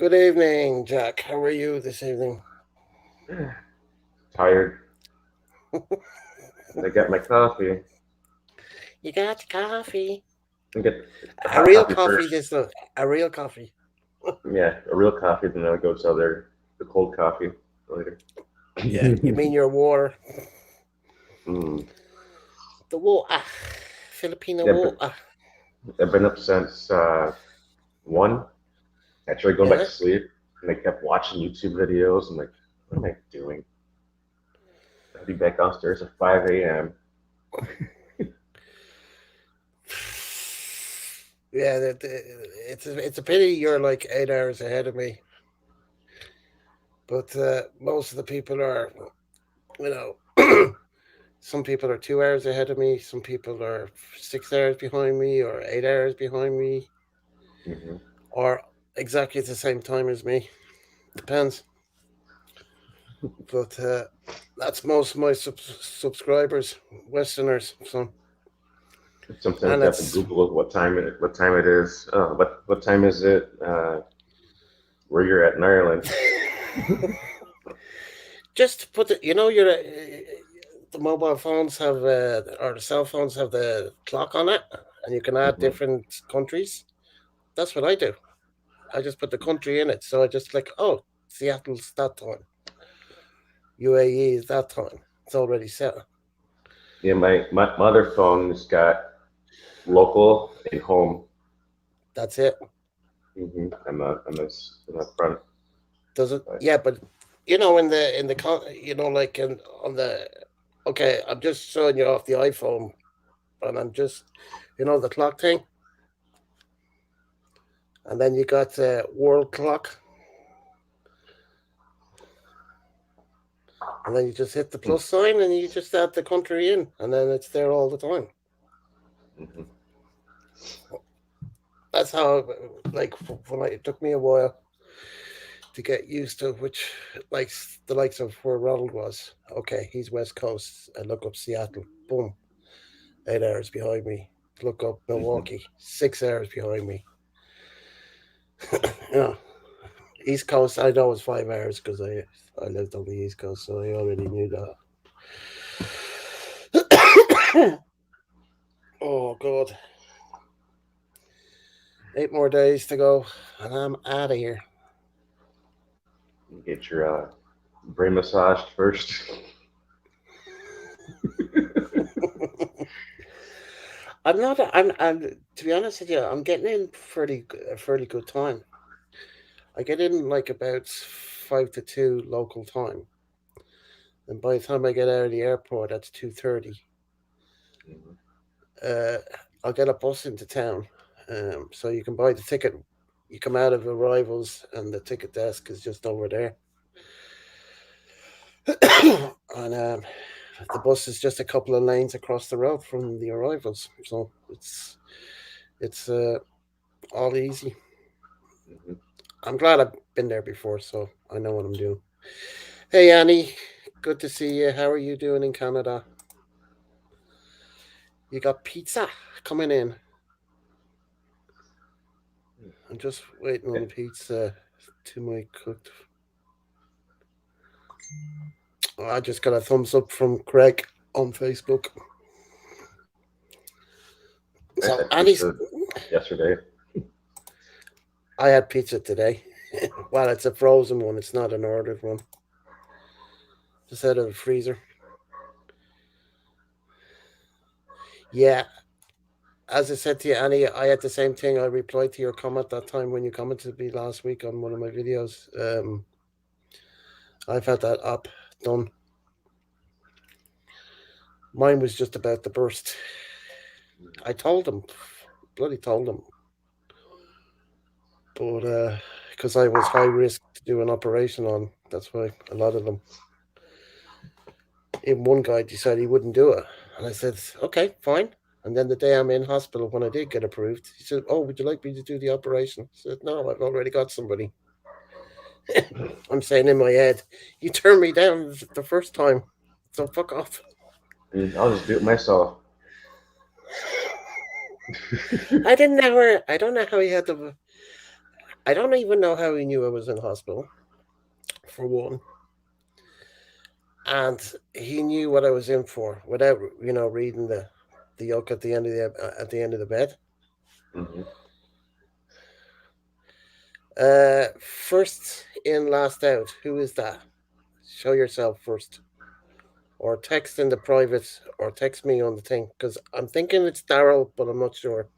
Good evening, Jack. How are you this evening? Tired. I got my coffee. You got your coffee. I get the A hot real coffee coffee, first. this look. A real coffee. Yeah, a real coffee. Then I go to the cold coffee later. Yeah, you mean your water. mm. The water. Filipino Yeah, but water. I've been up since one. I tried going back Yeah. to sleep, and I kept watching YouTube videos. I'm like, what am I doing? I'll be back downstairs at 5 a.m. Yeah, it's a pity you're like 8 hours ahead of me. But most of the people are, you know, some people are 2 hours ahead of me. Some people are 6 hours behind me, or 8 hours behind me, hmm or exactly at the same time as me. Depends. But that's most of my subscribers, Westerners. So, Sometimes and you have to it's Google what time it is. What time is it? Where you're at in Ireland? just to put the mobile phones have or the cell phones have the clock on it, and you can add hmm different countries. That's what I do. I just put the country in it, so I just click. Oh, Seattle's that time. UAE is that time. It's already set. Yeah, my other phone's got local and home. That's it. I'm a front. Does it? But Yeah, but in the like on the okay, I'm just showing you off the iPhone, and I'm just the clock thing, and then you got the world clock, and then you just hit the plus sign, and you just add the country in, and then it's there all the time. mhm. That's how like it took me a while to get used to which like the likes of where Ronald was. Okay, he's West Coast. I look up Seattle. Boom, 8 hours behind me. Look up Mhm. Milwaukee. 6 hours behind me. Yeah, East Coast. I know it's 5 hours because I lived on the East Coast, so I already knew that. Oh God, 8 more days to go, and I'm out of here. Get your brain massaged first. I'm not. I'm. To be honest with you, I'm getting in a fairly good time. I get in like about 5 to 2 local time, and by the time I get out of the airport, that's 2:30. Mhm. Uh, I'll get a bus into town, so you can buy the ticket. You come out of arrivals, and the ticket desk is just over there. And the bus is just a couple of lanes across the road from the arrivals, so it's all easy. Mhm. I'm glad I've been there before, so I know what I'm doing. Hey Annie, good to see you. How are you doing in Canada? You got pizza coming in. I'm just waiting on the pizza to my cooked. Oh, I just got a thumbs up from Craig on Facebook. I So had Annie's, pizza yesterday. I had pizza today. Well, it's a frozen one. It's not an ordered one. Just out of the freezer. Yeah, as I said to you, Annie, I had the same thing. I replied to your comment that time when you commented to me last week on one of my videos. I've had that up done. Mine was just about to burst. I told him, bloody told him, but because I was high risk to do an operation on, that's why a lot of them. Even one guy decided he wouldn't do it, and I said, okay, fine. And then the day I'm in hospital, when I did get approved, he said, "Oh, would you like me to do the operation?" I said, "No, I've already got somebody." I'm saying in my head, "You turned me down the first time, so fuck off." I'll just do it myself. I didn't know where. I don't know how he had the I don't even know how he knew I was in hospital, for one, and he knew what I was in for without reading the yoke at the end of the bed. Hmm. First in, last out. Who is that? Show yourself first, or text in the private, or text me on the thing because I'm thinking it's Daryl, but I'm not sure.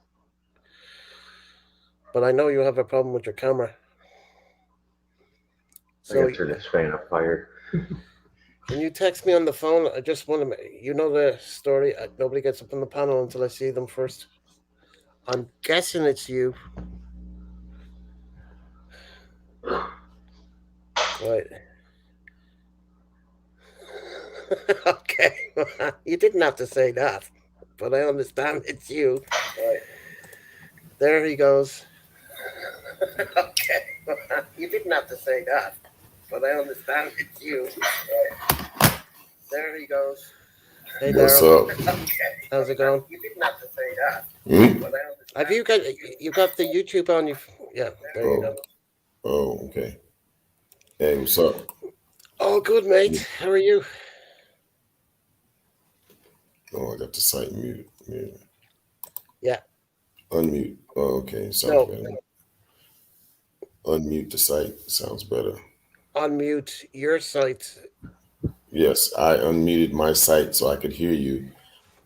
But I know you have a problem with your camera, I so gotta turn this fan up higher. can you text me on the phone? I just want to, the story. Nobody gets up on the panel until I see them first. I'm guessing it's you. Right. Okay. You didn't have to say that, but I understand it's you. Right. There he goes. Okay. You didn't have to say that, but I understand it's you. Right. There he goes. Hey, What's Daryl. up? Okay. How's it going? You didn't have to say that, Hmm? but I understand. Have you got the YouTube on you? Yeah, there you go. Oh, oh, okay. Hey, what's up? All good, mate. How are you? Oh, I got the site muted. Mute. Yeah. Unmute. Oh, okay. Sounds No, better. Unmute the site. Sounds better. unmute your site. Yes, I unmuted my site so I could hear you,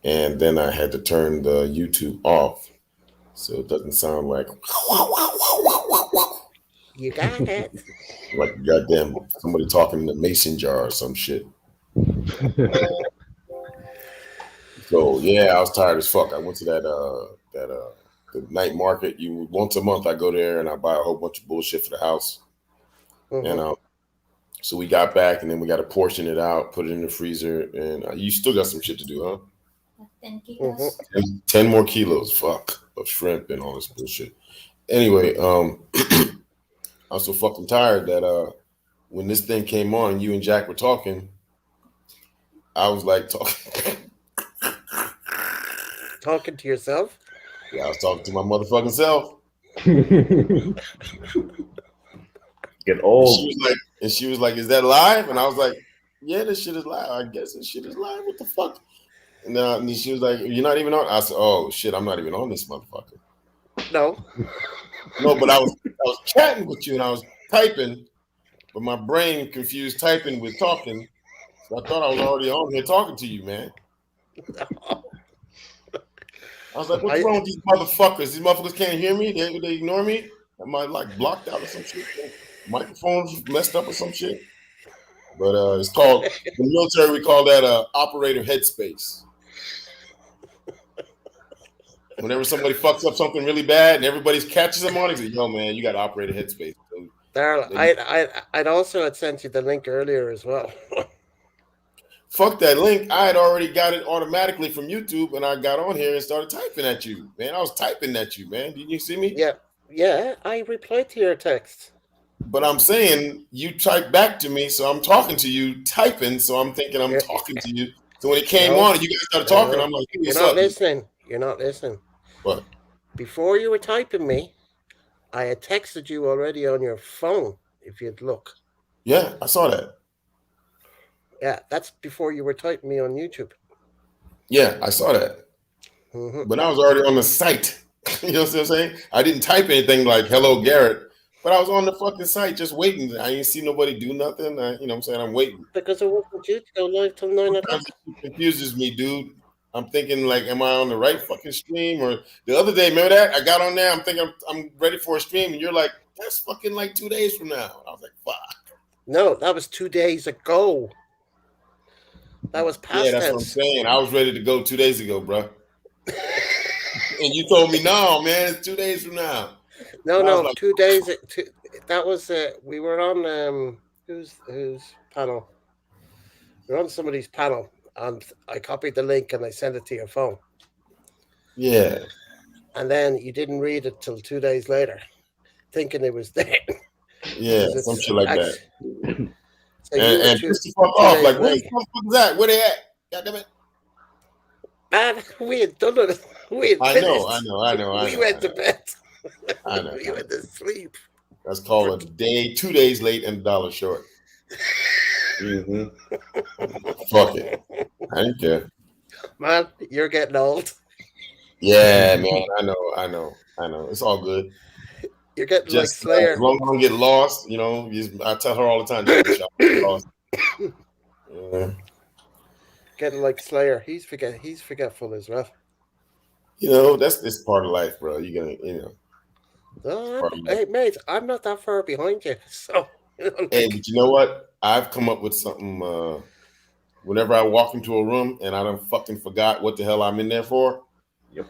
and then I had to turn the YouTube off so it doesn't sound like You got it. like goddamn somebody talking in a mason jar or some shit. So yeah, I was tired as fuck. I went to that the night market. You once a month I go there and I buy a whole bunch of bullshit for the house. And Mm-hmm. so we got back and then we got to portion it out, put it in the freezer, and you still got some shit to do, huh? 10 kilos. Mm-hmm. 10 more kilos, fuck, of shrimp and all this bullshit. Anyway, I'm so fucking tired that when this thing came on and you and Jack were talking, I was like talking. Talking to yourself. Yeah, I was talking to my motherfucking self. Get And she old. was like, "Is that live?" And I was like, "Yeah, this shit is live. I guess this shit is live. What the fuck?" And she was like, "You're not even on." I said, "Oh shit, I'm not even on this motherfucker." No. No, but I was chatting with you and I was typing, but my brain confused typing with talking. So I thought I was already on here talking to you, man. I was like, "What's I wrong with these motherfuckers? These motherfuckers can't hear me. They ignore me. Am I like blocked out or some shit? Microphones messed up or some shit." But it's called in the military. We call that operator headspace. Whenever somebody fucks up something really bad and everybody catches them on it, say, "Yo, man, you got operator headspace." So Daryl, they I'd also had sent you the link earlier as well. fuck that link. I had already got it automatically from YouTube, and I got on here and started typing at you, man. I was typing at you, man. Didn't you see me? Yeah, yeah. I replied to your text. But I'm saying you type back to me, so I'm talking to you, typing. So I'm thinking I'm You're, talking to you. So when it came no, on and you guys started talking, no. I'm like, "Hey, You're what's not up?" listening. You're not listening. What? Before you were typing me, I had texted you already on your phone. If you'd look. Yeah, I saw that. Yeah, that's before you were typing me on YouTube. Yeah, I saw that. Mm-hmm. But I was already on the site. You know what I'm saying? I didn't type anything like "Hello, Garrett," but I was on the fucking site just waiting. I didn't see nobody do nothing. You know what I'm saying? I'm waiting. Because it wasn't due to go live till 9 o'clock. Sometimes it confuses me, dude. I'm thinking like, am I on the right fucking stream? Or the other day, remember that I got on there. I'm thinking I'm ready for a stream, and you're like, that's fucking like 2 days from now. I was like, fuck. No, that was 2 days ago. That was Yeah, past that's what I'm tense. saying. I was ready to go 2 days ago, bro. And you told me, no, man, it's 2 days from now. No, And I was no, like, 2 days. That was we were on whose panel? We were on somebody's panel, and I copied the link and I sent it to your phone, yeah, and then you didn't read it till 2 days later, thinking it was there yeah, because some it's shit like that. actually. So you were And two pissed the fuck two off. days Like, where late. the motherfuckers at? Where they at? God damn it. Man, we had done it. We had I know, I finished. know, I know, I We know, I went to know, bed. I know, We I went know. to sleep. That's called a day, 2 days late and $1 short. Mm-hmm. Fuck it. I didn't care. Man, you're getting old. Yeah, man. I know. It's all good. You're getting like Just as Slayer. long as I don't get lost, I tell her all the time, just make sure I don't get lost. Yeah. Getting like Slayer. He's forgetful as well. That's this part of life, bro. You're gonna, it's No, part of life. hey mate, I'm not that far behind you. So Hey, but you know what? I've come up with something. Whenever I walk into a room and I don't fucking forgot what the hell I'm in there for, Yep.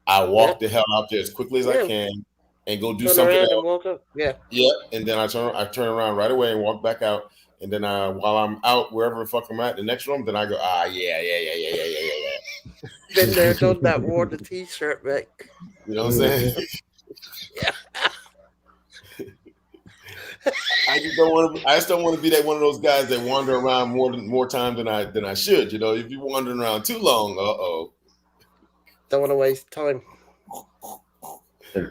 I yeah, walk the hell out there as quickly as I yeah. can and go do Turn something around and else. walk up. Yeah. Yeah, and then I turn around right away and walk back out. And then while I'm out wherever the fuck I'm at, the next room, then I go, yeah, yeah, yeah, yeah, yeah, yeah, yeah. Been there, done that, wore the t-shirt, mate. You know what I'm saying? Mm-hmm. Yeah. I just don't want to be that one of those guys that wander around more time than I should. If you're wandering around too long, Don't want to waste time.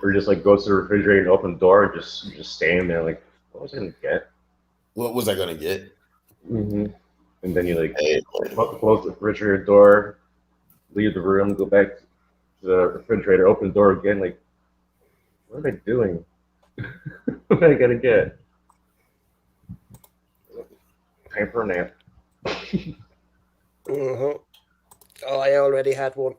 Or just like go to the refrigerator and open the door and just stand there like, what was I gonna get? what was I gonna get? Mm-hmm. And then you like Hey, close the refrigerator door, leave the room, go back to the refrigerator, open the door again. Like, what am I doing? What am I gonna get? Time for a nap. Uh-huh. Oh, I already had one.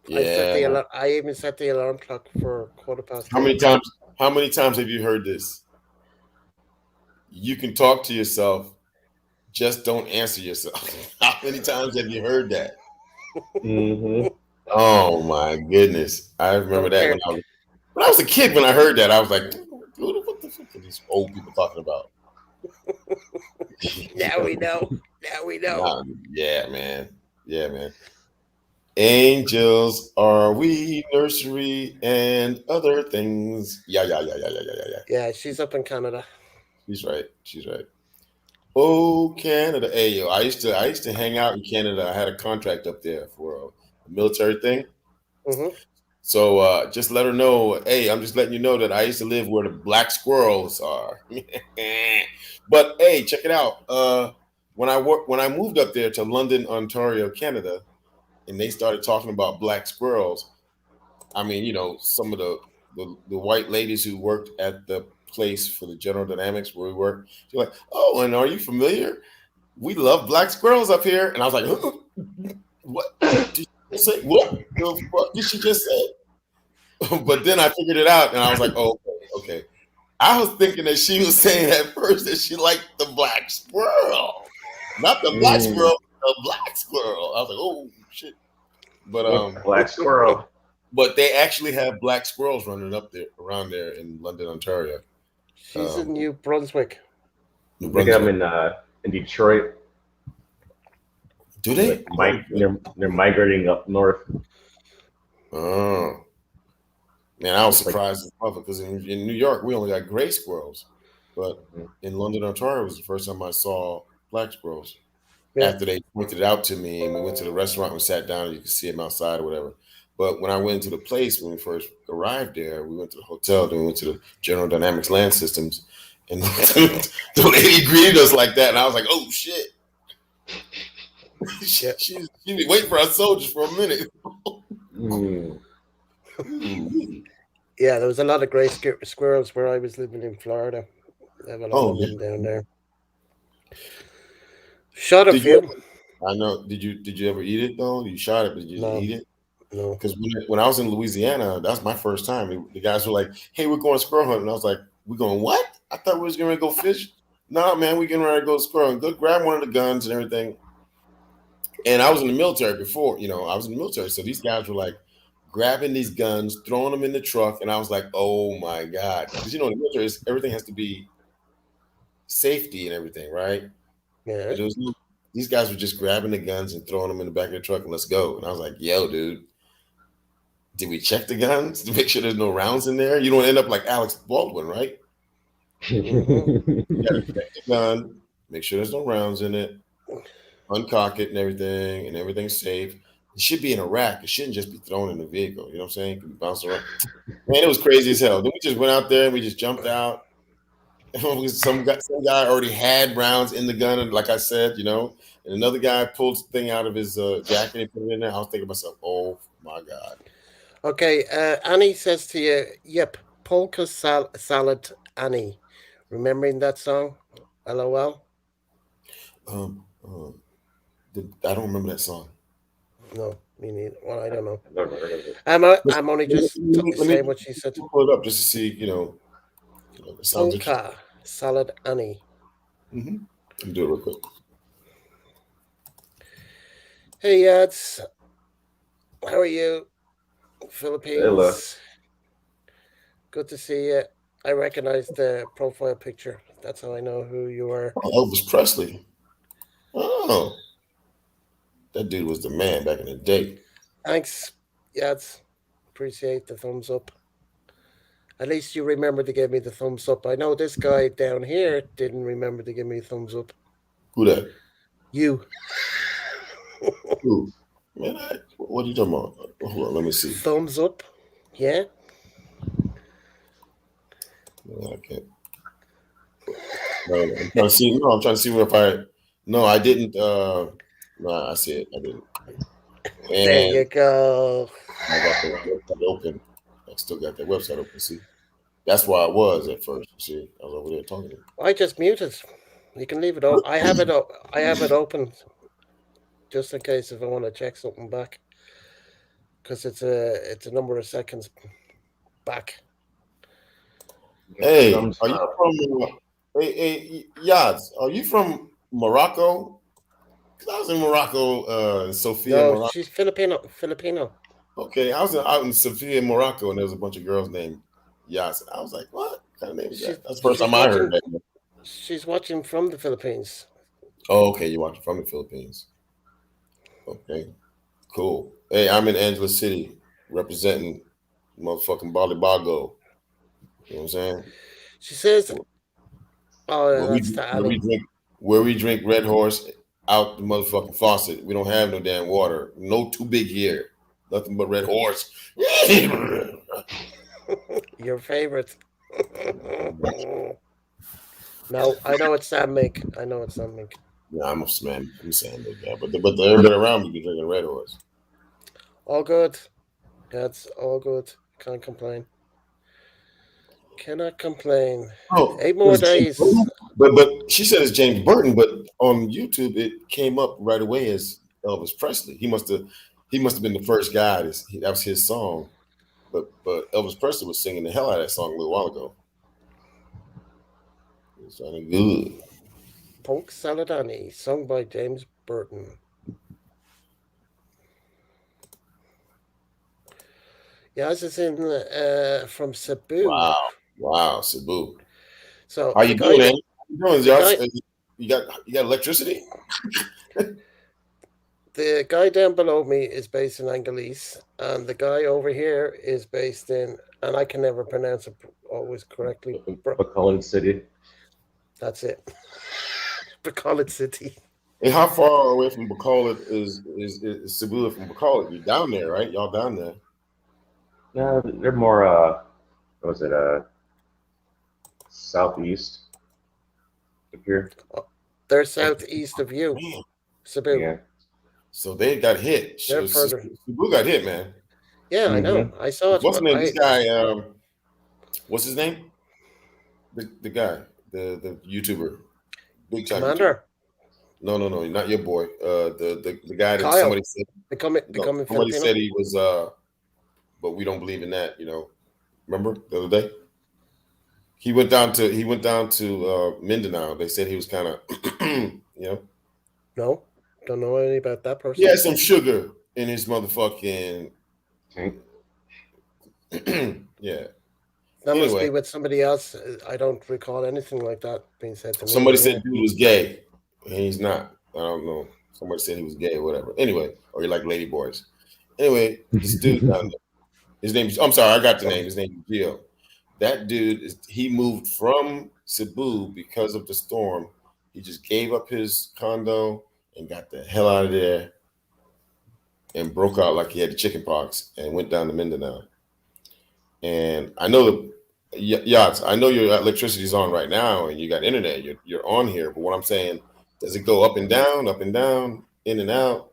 yeah. I even set the alarm clock for quarter past How 10. many times? How many times have you heard this? You can talk to yourself, just don't answer yourself. How many times have you heard that? Mm-hmm. Oh my goodness! I remember Don't that care. when I was a kid. When I heard that, I was like, "What the fuck are these old people talking about?" Now we know. Now we know. Nah, yeah, man. Yeah, man. Angels are we nursery and other things. Yeah, yeah, yeah, yeah, yeah, yeah, yeah, yeah. Yeah, she's up in Canada. She's right. She's right. Oh, Canada. Hey, yo, I used to hang out in Canada. I had a contract up there for a military thing. Mm-hmm. So just let her know. Hey, I'm just letting you know that I used to live where the black squirrels are. But hey, check it out. When I moved up there to London, Ontario, Canada, and they started talking about black squirrels. I mean, some of the white ladies who worked at the place for the General Dynamics where we work, they're like, "Oh, and are you familiar? We love black squirrels up here." And I was like, "Huh? What did she say? What the fuck did she just say?" But then I figured it out, and I was like, "Oh, okay, okay." I was thinking that she was saying at first that she liked the black squirrel, not the black Mm. squirrel, the black squirrel. I was like, "Oh shit!" But Yep. Black squirrel. but they actually have black squirrels running up there around there in London, Ontario, She's in um, New Brunswick. New They got them Brunswick. in Detroit. Do They're they? like they're migrating up north. Oh man, I was It's like surprised as well because in New York we only got gray squirrels, but in London, Ontario was the first time I saw black squirrels. Yeah. After they pointed it out to me, and we went to the restaurant, we sat down, and you could see them outside or whatever. But when I went to the place when we first arrived there, we went to the hotel, then we went to the General Dynamics Land Systems, and the lady greeted us like that, and I was like, "Oh shit!" Yeah. She been waiting for our soldiers for a minute. mm, Yeah, there was a lot of grey squirrels where I was living in Florida. They have a lot Oh of yeah. them down there. Shot a Did you? few. I know. Did you ever eat it though? You shot it, but did you No, eat it? no. Because when I was in Louisiana, that's my first time. The guys were like, "Hey, we're going squirrel hunting." And I was like, "We're going what?" I thought we was going to go fish. No, man, we getting ready to go squirrel and go grab one of the guns and everything. And I was in the military before, I was in the military, so these guys were like grabbing these guns, throwing them in the truck, and I was like, "Oh my god!" Because in the military, everything has to be safety and everything, right? Yeah. But these guys were just grabbing the guns and throwing them in the back of the truck and let's go. And I was like, "Yo, dude, did we check the guns to make sure there's no rounds in there? You don't end up like Alex Baldwin, right? Mm-hmm. You got to check the gun, make sure there's no rounds in it, uncock it and everything's safe. It should be in a rack. It shouldn't just be thrown in the vehicle. You know what I'm saying? It can be bounced around. Man, it was crazy as hell. Then we just went out there and we just jumped out. Some guy already had rounds in the gun, and like I said, and another guy pulled the thing out of his jacket and put it in there. I was thinking to myself, "Oh my god!" Okay, Annie says to you, "Yep, salad, Annie." Remembering that song? LOL. Um, um, I don't remember that song. No, me neither. Well, I don't know. I've never heard of it. I'm only just saying what she said. Pull it up just to see. It sounds interesting. Polka salad, Annie. Mm-hmm. Let me do it real quick. Hey, Yads, how are you? Ella. Philippines. Good to see you. I recognize the profile picture. That's how I know who you are. Oh, Elvis Presley. Oh, that dude was the man back in the day. Thanks, Yads. Appreciate the thumbs up. At least you remember to give me the thumbs up. I know this guy down here didn't remember to give me a thumbs up. Who that? You. Who? Man, what are you talking about? Hold on, let me see. Thumbs up? Yeah? No, I can't. No, I'm trying to see. No, I'm trying to see if I. No, I didn't. No, I see it. I didn't. There you And go. I got the website open. I still got that website open. See, that's where I was at first. See, I was over there talking to I just muted. You can leave it open. I have it. I have it open just in case if I want to check something back, because it's a number of seconds back. Hey, Thumbs are you up. from? Hey, Yads, are you from Morocco? 'Cause I was in Morocco, Sofia, No, Morocco. she's Filipino. Filipino. Okay, I was out in Sofia, Morocco, and there was a bunch of girls named Yas. I was like, what kind of name is She's that? That's the first she's time I heard watching. that name. She's watching from the Philippines. Oh, okay, you're watching from the Philippines. Okay, cool. Hey, I'm in Angela City representing motherfucking Bali Bago. You know what I'm saying? She says, "Oh, yeah, Where we that's the where we Annie." drink where we drink Red Horse out the motherfucking faucet. We don't have no damn water. No too big here. Nothing but Red Horse. Your favorite. No, I know it's Sam Mink. I know it's Sam Mink. Yeah, I'm a man. I'm saying big guy, but everybody around me be drinking Red Horse. All good. That's all good. Can't complain. Cannot complain. Oh, 8 more it's James days. Burton. But she said it's James Burton, but on YouTube it came up right away as Elvis Presley. He must have been the first guy. That was his song. But Elvis Presley was singing the hell out of that song a little while ago. It was sounding good. Punk Saladani, sung by James Burton. Yaz is in from Cebu. Wow, wow, Cebu. So How you doing, man? How you doing, the y'all? guy, You got electricity? the guy down below me is based in Angeles, and the guy over here is based in, and I can never pronounce it always correctly. McCullen City. That's it. Bacolod City. Hey, how far away from Bacolod is Cebu from Bacolod? You're down there, right? Y'all down there? No, they're more what was it, southeast up here. Oh, they're Okay. southeast of you, Man. Cebu. Yeah. So they got hit. They're further. Cebu got hit, man. Yeah, I Mm-hmm. know. I saw it. What's his name? This I guy. What's his name? The guy, the YouTuber, big time YouTuber. Commander No, not your boy. The guy that Kyle somebody said. No, becoming somebody Filipino. said he was. But we don't believe in that. Remember the other day? He went down to Mindanao. They said he was kind of, No, don't know anything about that he person. had some sugar in his motherfucking. Tank. Yeah. That must Anyway, be with somebody else. I don't recall anything like that being said to me. somebody Anyway, said dude was gay, and he's not. I don't know. Somebody said he was gay or whatever. Anyway, or he like lady boys. Anyway, this dude down there. His name is. I'm sorry, I got the name. His name is Gio. That dude is. He moved from Cebu because of the storm. He just gave up his condo and got the hell out of there. and broke out like he had the chicken pox and went down to Mindanao. And I know yachts. I know your electricity's on right now, and you got internet. You're on here. But what I'm saying, does it go up and down, in and out?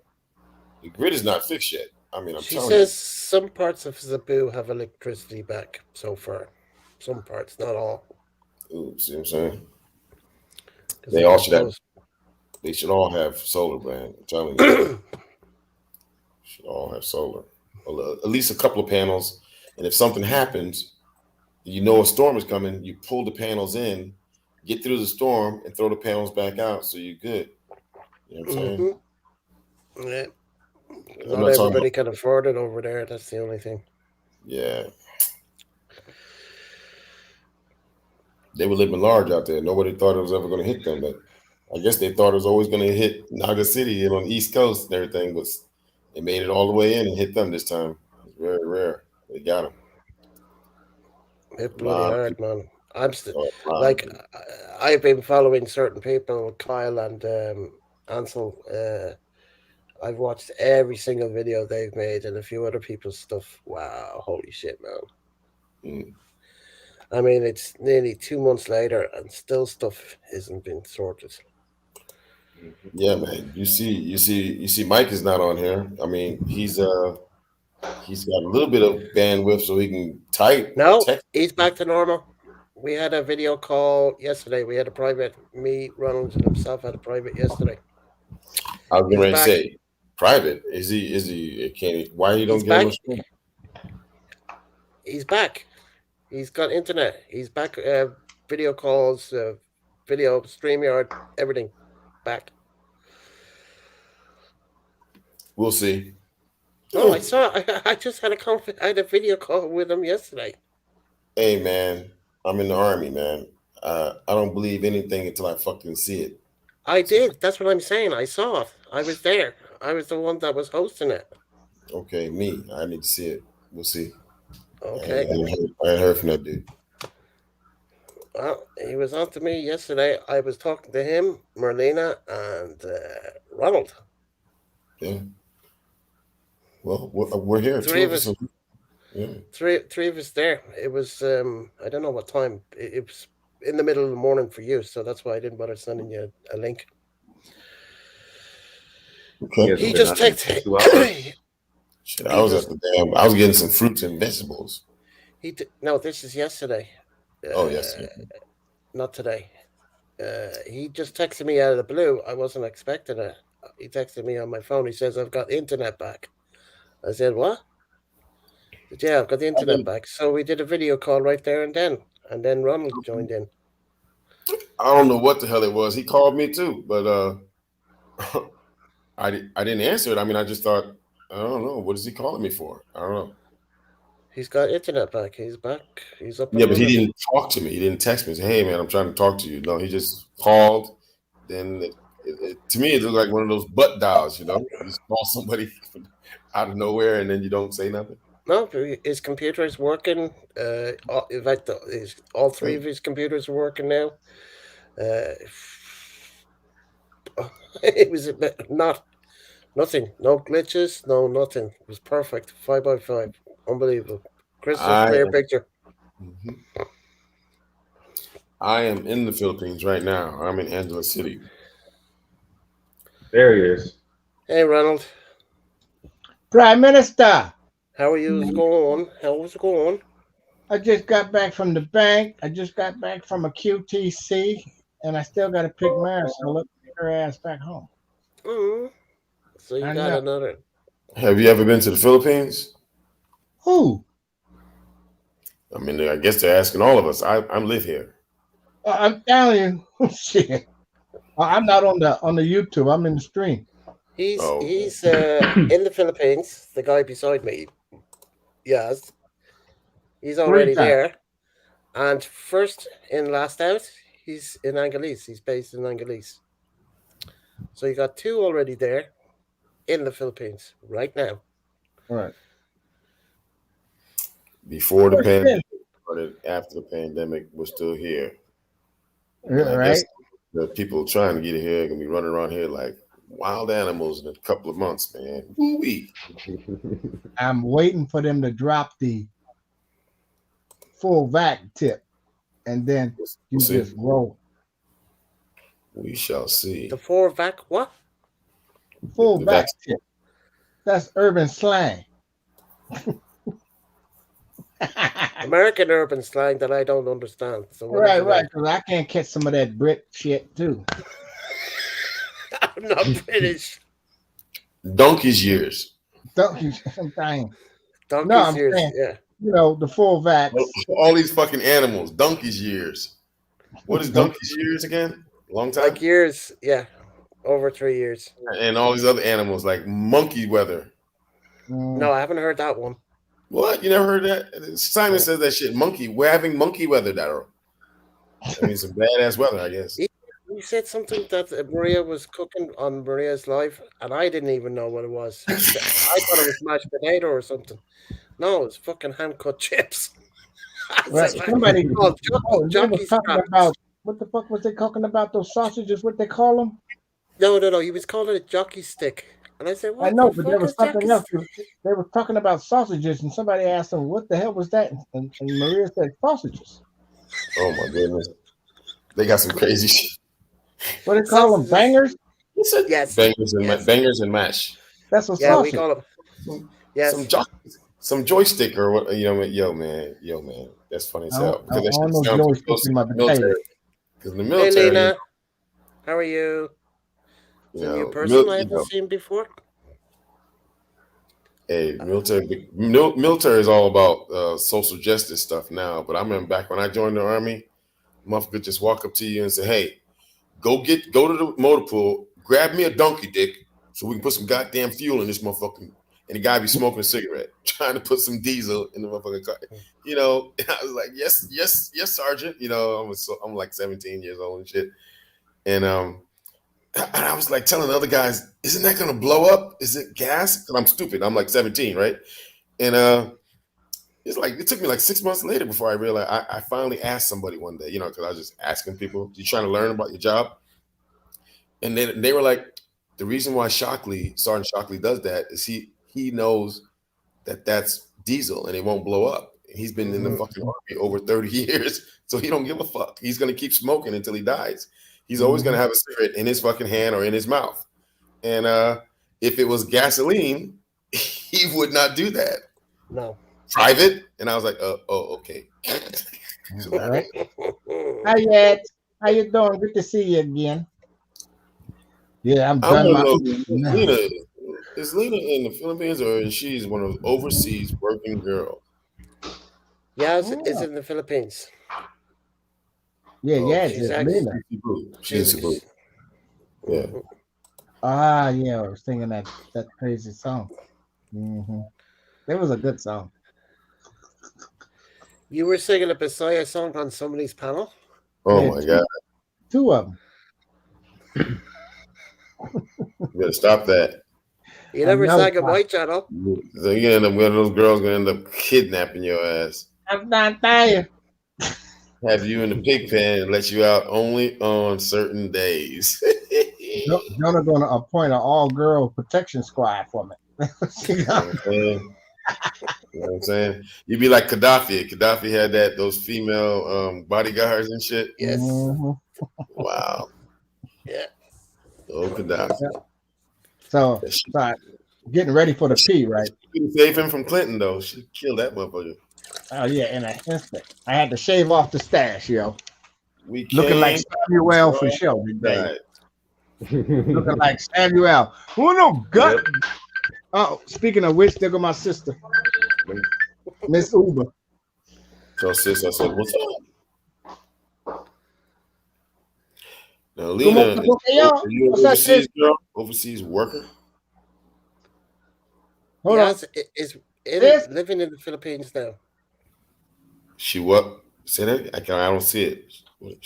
The grid is not fixed yet. I mean, I'm She telling you. says some parts of Cebu have electricity back so far. Some parts, not all, Ooh, see what I'm saying? because They they all got should have. those. They should all have solar, man. I'm telling you, should all have solar. Well, at least a couple of panels. And if something happens, you know a storm is coming. You pull the panels in, get through the storm, and throw the panels back out, so you're good. You know what I'm saying? Hmm. Yeah, I'm not not talking about. everybody can afford it over there. That's the only thing. Yeah, they were living large out there. Nobody thought it was ever going to hit them, but I guess they thought it was always going to hit Naga City and on the East Coast and everything. But they made it all the way in and hit them this time. It's very rare. They got them. Hit A bloody lot of hard, people. man. I'm still A lot of like people. I've been following certain people, Kyle and Ansel. I've watched every single video they've made and a few other people's stuff. Wow, holy shit, man. Mm. I mean, it's nearly 2 months later and still stuff hasn't been sorted. Yeah, man. You see. Mike is not on here. I mean, he's got a little bit of bandwidth so he can type No, text. he's back to normal. We had a video call yesterday. We had a private, me, Ronald, and himself had a private yesterday. I was getting He's ready to back. say private. Is he? Is he? Can he? Why you don't He's get him a back. stream? He's back. He's got internet. He's back. Video calls, video, StreamYard, everything back. We'll see. No, I saw. I just had I had a video call with him yesterday. Hey man, I'm in the army, man. I don't believe anything until I fucking see it. I So did. That's what I'm saying. I saw it. I was there. I was the one that was hosting it. okay, me, I need to see it. We'll see. Okay. I ain't heard from that dude. Well, he was on to me yesterday. I was talking to him, Merlina, and Ronald. Yeah. Well, we're here. Two Three of of us. us. Yeah. Three of us there. It was I don't know what time. It was in the middle of the morning for you, so that's why I didn't bother sending you a link. You Okay. guys have He been just on here texted. 2 hours. Shit, I he was at just the damn. I was getting some fruits and vegetables. no. This is yesterday. Oh yes. Uh, Not today. He just texted me out of the blue. I wasn't expecting it. He texted me on my phone. He says, I've got internet back. I said, what? He said, yeah, I've got the internet back. So we did a video call right there and then. And then Ronald joined in. I don't know what the hell it was. He called me too, but I didn't answer it. I mean, I just thought I don't know what is he calling me for. I don't know. He's got internet back. He's back. He's up Yeah, and but he running. didn't talk to me. He didn't text me and say, "Hey, man, I'm trying to talk to you." No, he just called. Then to me, it looked like one of those butt dials. You just call somebody out of nowhere and then you don't say nothing. No, his computer is working. In fact, all three Hey, of his computers are working now. Uh, it was a bit, not nothing, no glitches, no nothing. It was perfect, 5 by 5, unbelievable, crystal I clear am, picture. mhm. I am in the Philippines right now. I'm in Angela City. There he is. Hey, Ronald, Prime Minister, how are you going? How's it going? I just got back from the bank. I just got back from a QTC, and I still got to pick Marisol up, take her ass back home. Mm, so you I got know. another? Have you ever been to the Philippines? Who? I mean, I guess they're asking all of us. I live here. I'm telling you, shit. I'm not on the YouTube. I'm in the stream. He's Oh, okay. he's in the Philippines. The guy beside me, yes, he's Where you already at? there. And first in, last out, he's in Angeles. He's based in Angeles. So you got two already there in the Philippines right now. All right. Before the Where's pandemic Finn? started, after the pandemic, we're still here. And Yeah, I guess right. the people trying to get here are gonna be running around here like wild animals in a couple of months, man. Woo-wee. I'm waiting for them to drop the full vac tip, and then We'll you see. just roll. We shall see. The four vac what? Full The vac vaccine. tip. That's urban slang. American urban slang that I don't understand. So what does Right, it right. mean? Because I can't catch some of that Brit shit too. I'm not British. Donkey's years. Don't you? I'm dying. No, Donkey's I'm years. saying, Yeah. the full vax. All these fucking animals. Donkey's years. What is Don't. donkey's years again? Long Like time? years. Yeah. Over 3 years. And all these other animals like monkey weather. Mm, No, I haven't heard that one. What? You never heard that? Simon No. says that shit. Monkey. We're having monkey weather, Daryl. I mean, some badass weather, I guess. You said something that Maria was cooking on Maria's live, and I didn't even know what it was. I thought it was mashed potato or something. No, it's fucking hand cut chips. I right. said, Somebody. oh, Oh, they was jockey talking scraps. about what the fuck was they talking about? Those sausages? What they call them? No. He was calling it jockey stick. And I said, I what know, the but there fuck was is jockey something else. stick? They were talking about sausages, and somebody asked them, "What the hell was that?" And Maria said, "Sausages." Oh my goodness. They got some crazy shit. What do they call them? Sausages. Bangers. Yes. Yes. Bangers and mash. That's a Yeah, we sausage. call them. Some Yes. some joystick or what? Yo, man, that's funny as hell I because that don't shit know sounds too joystick close in to my the military. potato. Because in the Hey, military, Lena. How are you? It's a new person I haven't seen before. hey, military is all about social justice stuff now. But I remember back when I joined the army, motherfucker just walk up to you and say, "Hey, go to the motor pool, grab me a donkey dick, so we can put some goddamn fuel in this motherfucking." And the guy be smoking a cigarette, trying to put some diesel in the motherfucking car. And I was like, yes, sergeant. I'm like 17 years old and shit. And I was like telling the other guys, isn't that gonna blow up? Is it gas? Because I'm stupid. I'm like 17, right? And it's like it took me like 6 months later before I realized I finally asked somebody one day, because I was just asking people, you trying to learn about your job? And then they were like, the reason why Sergeant Shockley does that is he knows that that's diesel and it won't blow up. He's been in the fucking army over 30 years, so he don't give a fuck. He's gonna keep smoking until he dies. He's always gonna have a cigarette in his fucking hand or in his mouth. And if it was gasoline, he would not do that. No. Private, and I was like, okay. All right. Hi, Ed. How you doing? Good to see you again. Yeah, I'm I'm done one my. of those. Is Lena in the Philippines or is she one of those overseas working girls? Yeah, it's in the Philippines. Yeah, Oh, it's She's actually Lena. She's in Cebu. Yeah. Ah, yeah, I was singing that crazy song. It was a good song. You were singing a Messiah song on somebody's panel? Oh Yeah, my God. two of them. You better stop that. You I never know. sang on my channel. So you end up one of those girls gonna end up kidnapping your ass. I'm not tired. Have you in the pig pen and let you out only on certain days. Jonah gonna appoint an all-girl protection squad for me. You know what I'm saying? You'd be like Gaddafi. Gaddafi had those female bodyguards and shit. Yes. Wow. Yeah. Oh, Gaddafi. Yeah. So getting ready for the P, right? She couldn't save him from Clinton though. She killed that motherfucker. Oh yeah, in an instant. I had to shave off the stash, yo. We Looking like Samuel for sure. Right. Looking like Samuel. Who no gut? Yep. Oh, speaking of which, there go my sister, Miss Uber. So sis, I said, what's up? Now, Come Lena, on, hey, y'all. are you an What's that, overseas sis? girl? Overseas worker? Hold on. Is Sis? living in the Philippines now. She what? Say that? I don't see it.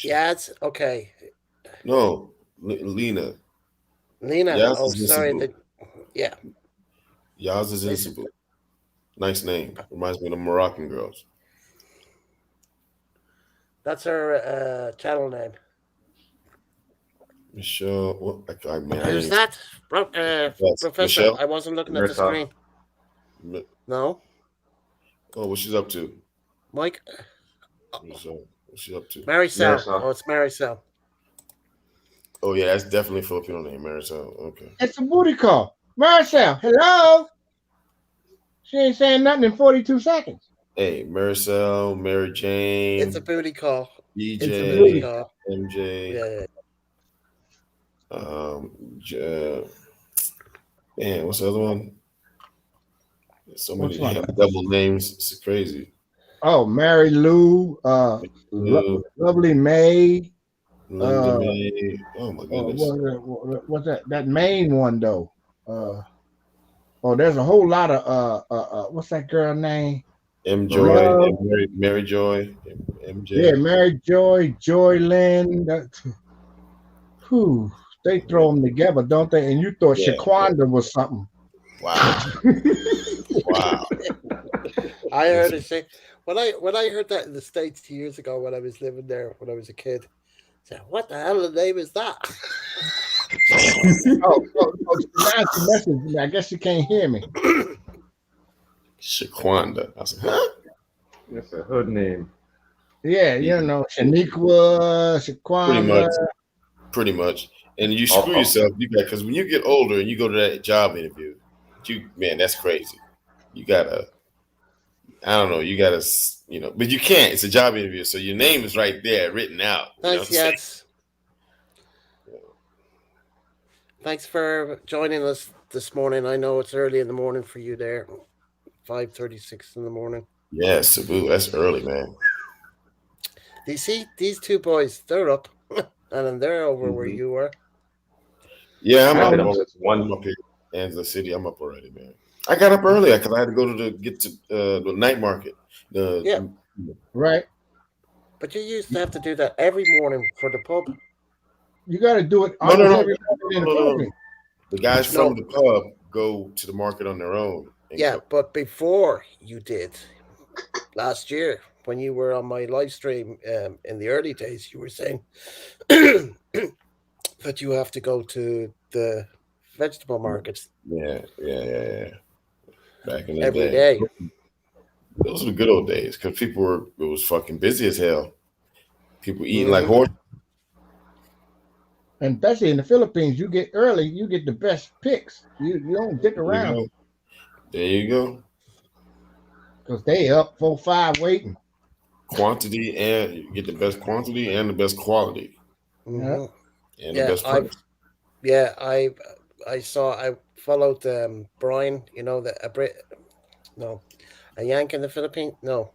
Yeah, it's okay. No, Lena. Lena. Yaz Oh, is in sorry. Cebu. Yeah. Yaz is in Cebu. Nice name. Reminds me of the Moroccan girls. That's her channel name. Michelle. What? Man, I Who's ain't. that? Yes, Professor, Michelle. I wasn't looking at the Marissa. screen. No, Oh, what she's up to? Mike. Michelle. What's she up to? Maricel. Marissa. Oh, it's Maricel. Oh yeah, that's definitely a Filipino name, Marisol. Okay. It's a booty call. Marcel, hello. She ain't saying nothing in 42 seconds. Hey, Marisol, Mary It's a Jane, booty call. It's a booty BJ, call. MJ. Yeah, Um, J- man, what's the other one? So Which many one? have double names. It's crazy. Oh, Mary Lou, Lovely May. Linda May. Oh my goodness. What's that? That main one though. Uh, oh, there's a whole lot of what's that girl name? M Joy, Maria. Love. Mary Joy, Yeah, MJ. Mary Joy, Joy Lynn. Whew, they throw them together, don't they? And you thought Yeah. Shaquanda was something. Wow. Wow. I heard it say when I heard that in the States 2 years ago when I was living there when I was a kid. I said, what the hell of a name is that? Now she messaged me. I guess she can't hear me. Shaquanda. I said, huh? That's a hood name. Yeah, Shaniqua, Pretty much. Shaquanda. Pretty much. And you Oh, screw oh. yourself. You got because when you get older and you go to that job interview, that's crazy. You gotta, I don't know, but you can't. It's a job interview, so your name is right there, written out. You know what Thanks, I'm saying? Yads. Thanks for joining us this morning. I know it's early in the morning for you there. 5:36 in the morning. Yeah, Cebu. That's early, man. Do you see these two boys? They're up, and then they're over where you were. Yeah, I've been I'm up up. since I'm 1. up here, Kansas City. I'm up already, man. I got up early because I had to go to the night market. Yeah, Right. but you used to have to do that every morning for the pub. You got to do it No, almost every morning in the no. Philippines. The guys No, from the pub go to the market on their own. yeah, but before you did last year when you were on my live stream in the early days, you were saying that you have to go to the vegetable markets Yeah. Back in the every day. day. Those were the good old days because it was fucking busy as hell. People eating like Mm-hmm. horses. And especially in the Philippines, you get early, you get the best picks. You don't dick around There you go. because they up 4-5 waiting. Quantity and you get the best quantity and the best quality Yeah. Mm-hmm. and the best I've price. I followed Brian. You know a Yank in the Philippines. No,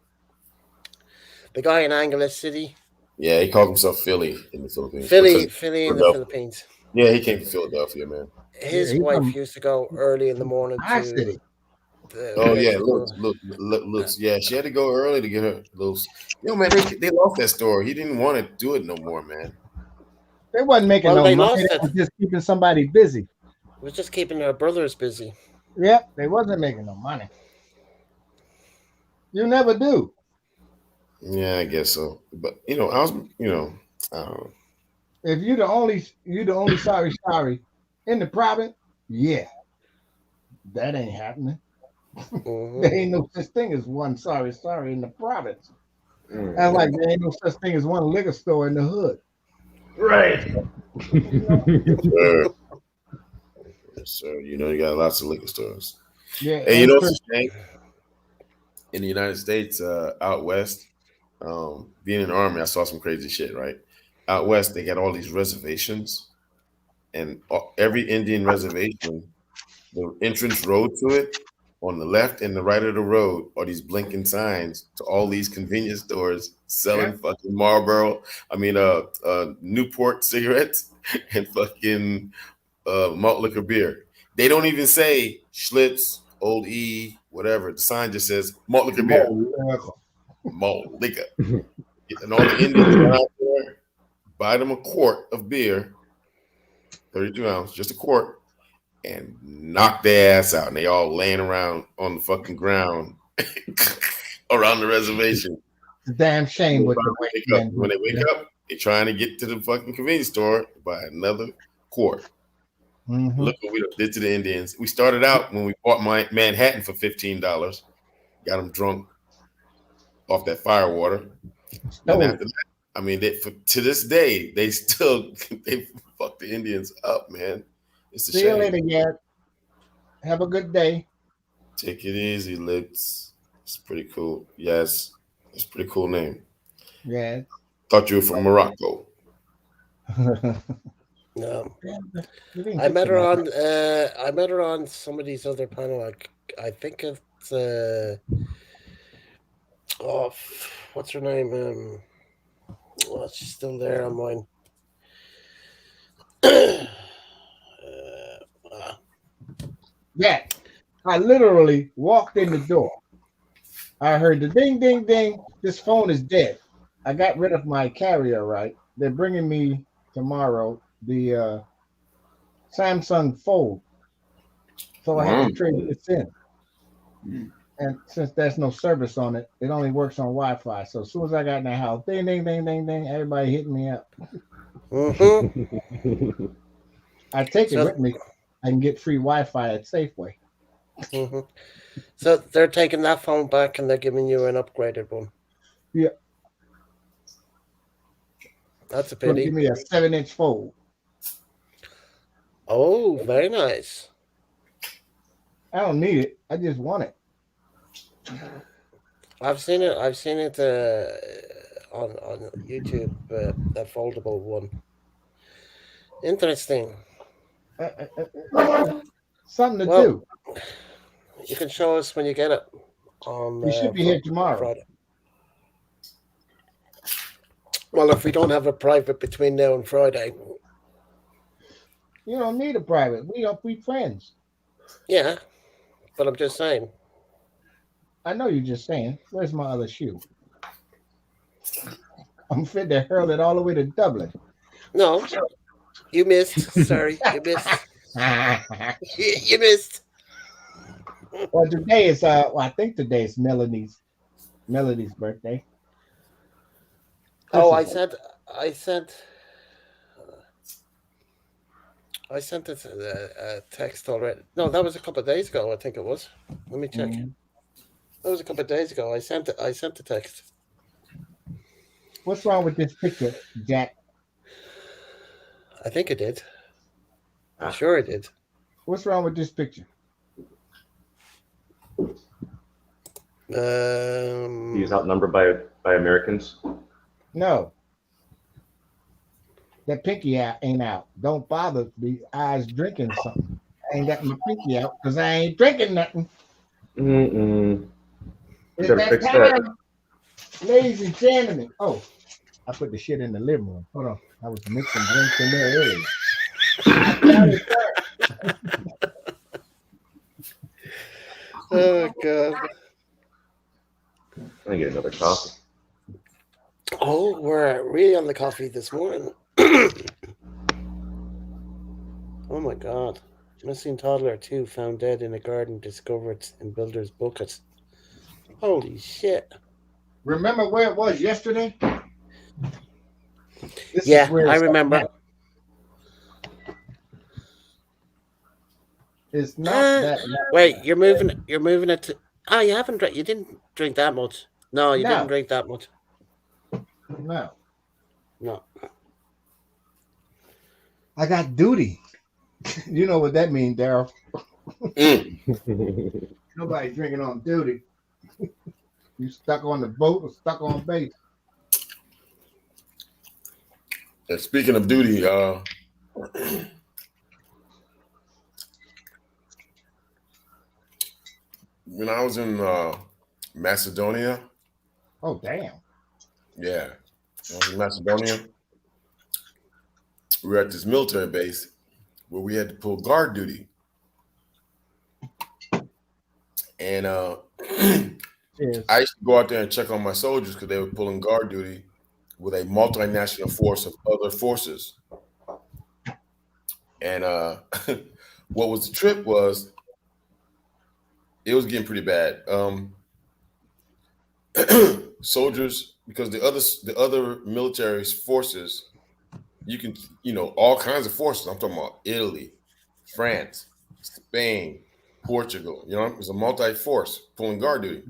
the guy in Angeles City, Yeah, he called himself Philly in the Philippines Philly, because Philly in the Philadelphia. Philippines. Yeah, he came from Philadelphia, man. Yeah, His he's wife from used to go early in the morning high to city. the Oh yeah, vegetable. looks. Yeah, she had to go early to get her those. Man, they lost that store. He didn't want to do it no more, man. They wasn't making Well, no they money. They lost it. was just keeping somebody busy. It was just keeping their brothers busy. Yep, they wasn't making no money. You never do. Yeah, I guess so. But I was, I don't know. If you the only sorry in the province, yeah, that ain't happening. Mm-hmm. There ain't no such thing as one sorry in the province. Mm. That's like there ain't no such thing as one liquor store in the hood. Right. Yes, sir. Yes, sir. You got lots of liquor stores. Yeah, And and what's the thing? In the United States, out west, being in the army, I saw some crazy shit. Right out west, they got all these reservations, and every Indian reservation, the entrance road to it, on the left and the right of the road are these blinking signs to all these convenience stores selling fucking Marlboro. Newport cigarettes and fucking malt liquor beer. They don't even say Schlitz, Old E, whatever. The sign just says malt liquor beer, malt liquor. And all the Indians run out there, buy them a quart of beer, 32 ounce, just a quart, and knock their ass out. And they all laying around on the fucking ground around the reservation. it's a damn shame what the white man when they wake do. up, They're trying to get to the fucking convenience store to buy another quart. Mm-hmm. Look what we did to the Indians. We started out when we bought my Manhattan for $15. Got them drunk off that fire water. Then Stole it. after that, I mean, to this day, they still they fuck the Indians up, man. It's a See you shame. later, Gad. Have a good day. Take it easy, Lips. It's pretty cool. Yes, it's a pretty cool name. Yes. Thought you were from Morocco. No, You didn't I get met to her my on. I met her on some of these other panel. I think it's. Oh, what's her name? Oh, she's still there on mine. Ah, Yeah. I literally walked in the door. I heard the ding, ding, ding. This phone is dead. I got rid of my carrier, right? They're bringing me tomorrow the Samsung Fold. So I have to Mm. trade this in. And since there's no service on it, it only works on Wi-Fi. So as soon as I got in the house, ding, ding, ding, ding, ding, everybody hitting me up. mm-hmm. I take it So, with me. I can get free Wi-Fi at Safeway. hmm so they're taking that phone back and they're giving you an upgraded one. Yeah, That's a going to give pity. me a 7-inch fold. Oh, very nice. I don't need it. I just want it. I've seen it. I've seen it on YouTube. That foldable one. Interesting. Something to Well, do. you can show us when you get it on You should be here tomorrow. Friday. Well, if we don't have a private between now and Friday, You don't need a private. We friends. yeah. But I'm just saying. I know you're just saying. Where's my other shoe? I'm fit to hurl it all the way to Dublin. No, you missed. Sorry, you missed. You missed. Well, today is I think today is Melody's birthday. Oh, Listen, I sent, I sent it a text already. No, that was a couple of days ago. I think it was. Let me check. mm, That was a couple of days ago. I sent it. I sent the text. what's wrong with this picture, Jack? I think it did. I'm sure it did. What's wrong with this picture? He's Um, outnumbered by Americans. No, that pinky out ain't out. Don't bother the eyes drinking something. I ain't got my pinky out because I ain't drinking nothing. Mm-mm. It's Better that fix time, that. ladies and gentlemen. Oh, I put the shit in the living room. Hold on, I was mixing drinks in there earlier. oh God. I'm gonna get another coffee. Oh, we're really on the coffee this morning. Oh my God. Missing toddler 2 found dead in a garden discovered in builder's bucket. Holy shit. Remember where it was yesterday? This Yeah, is where I it's remember. at. It's not that. Wait, you're moving it to. Oh, you haven't you didn't drink that much. No, you didn't No, drink that much. no. No. I got duty. You know what that means, Daryl. Mm. Nobody drinking on duty. You stuck on the boat or stuck on base. And speaking of duty, when I was in Macedonia, Oh, damn. yeah, I was in Macedonia. We were at this military base where we had to pull guard duty, and Cheers. I used to go out there and check on my soldiers because they were pulling guard duty with a multinational force of other forces. And what was the trip was it was getting pretty bad. soldiers, because the other military forces, you can, all kinds of forces. I'm talking about Italy, France, Spain, Portugal. It's a multi-force pulling guard duty.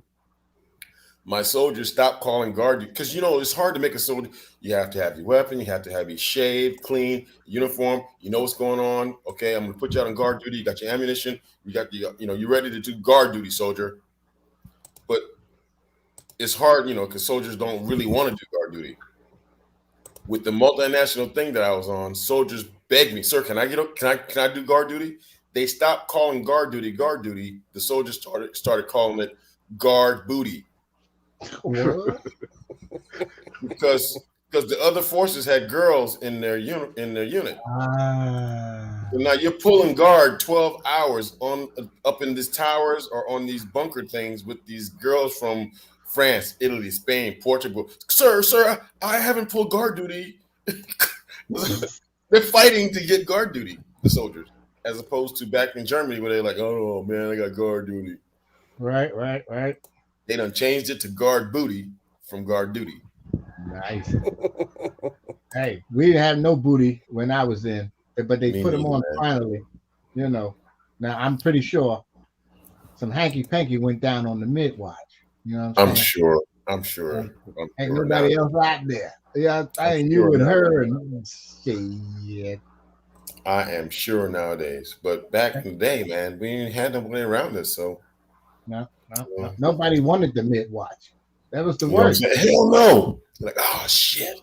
My soldiers stopped calling guard duty because it's hard to make a soldier. You have to have your weapon, you have to have your shaved, clean uniform. You know what's going on. Okay, I'm gonna put you out on guard duty. You got your ammunition. You got you're ready to do guard duty, soldier. But it's hard, because soldiers don't really want to do guard duty. With the multinational thing that I was on, soldiers begged me, sir, can I do guard duty? They stopped calling guard duty guard duty. The soldiers started calling it guard booty. What? because the other forces had girls in their unit. Ah. So now you're pulling guard 12 hours up in these towers or on these bunker things with these girls from France, Italy, Spain, Portugal. Sir, I haven't pulled guard duty. They're fighting to get guard duty, the soldiers, as opposed to back in Germany where they're like, oh man, I got guard duty. Right. They done changed it to guard booty from guard duty. Nice. Hey, we didn't have no booty when I was in, but they put them on finally. Now I'm pretty sure some hanky panky went down on the mid watch. You know what I'm saying? I'm sure. Ain't nobody else out there. Yeah, I ain't you and her and shit. I am sure nowadays, but back in the day, man, we didn't have nobody around us, so no. Nobody wanted the mid watch. That was the worst. Hell no! Like, oh shit.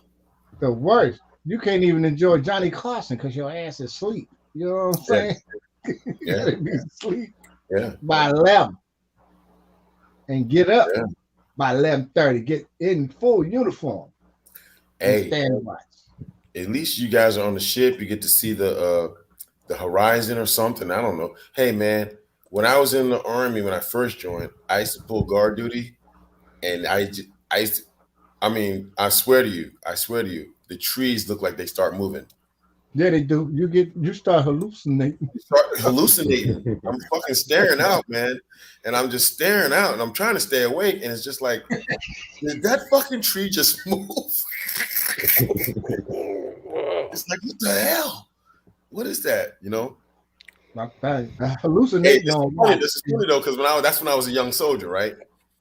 The worst. You can't even enjoy Johnny Carson because your ass is asleep. You know what I'm saying? You gotta be asleep by 11 and get up by 11:30. Get in full uniform. Hey, stand watch. At least you guys are on the ship. You get to see the horizon or something. I don't know. Hey, man, when I was in the Army, when I first joined, I used to pull guard duty, and I swear to you, the trees look like they start moving. Yeah, they do. You start hallucinating. I'm fucking staring out, man. And I'm just staring out and I'm trying to stay awake. And it's just like, did that fucking tree just move? It's like, what the hell? What is that? Hallucinating. This is funny though, because that's when I was a young soldier, right?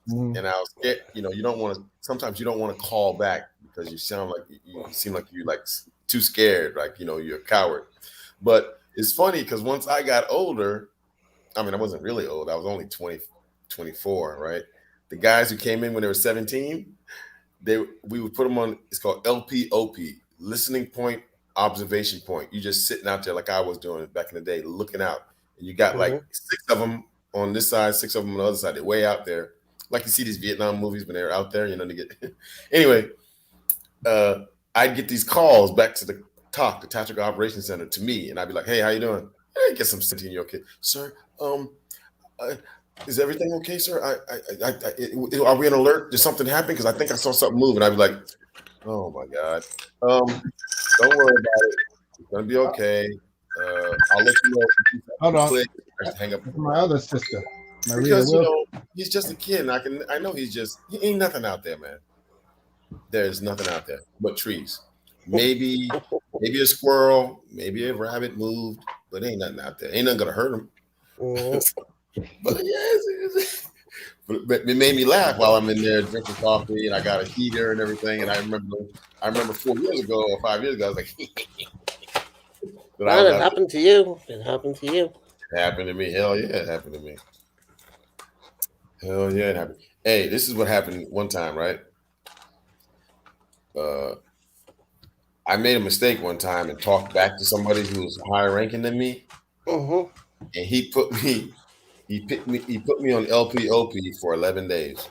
Mm-hmm. And I was scared, sometimes you don't want to call back because you seem like you're like too scared, like, you're a coward. But it's funny because once I got older, I wasn't really old. I was only 20, 24, right? The guys who came in when they were 17, we would put them on, it's called LPOP, listening point, observation point. You just sitting out there like I was doing back in the day, looking out. And you got like 6 of them on this side, 6 of them on the other side. They're way out there. Like you see these Vietnam movies when they're out there, they get anyway. I'd get these calls back to the Tactical Operations Center to me, and I'd be like, "Hey, how you doing?" Hey, get some 17-year-old kid, sir. Is everything okay, sir? Are we on alert? Did something happen? Because I think I saw something move, and I'd be like, "Oh my god, don't worry about it. It's gonna be okay. I'll let you know." Hold on. I hang up. My other sister. Because he's just a kid, and I know he ain't nothing out there, man. There's nothing out there but trees. Maybe a squirrel, maybe a rabbit moved, but ain't nothing out there. Ain't nothing gonna hurt him. But but it made me laugh while I'm in there drinking coffee, and I got a heater and everything. And I remember 4 years ago or 5 years ago, I was like, it happened to you. It happened to you. It happened to me. Hell yeah, it happened to me. Hell yeah, it happened. Hey, this is what happened one time, right? I made a mistake one time and talked back to somebody who was higher ranking than me, and he put me on LPOP for 11 days.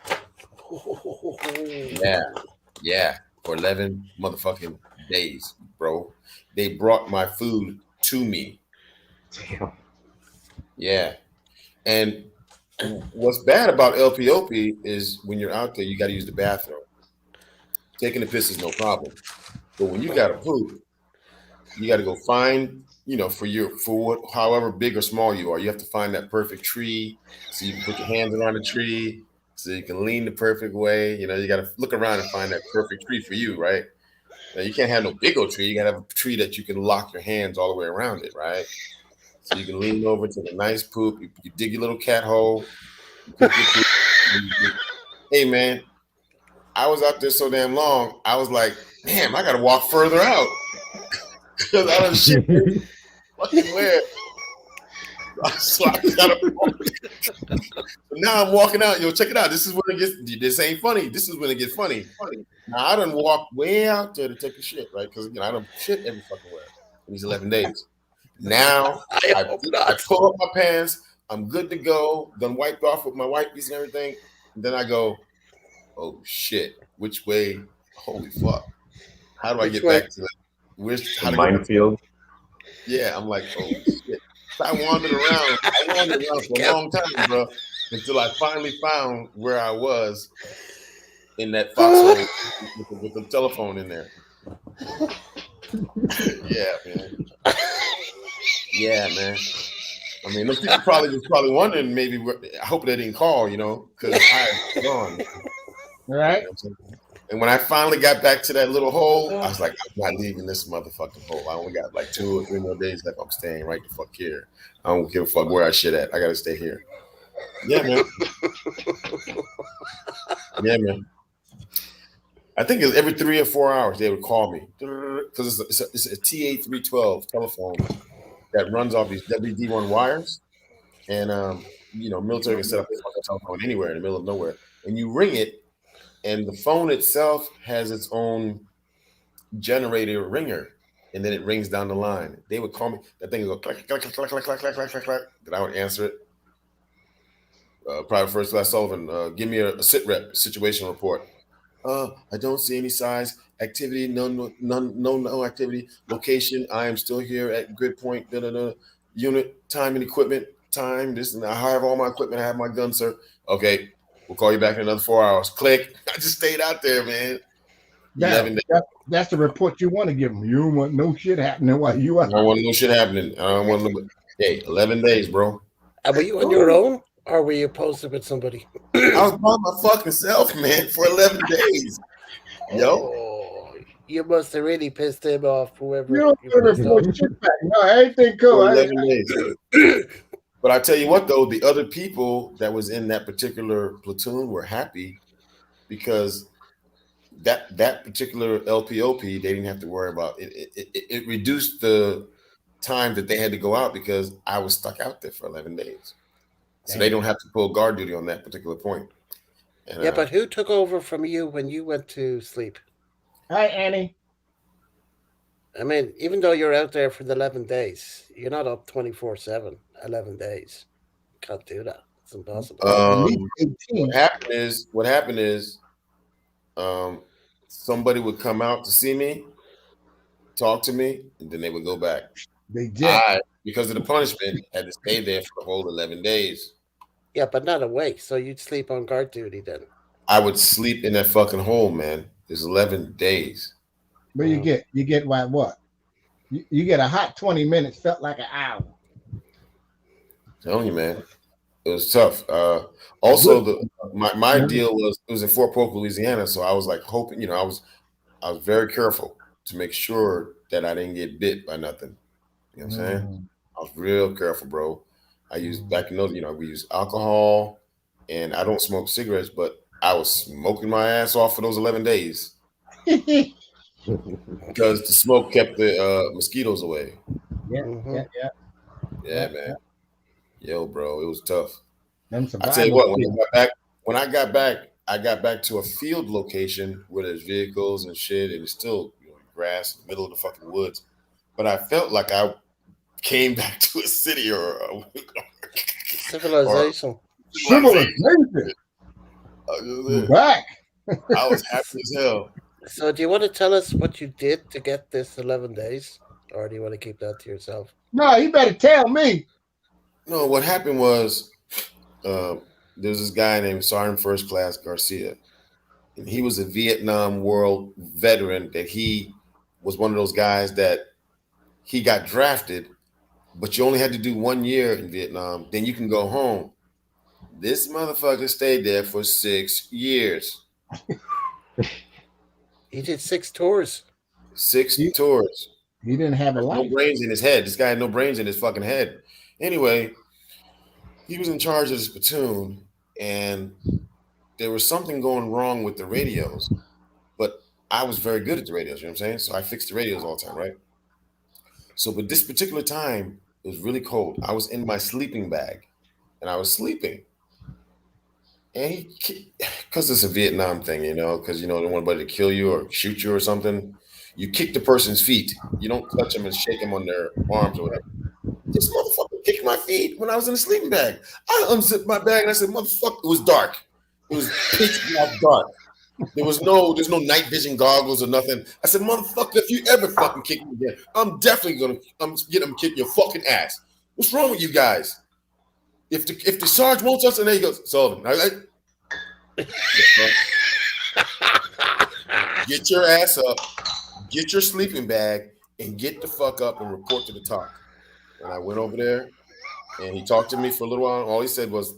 Yeah, for 11 motherfucking days, bro. They brought my food to me. Damn. Yeah, and what's bad about LPOP is when you're out there, you got to use the bathroom. Taking the piss is no problem, but when you got to poop, you got to go find, however big or small you are, you have to find that perfect tree so you can put your hands around the tree so you can lean the perfect way. You know, you got to look around and find that perfect tree for you, right? Now you can't have no big old tree. You got to have a tree that you can lock your hands all the way around it, right? So you can lean over to the nice poop. You dig your little cat hole. You pick your poop. Hey man, I was out there so damn long. I was like, damn, I got to walk further out because I don't shit fucking where. So I gotta. Now I'm walking out. Yo, check it out. This is when it gets. This ain't funny. This is when it gets funny. Now I done walked way out there to take a shit, right? Because I don't shit every fucking where in these 11 days. Now I I, hope I not. pull up my pants. I'm good to go. Done wiped off with my wipes and everything. And then I go, oh shit, which way? Holy fuck! How do I Which get way? back to the? Which The how to go back? minefield. Yeah, I'm like, oh shit. So I wandered around. I wandered around for a long time, bro, until I finally found where I was in that foxhole with the telephone in there. Yeah, man. Yeah, man. I mean, those people probably was probably wondering maybe. I hope they didn't call, because I had gone. Right? And when I finally got back to that little hole, I was like, I'm not leaving this motherfucking hole. I only got like 2 or 3 more days left. I'm staying right the fuck here. I don't give a fuck where I shit at. I gotta stay here. Yeah, man. Yeah, man. I think it's every 3 or 4 hours they would call me because it's a TA312 telephone that runs off these WD1 wires, and military can set up a fucking telephone anywhere in the middle of nowhere, and you ring it, and the phone itself has its own generator ringer, and then it rings down the line. They would call me. That thing would go clack clack clack clack clack clack clack clack clack clack. Then I would answer it. Private First Class Sullivan, give me a sit rep situation report. I don't see any size activity, no activity. Location, I am still here at grid point. Unit, time and equipment, time. This and I have all my equipment. I have my gun, sir. Okay, we'll call you back in another 4 hours. Click. I just stayed out there, man. 11 days. That's the report you want to give them. You don't want no shit happening while you I out. don't want no shit happening. I don't want no. Hey, 11 days, bro. Were you on your own or were you posted with somebody? I was by my fucking self, man, for 11 days. Yo. Oh, you must have really pissed him off, whoever. You don't you want to pissed off. report shit back. No, everything cool. For 11 days. But I tell you what, though, the other people that was in that particular platoon were happy because that particular LPOP, they didn't have to worry about it. It reduced the time that they had to go out because I was stuck out there for 11 days. So they don't have to pull guard duty on that particular point. And, Yeah, but who took over from you when you went to sleep? Hi, Annie. I mean, even though you're out there for the 11 days, you're not up 24/7, 11 days. Can't do that. It's impossible. At least 18. what happened is somebody would come out to see me, talk to me, and then they would go back. They did. Because of the punishment, had to stay there for the whole 11 days. Yeah, but not awake, so you'd sleep on guard duty then. I would sleep in that fucking hole, man. It's 11 days. But you get what? You get a hot 20 minutes, felt like an hour. I'm telling you, man. It was tough. Also, my deal was it was in Fort Polk, Louisiana, so I was like hoping, I was very careful to make sure that I didn't get bit by nothing. You know what I'm saying? I was real careful, bro. I used back in those, we use alcohol, and I don't smoke cigarettes, but I was smoking my ass off for those 11 days because the smoke kept the mosquitoes away. Yeah, Yeah, man. Yo, bro, it was tough. I tell you what, when I got back, I got back to a field location where there's vehicles and shit, and it's still grass in the middle of the fucking woods. But I felt like I came back to a city or Civilization. Civilization. Back. I was happy as hell. So, do you want to tell us what you did to get this 11 days, or do you want to keep that to yourself? No, you better tell me. No, what happened was there's this guy named Sergeant First Class Garcia, and he was a Vietnam War veteran. That he was one of those guys that he got drafted, but you only had to do 1 year in Vietnam. Then you can go home. This motherfucker stayed there for 6 years. He did 6 tours. Six He, tours. he didn't have a No life. brains in his head. This guy had no brains in his fucking head. Anyway, he was in charge of this platoon, and there was something going wrong with the radios. But I was very good at the radios, you know what I'm saying? So I fixed the radios all the time, right? So, but this particular time, it was really cold. I was in my sleeping bag, and I was sleeping. And he, because it's a Vietnam thing, because you don't want anybody to kill you or shoot you or something. You kick the person's feet. You don't touch them and shake them on their arms or whatever. This motherfucker kicked my feet when I was in a sleeping bag. I unzipped my bag and I said, "Motherfucker!" It was dark. It was pitch black dark. There's no night vision goggles or nothing. I said, "Motherfucker, if you ever fucking kick me again, I'm definitely I'm kick your fucking ass. What's wrong with you guys? If the Sarge wants us," and there he goes, "Sullivan, get your ass up, get your sleeping bag, and get the fuck up and report to the top." And I went over there, and he talked to me for a little while. All he said was,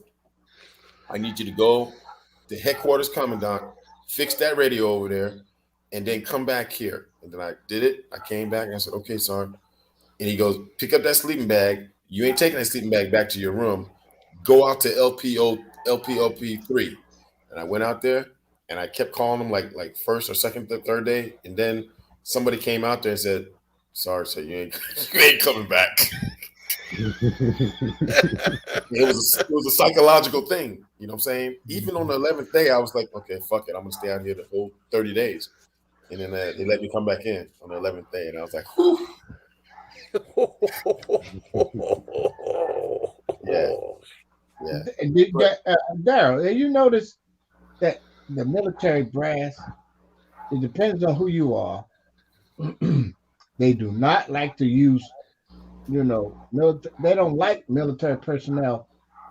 "I need you to go to headquarters commandant, fix that radio over there, and then come back here." And then I did it. I came back, and I said, "Okay, Sarge." And he goes, "Pick up that sleeping bag. You ain't taking that sleeping bag back to your room. Go out to LPOP3." And I went out there, and I kept calling him like first or second, third day. And then somebody came out there and said, "Sorry, sir, you ain't coming back." It was a psychological thing. You know what I'm saying? Even on the 11th day, I was like, "Okay, fuck it. I'm going to stay out here the whole 30 days. And then they let me come back in on the 11th day. And I was like, whew. Yeah. Daryl, you notice that the military brass, it depends on who you are. They do not like to use, they don't like military personnel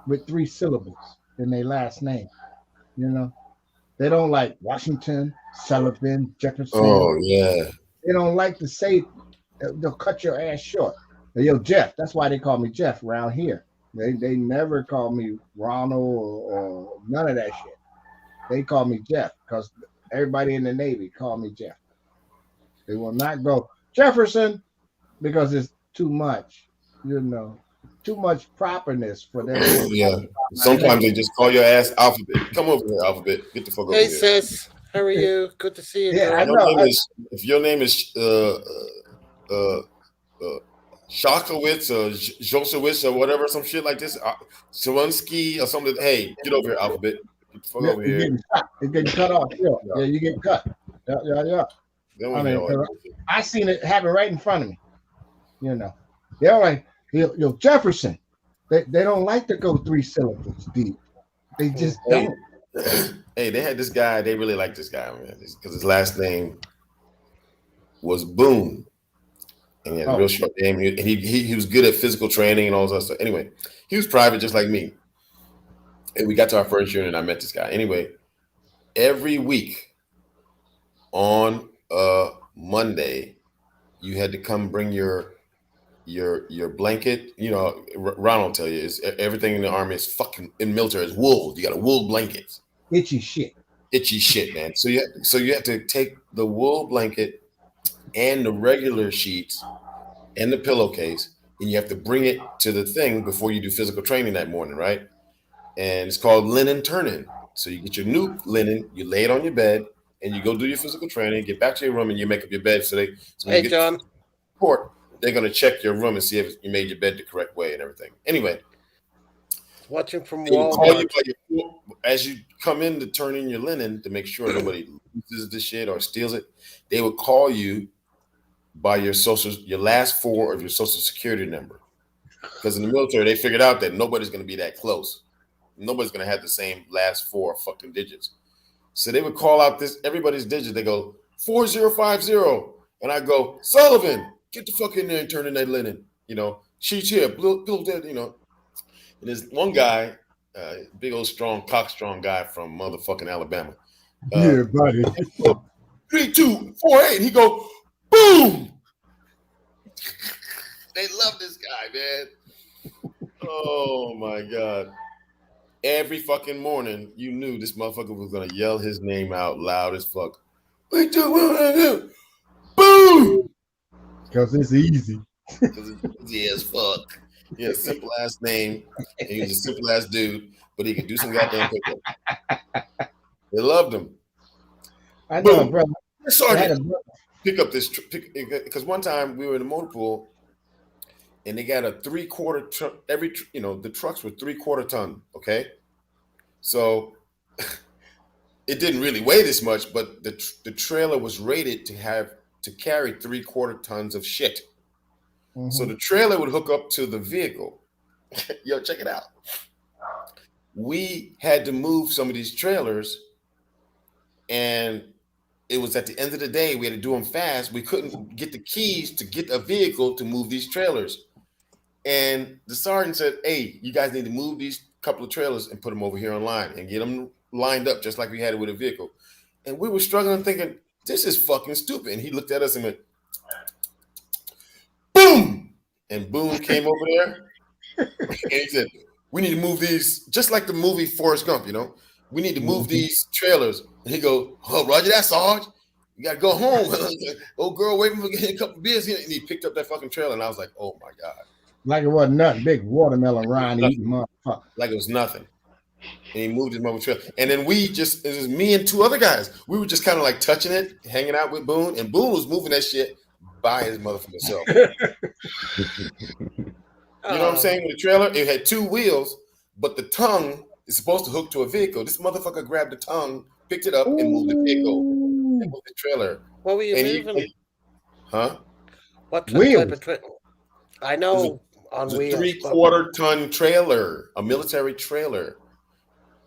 with 3 syllables in their last name. They don't like Washington, Sullivan, Jefferson. Oh, yeah. They don't like to say, they'll cut your ass short. Yo, Jeff, that's why they call me Jeff around here. They never call me Ronald or none of that shit. They call me Jeff because everybody in the Navy call me Jeff. They will not go Jefferson because it's too much, too much properness for them. Yeah. Sometimes they just call your ass Alphabet. Come over here, Alphabet. Get the fuck over Hey, here. sis. How are you? Good to see you. Yeah, I girl. know. If your name is Shakowitz or Josewitz or whatever, some shit like this, Sawunsky or something. Hey, get over here, Alphabet. Get the fuck over here. It's getting cut off. Yeah, you get cut. Yeah. I seen it happen right in front of me. They're like, yo, Jefferson. They don't like to go 3 syllables deep. They just don't. Hey, they had this guy. They really liked this guy, man, because his last name was Boone, and he had a real short name. He was good at physical training and all that stuff. Anyway, he was private just like me. And we got to our first unit, and I met this guy. Anyway, every week on Monday, you had to come bring your blanket. Ron will tell you, is everything in the army is fucking in military is wool. You got a wool blanket. Itchy shit, man. So you have to take the wool blanket and the regular sheets and the pillowcase, and you have to bring it to the thing before you do physical training that morning, right? And it's called linen turn-in. So you get your new linen, you lay it on your bed, and you go do your physical training, get back to your room, and you make up your bed. So hey, John. Report, they're going to check your room and see if you made your bed the correct way and everything. Anyway. Watching from Walmart. As you come in to turn in your linen to make sure nobody loses the shit or steals it, they would call you by your last 4 of your social security number. Because in the military, they figured out that nobody's going to be that close. Nobody's going to have the same last 4 fucking digits. So they would call out everybody's digit. They go 4050, and I go, Sullivan, get the fuck in there and turn in that linen. Sheets here, pillow dead. And there's one guy, big old cock-strong guy from motherfucking Alabama. Yeah, buddy. 3, 2, 4, 8. He go, boom. They love this guy, man. Oh my God. every fucking morning, you knew this motherfucker was gonna yell his name out loud as fuck. We do what I do. Boom! Because it's easy. Because he's easy as fuck. He had a simple ass name, and he was a simple ass dude, but he could do some goddamn pickup. They loved him. I know a Boom! brother. I had a Sergeant, brother. pick up this because one time we were in the motor pool, and they got a 3/4 truck. The trucks were 3/4 ton. Okay, so it didn't really weigh this much, but the trailer was rated to carry 3/4 tons of shit. So the trailer would hook up to the vehicle. Yo, check it out. We had to move some of these trailers, and it was at the end of the day. We had to do them fast. We couldn't get the keys to get a vehicle to move these trailers. And the sergeant said, "Hey, you guys need to move these couple of trailers and put them over here on line and get them lined up just like we had it with a vehicle." And we were struggling, thinking, "This is fucking stupid." And he looked at us and went, "Boom!" And Boom came over there, and he said, "We need to move these," just like the movie Forrest Gump. We need to move these trailers. And he go, "Oh, Roger that, Sarge. You gotta go home." Old girl waiting for getting a couple of beers. And he picked up that fucking trailer, and I was like, "Oh my god!" Like it wasn't nothing. Big watermelon rind eating motherfucker. Like it was nothing. And he moved his mother trailer. And then it was me and two other guys. We were just kind of like touching it, hanging out with Boone, and Boone was moving that shit by his motherfucking self. You know what I'm saying? With the trailer, it had two wheels, but the tongue is supposed to hook to a vehicle. This motherfucker grabbed the tongue, picked it up, and moved the vehicle. And moved the trailer. What were you moving? Huh? What Wheels. type of trailer? I know on It was wheels. a 3/4 ton trailer, a military trailer.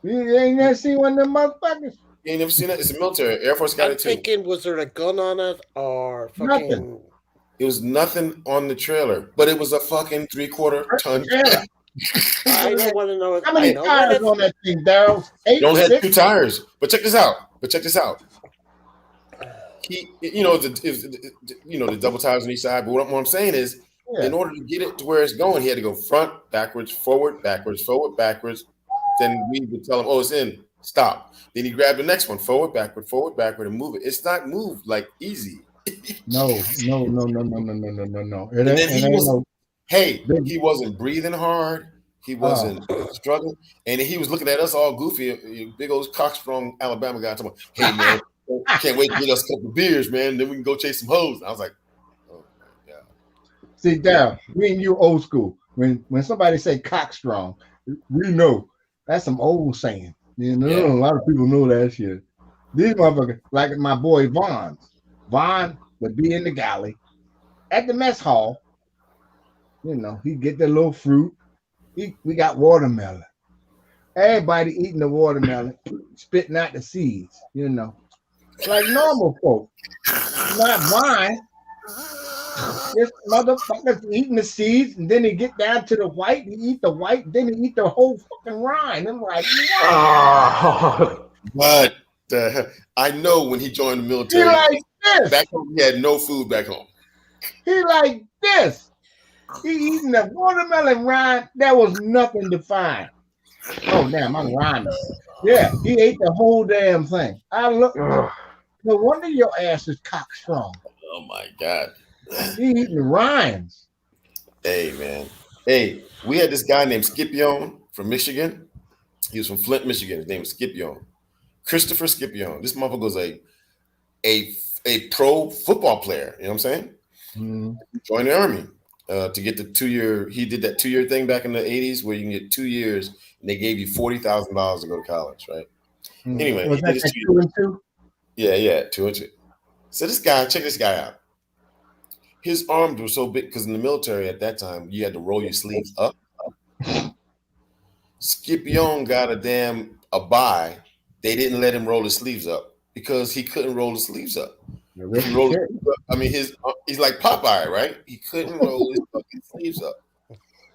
You ain't never seen one of them motherfuckers? You ain't never seen it? It's a military. Air Force got I'm it too. thinking, was there a gun on it or fucking? Nothing. It was nothing on the trailer, but it was a fucking 3/4 ton trailer. I don't want to know. How many tires on that thing, Daryl? 8, It only had 6? 2 tires. But check this out. The double tires on each side. But what I'm saying is, in order to get it to where it's going, he had to go front, backwards, forward, backwards, forward, backwards. Then we would tell him, "Oh, it's in. Stop." Then he grabbed the next one, forward, backward, and move it. It's not moved like easy. No. He wasn't breathing hard. He wasn't struggling, and he was looking at us all goofy. Big old cockstrong Alabama guy talking, "Hey man, can't wait to get us a couple of beers, man. Then we can go chase some hoes." And I was like, "Oh my god." See, Daryl, me and you old school. When somebody say cockstrong, we know that's some old saying. A lot of people know that shit. These motherfuckers, like my boy Vaughn would be in the galley at the mess hall. He get the little fruit. We got watermelon. Everybody eating the watermelon, spitting out the seeds. Like normal folk, not Vaughn. This motherfucker's eating the seeds, and then he get down to the white. He eat the white, then he eat the whole fucking rind. I'm like, what? But I know when he joined the military, he like this. Back home, he had no food back home. He like this. He eating the watermelon rind. There was nothing to find. Oh damn, I'm rhyming. Yeah, he ate the whole damn thing. I look. No wonder your ass is cockstrong. Oh my god. He eating rinds. Hey man. Hey, we had this guy named Scipione from Michigan. He was from Flint, Michigan. His name was Scipione. Christopher Scipione. This motherfucker was a pro football player. You know what I'm saying? Joined the army to get the 2-year. He did that 2-year thing back in the 80s where you can get 2 years and they gave you $40,000 to go to college, right? Anyway, was that 2 and 2? Yeah, 2 and 2. So check this guy out. His arms were so big because in the military at that time you had to roll your sleeves up. Scipione got a bye. They didn't let him roll his sleeves up because he couldn't roll his sleeves up. He's like Popeye, right? He couldn't roll his fucking sleeves up,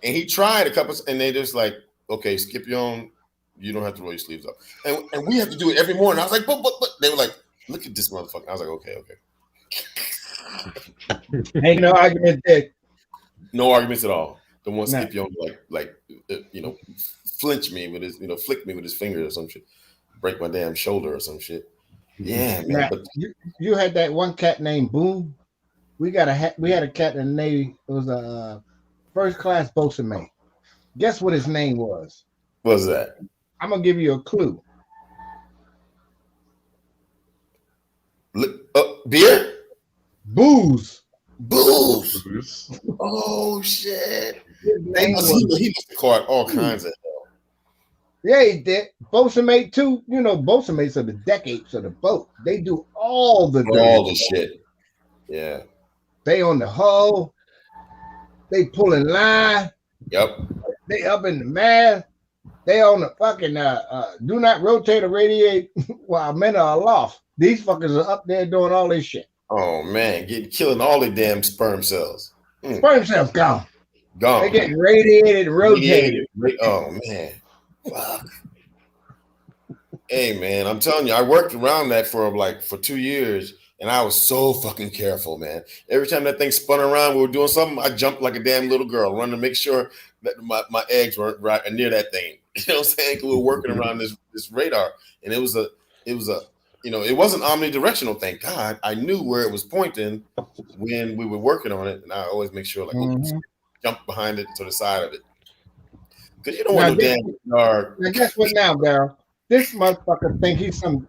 and he tried a couple, and they just like, "Okay, Scipione, you don't have to roll your sleeves up," and we have to do it every morning. I was like, but they were like, "Look at this motherfucker." I was like, okay. Ain't no argument there. No arguments at all. The one Scipione flinch me with his, flick me with his finger or some shit, break my damn shoulder or some shit. Yeah, man. Now, But you had that one cat named Boom. We had a cat in the Navy. It was a first class bosun mate. Guess what his name was? what was that? I'm gonna give you a clue. Beer? Booze. Booze. Oh shit. His name was. He must have caught all kinds of hell. Yeah, he did. Bosun mate too. You know, bosun mates are the deck apes of the boat. They do all the All dirty. the shit. Yeah. They on the hull. They pulling line. Yep. They up in the mast. They on the fucking do not rotate or radiate while men are aloft. These fuckers are up there doing all this shit. Oh man, killing all the damn sperm cells. Sperm cells gone. Gone. They getting radiated and rotated. Oh man. Fuck. Hey man, I'm telling you, I worked around that for 2 years, and I was so fucking careful, man. Every time that thing spun around, we were doing something, I jumped like a damn little girl, running to make sure that my eggs weren't right near that thing. You know what I'm saying? 'Cause we were working around this radar, and it was a it wasn't omnidirectional. Thank God, I knew where it was pointing when we were working on it, and I always make sure jump behind it to the side of it, because you don't want no damn radar. Now guess what now, Daryl? This motherfucker think he's some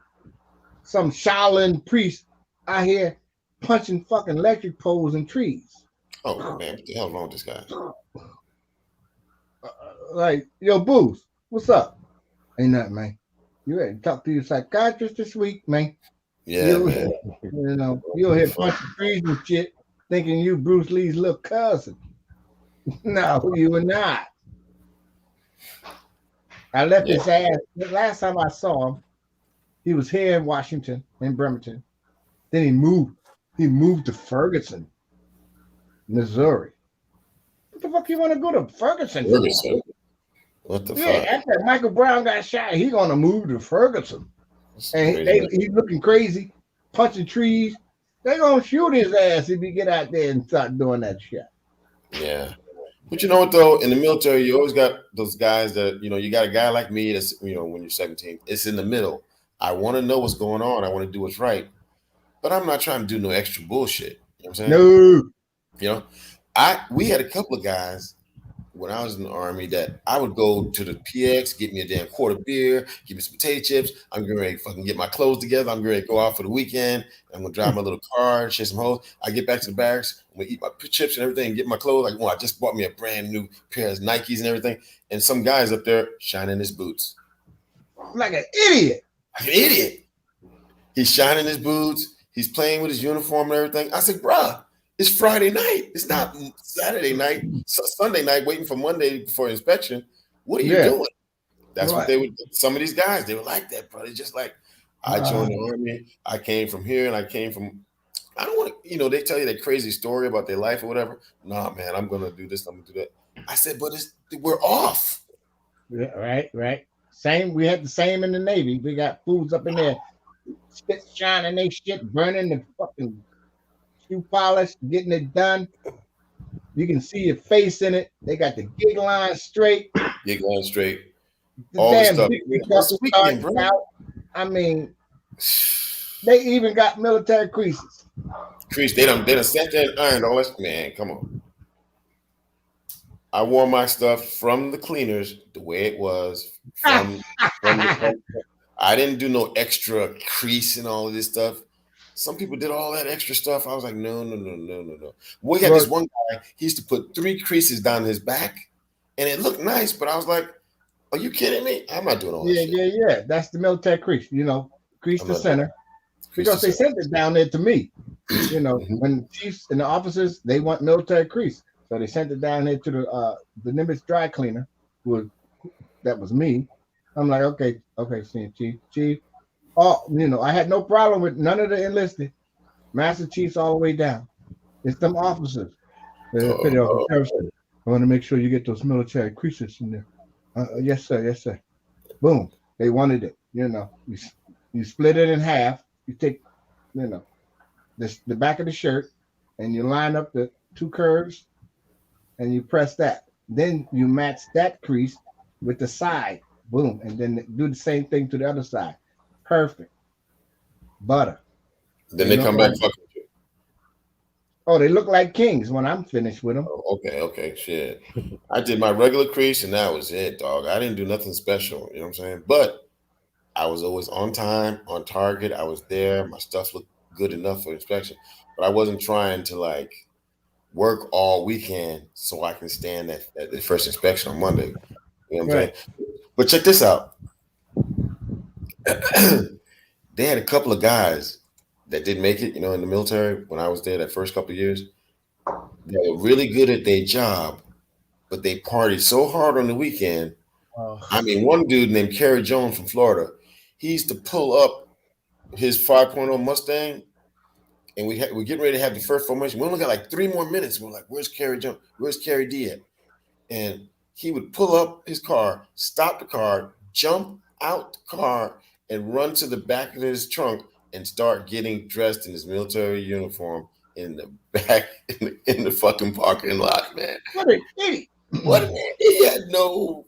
Shaolin priest out here punching fucking electric poles and trees. Oh man, what the hell wrong with this guy? Like, yo, Booze, what's up? Ain't nothing, man. You ready to talk to your psychiatrist this week, man? Yeah, man. You know, you're here punching trees and shit, thinking you Bruce Lee's little cousin. No, you were not. I left his ass. The last time I saw him, he was here in Washington, in Bremerton. Then he moved. He moved to Ferguson, Missouri. What the fuck you want to go to Ferguson? What the fuck? After Michael Brown got shot, he gonna move to Ferguson. And he's looking crazy, punching trees. They gonna shoot his ass if he get out there and start doing that shit. Yeah. But you know what though? In the military, you always got those guys that, you got a guy like me that's, when you're 17, it's in the middle. I want to know what's going on. I want to do what's right. But I'm not trying to do no extra bullshit. You know what I'm saying? No. We had a couple of guys when I was in the Army that I would go to the PX, get me a damn quart of beer, give me some potato chips. I'm getting ready to fucking get my clothes together. I'm ready to go out for the weekend. I'm gonna drive my little car, chase some hoes. I get back to the barracks, I'm gonna eat my chips and everything, and get my clothes. Like, I just bought me a brand new pair of Nikes and everything. And some guy's up there shining his boots. Like an idiot. Like an idiot. He's shining his boots. He's playing with his uniform and everything. I said, bruh, it's Friday night. It's not Saturday night, Sunday night, waiting for Monday for inspection. What are you doing? That's what they would. Some of these guys, they were like that, bro. It's just like, I joined the Army. I came from here, and I came from. I don't want to. They tell you that crazy story about their life or whatever. Nah, man, I'm gonna do this. I'm gonna do that. I said, but we're off. Yeah, right. Same. We had the same in the Navy. We got fools up in there, spit shining they shit, burning the fucking shoe polish, getting it done. You can see your face in it. They got the gig line straight. Gig line straight. The all damn the stuff. Weekend, bro. Out. I mean, they even got military creases. They done sat there and ironed all that. Man, come on. I wore my stuff from the cleaners the way it was. I didn't do no extra crease and all of this stuff. Some people did all that extra stuff. I was like, no. We had this one guy, he used to put 3 creases down his back, and it looked nice, but I was like, are you kidding me? I'm not doing all that shit. Yeah. That's the military crease, crease the center. Because they sent it down there to me. When the chiefs and the officers, they want military crease. So they sent it down there to the Nimitz dry cleaner, that was me. I'm like, okay, chief. Oh, I had no problem with none of the enlisted. Master Chiefs all the way down. It's them officers. I want to make sure you get those military creases in there. Yes, sir. Boom. They wanted it. You split it in half. You take, the back of the shirt, and you line up the 2 curves, and you press that. Then you match that crease with the side, boom, and then do the same thing to the other side. Perfect. Butter. Then They they look come back like fucking with you. they look like kings when I'm finished with them. Oh, okay, shit. I did my regular crease and that was it, dog. I didn't do nothing special. You know what I'm saying? But I was always on time, on target. I was there. My stuff looked good enough for inspection. But I wasn't trying to like work all weekend so I can stand at the first inspection on Monday. You know what I'm saying? Right. But check this out. They had a couple of guys that didn't make it, in the military when I was there that first couple of years. They were really good at their job, but they partied so hard on the weekend. I Oh, mean, one dude named Kerry Jones from Florida, he used to pull up his 5.0 Mustang, and we're getting ready to have the first formation. We only got like 3 more minutes. We're like, where's Kerry Jones? Where's Kerry D at? And he would pull up his car, stop the car, jump out the car, and run to the back of his trunk and start getting dressed in his military uniform in the back in the fucking parking lot, man. what an idiot. What, man? He had no.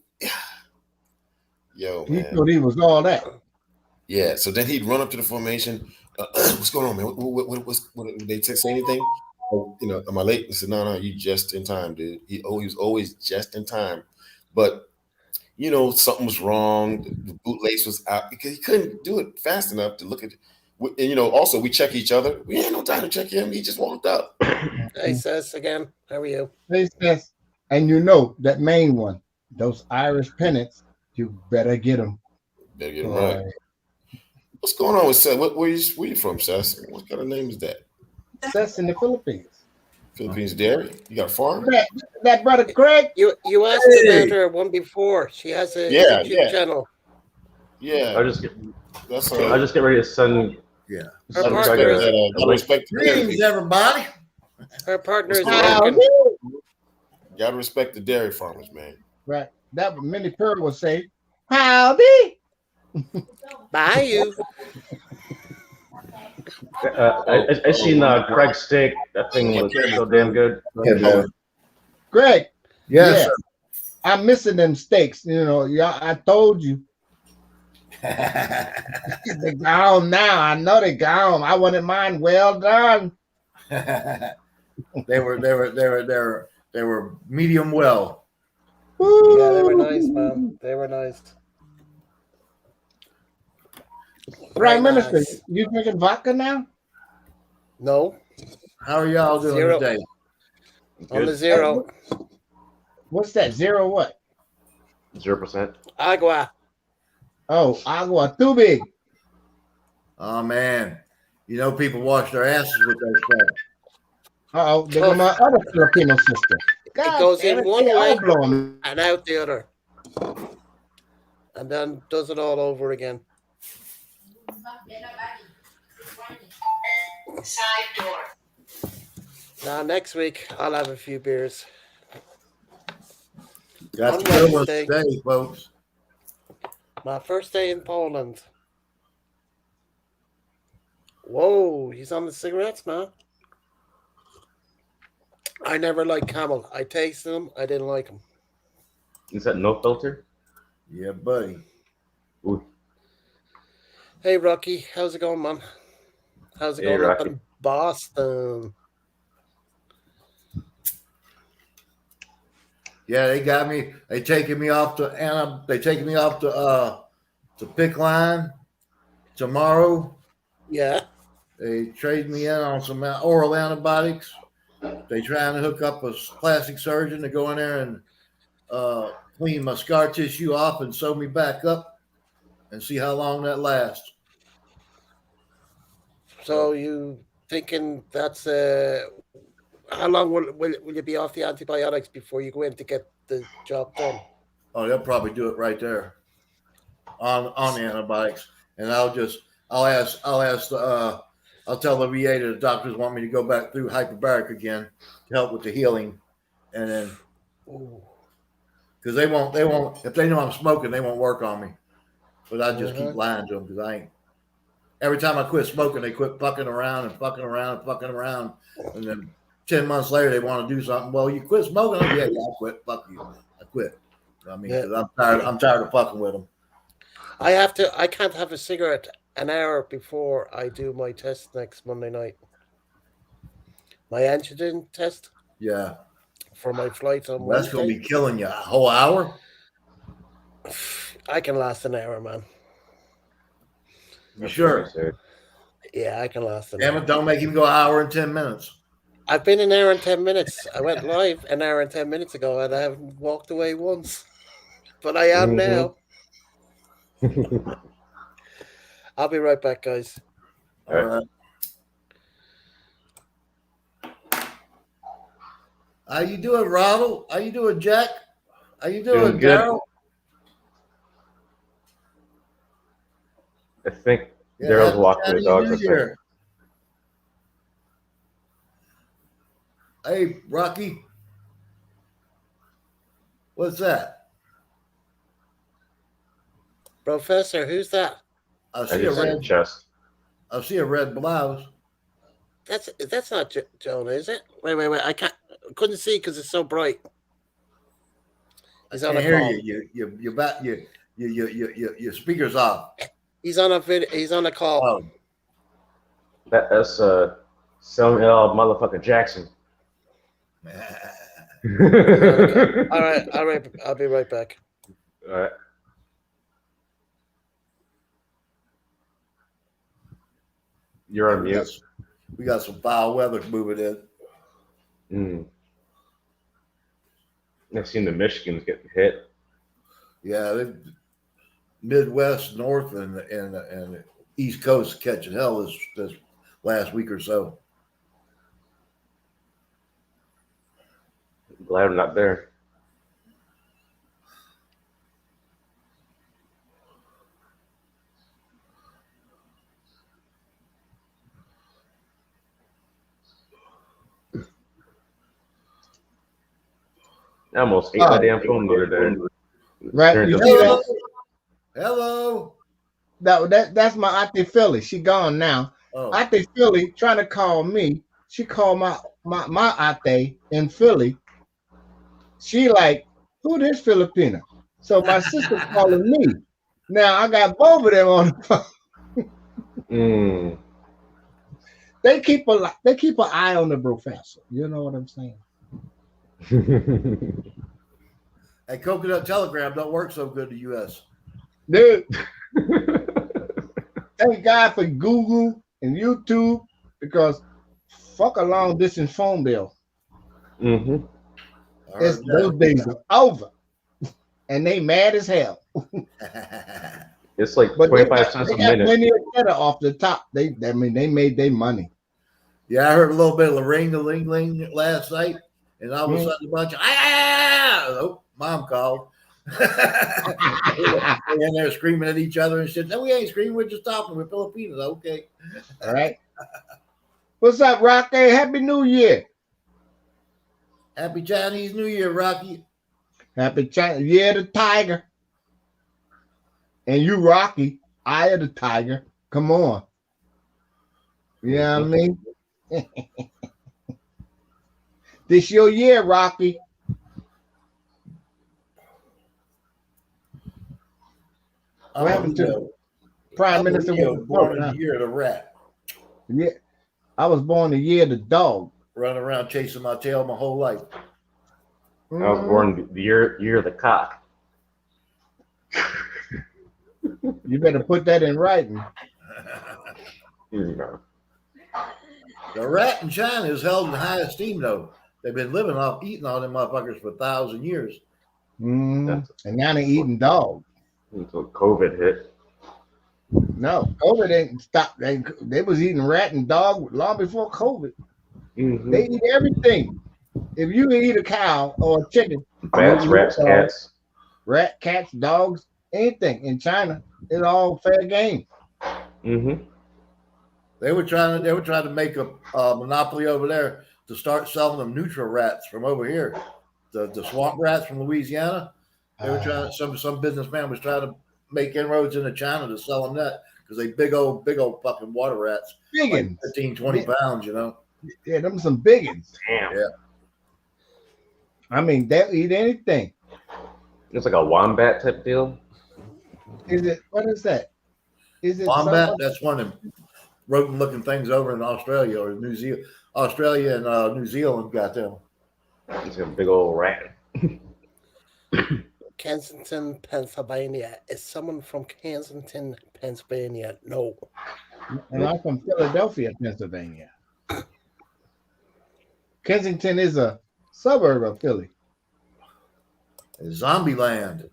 Yo, He man. thought he was all that. Yeah. So then he'd run up to the formation. What's going on, man? What did they say anything? Oh, am I late? I said, no, you just in time, dude. He was always just in time. But something was wrong. The boot lace was out because he couldn't do it fast enough to look at. And also we check each other. We had no time to check him. He just walked up. Hey, sis, again. How are you? They says, and that main one, those Irish pennants, you better get them. Better get him right. What's going on with Seth? Where you from, Seth? What kind of name is that? That's in the Philippines. Philippines Dairy. You got a farm? That brother Greg. You asked about her one before. She has a YouTube channel. Yeah. I just get ready to send. Yeah. Her send partner Greg is a link. Respect the dairy Greetings, people. everybody. her partner is Wow, working. Gotta respect the dairy farmers, man. Right. That Minnie Pearl would say, howdy. Bye, you. I seen Craig's steak. That thing was so damn good. Greg. Yes, I'm missing them steaks. I told you. sir. They gone now. I know they gone. I wanted mine well done. they were medium well. Yeah, they were nice, man. They were nice. Prime Very Minister, nice. you drinking vodka now? No, How are y'all doing Zero. today? on the zero. What's that? Zero what? 0%. Agua. Oh, agua too big. Oh man, people wash their asses with that stuff. Uh-oh, there go my other Filipino sister. God goes damn in it, one they all way. blowing. And out the other. And then does it all over again. Side door. Now, next week, I'll have a few beers. Got On the good ones Wednesday. today, folks. My first day in Poland. Whoa, he's on the cigarettes, man. I never liked Camel. I tasted them. I didn't like them. Is that no filter? Yeah, buddy. Ooh. Hey, Rocky. How's it going, man? How's it Hey, going up Rocky. in Boston? Yeah, they got me. They taking me off to pick line tomorrow. Yeah. They trade me in on some oral antibiotics. They trying to hook up a plastic surgeon to go in there and clean my scar tissue off and sew me back up and see how long that lasts. So you thinking that's how long will you be off the antibiotics before you go in to get the job done? Oh, they'll probably do it right there on the antibiotics, and I'll tell the VA that the doctors want me to go back through hyperbaric again to help with the healing, and then because they won't if they know I'm smoking, they won't work on me, but I just keep lying to them because I ain't. Every time I quit smoking, they quit fucking around, and then 10 months later they want to do something. Well, you quit smoking? Oh, yeah, I quit. Fuck you, I quit. I mean, Yeah. because I'm tired of fucking with them. I can't have a cigarette an hour before I do my test next Monday night. My antigen test Yeah, for my flight on that's gonna Wednesday. be killing you. A whole hour? I can last an hour, man. You That's what he sure? said. Yeah, I can last an Damn hour. it! Don't make him go an hour and 10 minutes. I've been an hour and 10 minutes. I went live an hour and 10 minutes ago, and I haven't walked away once. But I am now. I'll be right back, guys. All right. How you doing, Ronald? How you doing, Jack? How you doing, Doing good. Daryl? I think Yeah, Daryl's happy walking the Chinese dogs. New I think. Year. Hey, Rocky. What's that? Professor, who's that? I I see a just see red. a chest. I see a red blouse. That's not Jonah, is it? Wait. I couldn't see because it's so bright. I He's on can't a hear call. Your speaker's off. He's on a video. He's on a call. Oh, That's Samuel L. motherfucker Jackson. All right. I'll be right back. All right. You're on mute. we got some foul weather moving in. I've seen the Michigans getting hit. Yeah, Midwest, North, and East Coast catching hell this last week or so. Glad I'm not there. I almost ate my damn phone the other day. Right, you Turned see up- that? Hello. That's my auntie Philly. She gone now. Oh, Auntie Philly trying to call me. She called my auntie in Philly. She like, who this Filipina? So my sister calling me. Now I got both of them on the phone. They keep an eye on the professor. You know what I'm saying? and Coconut Telegram don't work so good in the U.S. Dude, thank God for Google and YouTube because fuck a long distance phone bill. Those days are over, and they mad as hell. It's like But 25 cents a They got minute. plenty of cheddar off the top. They made their money. Yeah, I heard a little bit of the ring-a-ling-ling last night, and all of a sudden a bunch of oh, mom called. They're in there screaming at each other and shit. No, we ain't screaming. We're just talking. We're Filipinos. Okay. All right. What's up, Rocky? Happy New Year. Happy Chinese New Year, Rocky. Happy Chinese Year of the Tiger. And you, Rocky, Eye of the Tiger. Come on. You know what I mean? This your year, Rocky. What happened to the Prime Minister? Was born in the year of the rat. Yeah, I was born the year of the dog. Running around chasing my tail my whole life. I was born the year of the cock. You better put that in writing. The rat in China is held in high esteem, though. They've been eating on them motherfuckers for 1,000 years. And now they're eating dog. Until COVID hit. No, COVID ain't stopped. They was eating rat and dog long before COVID. They eat everything. If you eat a cow or a chicken, Bats, rats, cats. Rat, cats, dogs, anything. In China, it's all fair game. They were trying to make a monopoly over there to start selling them neutral rats from over here. The swamp rats from Louisiana. They were trying. Some businessman was trying to make inroads into China to sell them that because they big old fucking water rats, like 15, 20 pounds. You know. Yeah, them some biggins. Damn. Yeah. I mean, they'll eat anything. It's like a wombat type deal. Is it? What is that? Is it Wombat, someone? that's one of them rodent-looking things over in Australia or New Zealand. Australia and New Zealand got them. It's a big old rat. Kensington, Pennsylvania. Is someone from Kensington, Pennsylvania? No. And I'm from Philadelphia, Pennsylvania. Kensington is a suburb of Philly. Zombie land.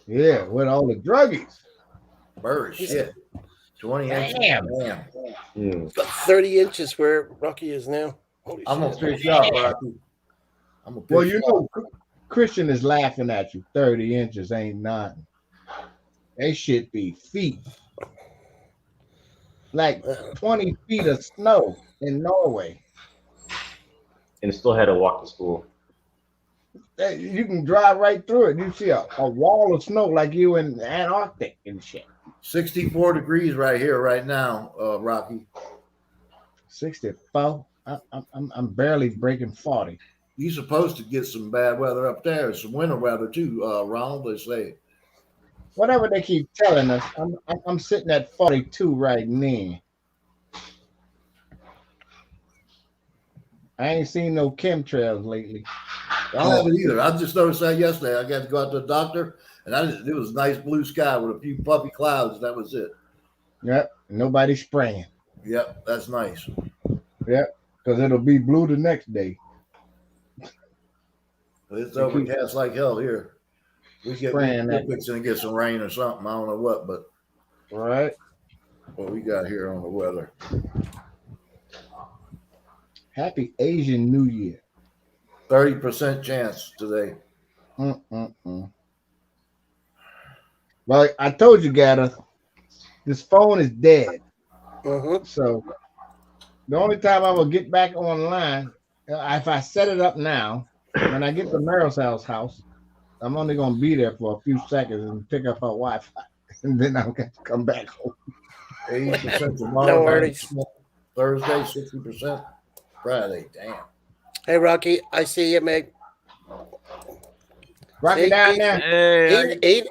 Yeah, with all the druggies. Bird shit. 20 inches. Damn. Damn. Mm. About 30 inches where Rocky is now. Holy I'm gonna shit. fish you up, Rocky. I'm gonna Well, fish you you up. know, Christian is laughing at you. 30 inches ain't nothing. They should be feet. Like 20 feet of snow in Norway. And still had to walk to school. You can drive right through it. You see a wall of snow like you in the Antarctic and shit. 64 degrees right here, right now, Rocky. 64. I'm barely breaking 40. You're supposed to get some bad weather up there, some winter weather too, Ronald. They say. Whatever they keep telling us, I'm sitting at 42 right now. I ain't seen no chemtrails lately. I haven't either. I just noticed that yesterday. I got to go out to the doctor, and it was nice blue sky with a few puffy clouds. That was it. Yep, nobody spraying. Yep, that's nice. Yep, because it'll be blue the next day. It's overcast like hell here. We get Spraying that. fix and get some rain or something. I don't know what, but Right. what we got here on the weather. Happy Asian New Year. 30% chance today. Well, I told you, Gatter, this phone is dead. Mm-hmm. So the only time I will get back online, if I set it up now, when I get to Meryl's house, I'm only going to be there for a few seconds and pick up her Wi-Fi. And then I'll get to come back home. 80% No tomorrow. worries. Thursday, 60%. Friday, damn. Hey, Rocky, I see you, mate. Rock it down there. Hey,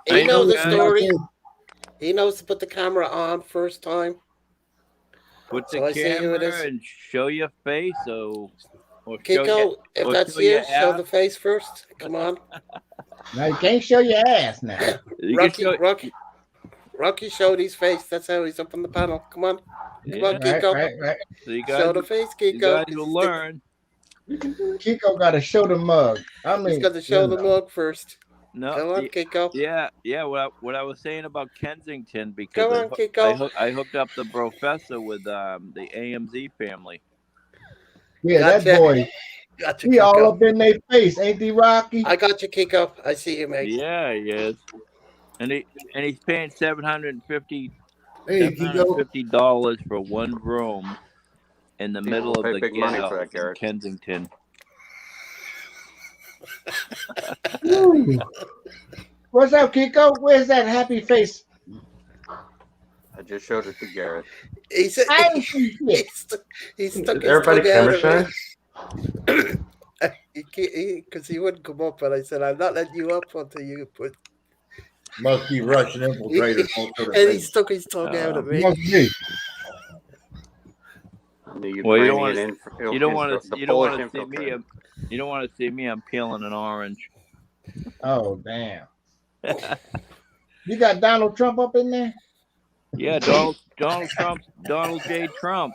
He knows the guys. story. He knows to put the camera on first time. put the So I see who it is. camera and show your face, or show Kiko, your, if or that's show you, your show ass. the face first. Come on. Now you can't show your ass now. You can show, Rocky showed his face. That's how he's up on the panel. Come on. Come on, yeah, Kiko. Right. so you Show guys, the face, you Kiko. guys will learn. Kiko got to show the mug. I mean, He's got to show you the know. mug first. No, Come on, Kiko. yeah. What I was saying about Kensington, Come because on, Kiko. I hooked up the professor with the AMZ family. Yeah, Gotcha. that boy, Gotcha, he all Kiko. up in their face, ain't he, Rocky? I got you, Kiko. I see you, mate. Yeah, he is, and he's paying $750 Hey, Kiko. for one room in the middle of pay the big money ghetto for that, in Garrett. Kensington. What's up, Kiko? Where's that happy face? I just showed it to Garrett. He's I ain't see shit. he's stuck Is his everybody tongue out camera of shy? it. Because he wouldn't come up, and I said, I'm not letting you up until you put. Must be Russian infiltrators. And he stuck his tongue out of me. Must be. The Well, you don't Ukrainian want you don't want the to you don't Polish want to see me. infiltrator. You don't want to see me. I'm peeling an orange. Oh, damn. You got Donald Trump up in there? Yeah, Donald J. Trump.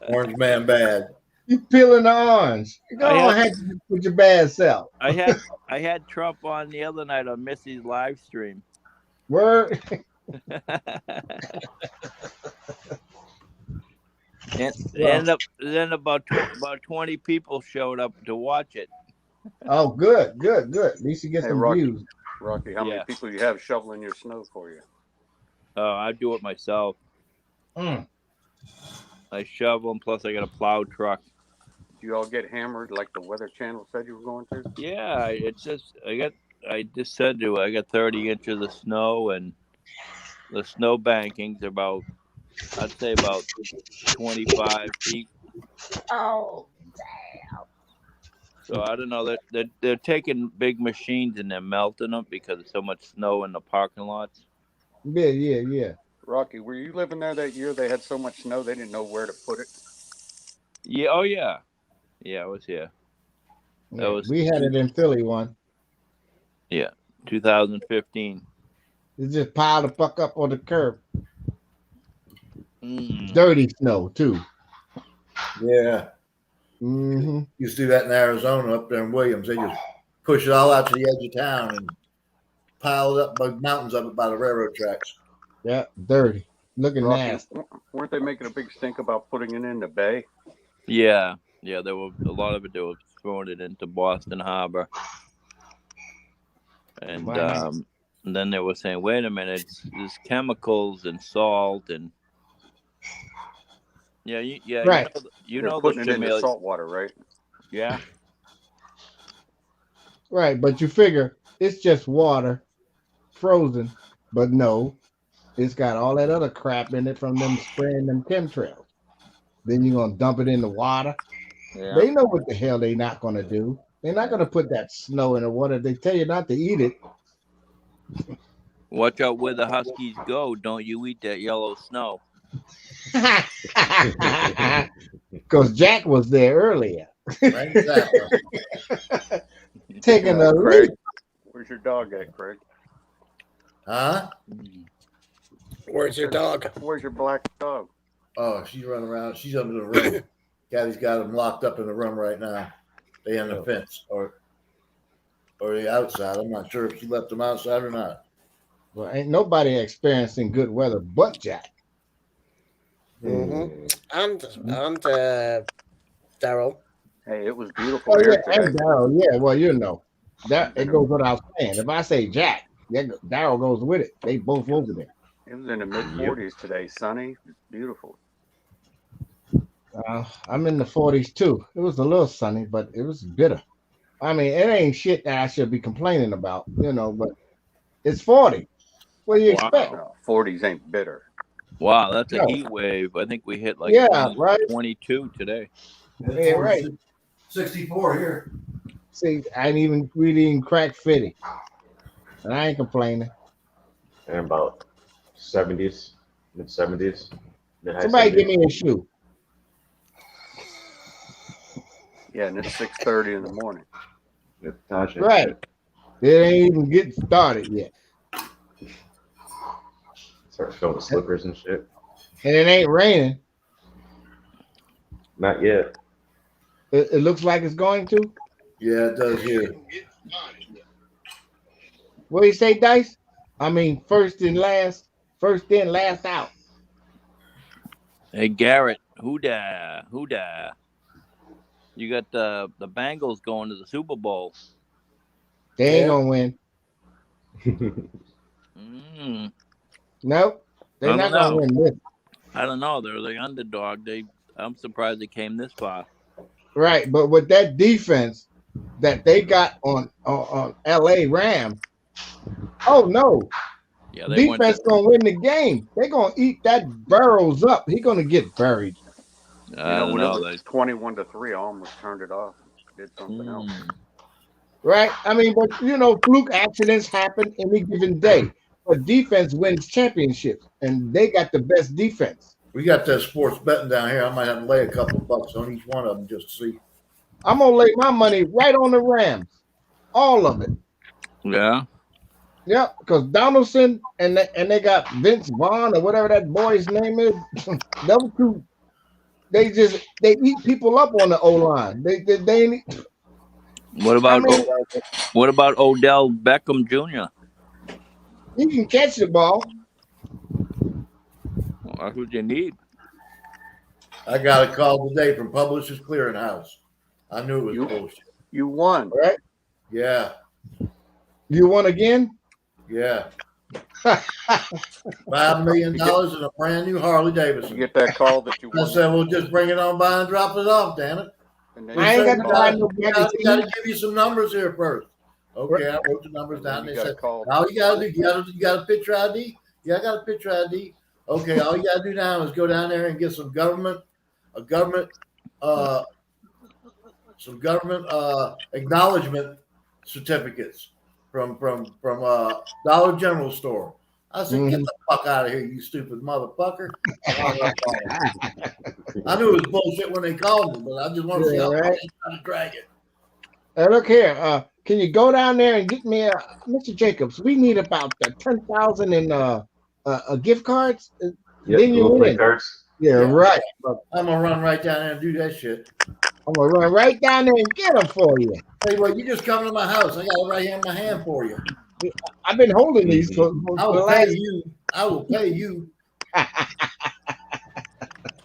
Orange man bad. You peeling the orange. Go I on have- ahead with your bad self. I had Trump on the other night on Missy's live stream. Word. and then about 20 people showed up to watch it. Oh, good. At least you get Hey, some Rocky. views. Rocky, how many Yeah. people you have shoveling your snow for you? I do it myself. Mm. I shovel them, plus I got a plow truck. Do you all get hammered like the Weather Channel said you were going to? Yeah, I just said to her, I got 30 inches of snow, and the snow bankings are about, I'd say about 25 feet. Oh, So I don't know that they're taking big machines and they're melting them because there's so much snow in the parking lots. Yeah. Rocky, were you living there that year? They had so much snow they didn't know where to put it. Yeah. Oh yeah. Yeah, I was here. That Yeah, was we had it in Philly one. 2015. It just piled the fuck up on the curb. Mm. Dirty snow too. Yeah. Mm-hmm. Used to do that in Arizona up there in Williams. They just push it all out to the edge of town and pile it up by mountains up by the railroad tracks. Yeah, dirty. Looking Rocky, nasty. weren't they making a big stink about putting it in the bay? Yeah. There were a lot of it. They were throwing it into Boston Harbor, and Wow. and then they were saying, "Wait a minute, there's chemicals and salt and Right. you They're know the putting it into chameleon. salt water, right? Yeah, Right, but you figure it's just water, frozen, but no, it's got all that other crap in it from them spraying them chemtrails. Then you're gonna dump it in the water. yeah. They know what the hell they're not gonna do. They're not gonna put that snow in the water. They tell you not to eat it. Watch out where the huskies go. Don't you eat that yellow snow? Because Jack was there earlier, Right? Exactly. taking a Craig, leak. where's your dog at, Craig? Huh? Where's your dog? Where's your black dog? Oh, she's running around. She's under the room. Caddy's got them locked up in the room right now. They on the fence or they outside. I'm not sure if she left them outside or not. Well, ain't nobody experiencing good weather but Jack. Mm-hmm. And Daryl. Hey, it was beautiful Oh yeah, here and today. Daryl. Yeah, well, you know that it goes without saying. If I say Jack, Daryl goes with it. They both over there. It was in the mid 40s today, sunny, beautiful. I'm in the 40s too. It was a little sunny, but it was bitter. I mean, it ain't shit that I should be complaining about, but it's 40. What do you expect? No, 40s ain't bitter. Wow, that's a No. heat wave. I think we hit like Yeah, right. 22 today. Yeah, right. 64 here. See, we didn't even crack 50. And I ain't complaining. And about 70s, mid 70s, mid high Somebody 70s. give me a shoe. Yeah, and it's 6:30 in the morning. Natasha. Right. It ain't even getting started yet. Start filling with slippers and shit. And it ain't raining. Not yet. It looks like it's going to. Yeah, it does here. What do you say, Dice? I mean, first in, last out. Hey Garrett, who da? You got the Bengals going to the Super Bowl. They ain't gonna win. Nope. They're not gonna win this. I don't know. They're the underdog. I'm surprised they came this far. Right, but with that defense that they got on LA Rams, oh no. Yeah, they defense gonna win the game. They're gonna eat that Burrows up. He's gonna get buried. I don't know. When it was 21-3, I almost turned it off. Did something else. Right? I mean, but fluke accidents happen any given day. But defense wins championships, and they got the best defense. We got that sports betting down here. I might have to lay a couple of bucks on each one of them just to see. I'm gonna lay my money right on the Rams, all of it. Yeah. Yep, because Donaldson and they got Vince Vaughn or whatever that boy's name is. Those two, they eat people up on the O line. They What about Odell Beckham Jr.? He can catch the ball. Well, that's what you need. I got a call today from Publishers Clearinghouse. I knew it was bullshit. You won. Right? Yeah. You won again? Yeah. $5 million and a brand new Harley Davidson. You get that call that you I won. said, well, just bring it on by and drop it off, damn it. I ain't got to buy no got to give you some numbers here first. Okay, I wrote the numbers down. They said, all you got to do, you got a picture ID? Yeah, I got a picture ID. Okay, all you got to do now is go down there and get a government some government acknowledgement certificates from Dollar General store. I said, get the fuck out of here, you stupid motherfucker. I hung up on him. I knew it was bullshit when they called me, but I just want to see how far they trying to drag it. Look here. Can you go down there and get me Mr. Jacobs? We need about 10,000 in gift cards. Then you play win. cards. Yeah, right. I'm gonna run right down there and do that shit. I'm gonna run right down there and get them for you. Tell you what, you just come to my house. I got it right here in my hand for you. I've been holding these for I will pay you. I will pay you.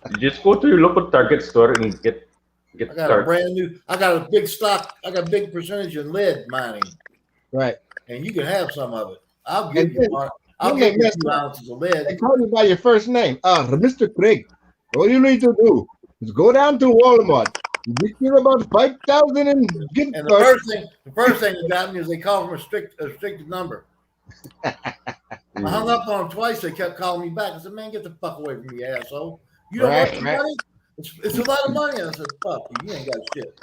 You just go to your local Target store and get I got cards. a brand new. I got a big stock. I got a big percentage in lead mining, Right. and you can have some of it. I'll give And you. I'll give you 2 ounces of lead. They call you by your first name. Mr. Craig. All you need to do is go down to Walmart. Get you about 5,000 and gift And cards. the first thing that got me is they called from a restricted number. I hung up on them twice. They kept calling me back. I said, "Man, get the fuck away from me, asshole! You don't want the money? It's a lot of money." I said, "Fuck you! You ain't got shit."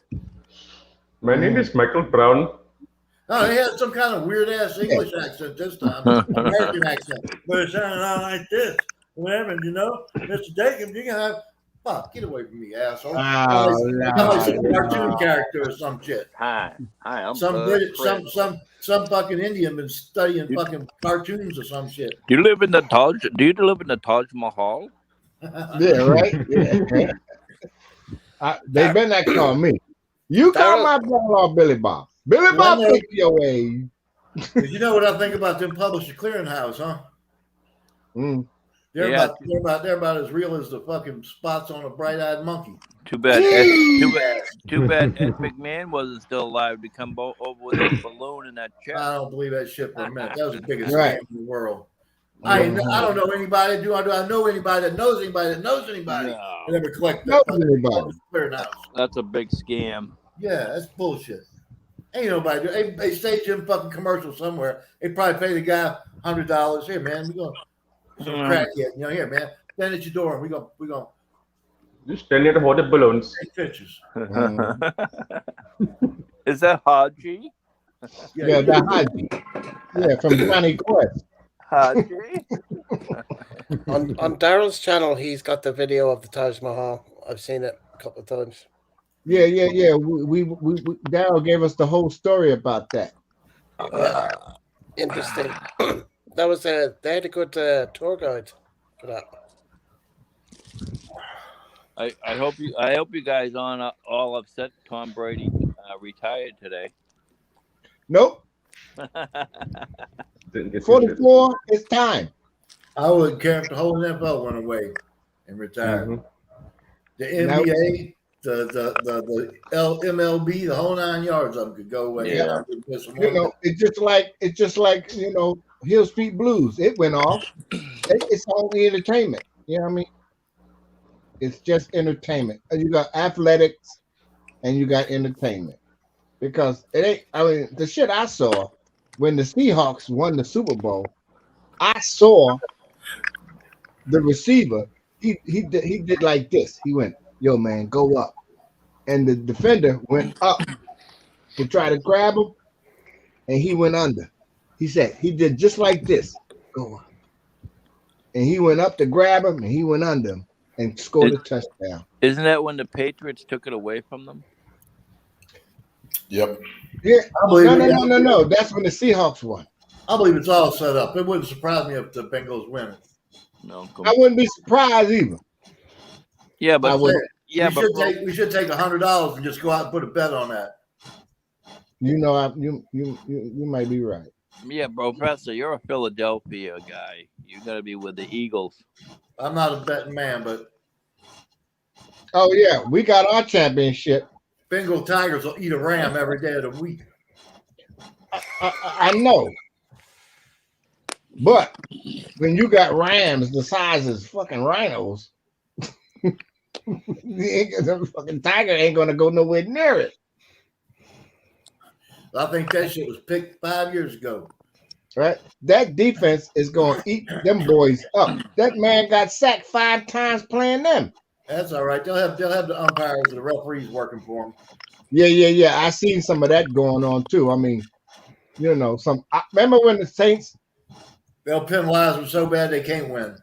My name is Michael Brown. No, they had some kind of weird ass English accent this time, American accent. But it sounded out like this. Whatever, Mr. Jacobs, you can have. Fuck, get away from me, asshole! Like some cartoon character or some shit. Hi, I'm Some British, some fucking Indian been studying fucking cartoons or some shit. Do you live in the Taj Mahal? Yeah, right. Yeah. They better not call me. You call my brother Billy Bob. Billy Bob, take your way. You know what I think about them Publisher Clearinghouse, huh? Mm. They're about as real as the fucking spots on a bright-eyed monkey. Too bad Ed McMahon wasn't still alive to come over with a balloon in that chest. I don't believe that shit for a minute. That was the biggest scam in the world. I don't know anybody. Do I know anybody that knows anybody that knows anybody that ever collect that Clearinghouse? That's a big scam. Yeah, that's bullshit. Ain't nobody do. They stage in fucking commercial somewhere. They probably pay the guy $100. Here, man, we gonna some crackhead. Here, man, stand at your door and we gonna just stand there to hold the balloons. Take pictures. Is that Haji? Yeah, that Haji. Yeah, from Johnny Quest. Haji. on Daryl's channel, he's got the video of the Taj Mahal. I've seen it a couple of times. Yeah. We Daryl gave us the whole story about that. Interesting. They had a good tour guide for that. I hope you guys aren't all upset Tom Brady retired today. Nope. 44 is time. I wouldn't care if the whole NFL went away and retired. Mm-hmm. The NBA, the MLB, the whole 9 yards of them could go away. Yeah. It's just like Hill Street Blues. It went off. It's only entertainment. You know what I mean? It's just entertainment. You got athletics and you got entertainment. Because it ain't, the shit I saw when the Seahawks won the Super Bowl, I saw the receiver. He did like this. He went, "Yo, man, go up." And the defender went up to try to grab him, and he went under. He said he did just like this. Go up. And he went up to grab him, and he went under him and scored a touchdown. Isn't that when the Patriots took it away from them? Yep. Yeah. No. That's when the Seahawks won. I believe it's all set up. It wouldn't surprise me if the Bengals win. No, I wouldn't be surprised either. Yeah, but we should take $100 and just go out and put a bet on that. You might be right. Yeah, Professor, you're a Philadelphia guy. You got to be with the Eagles. I'm not a betting man, but oh yeah, we got our championship. Bengal Tigers will eat a ram every day of the week. I know, but when you got rams the size of fucking rhinos, the fucking tiger ain't gonna go nowhere near it. I think that shit was picked 5 years ago. Right? That defense is gonna eat them boys up. That man got sacked 5 times playing them. That's all right. They'll have the umpires and the referees working for them. Yeah. I seen some of that going on too. I mean, I remember when the Saints. They'll penalize them so bad they can't win.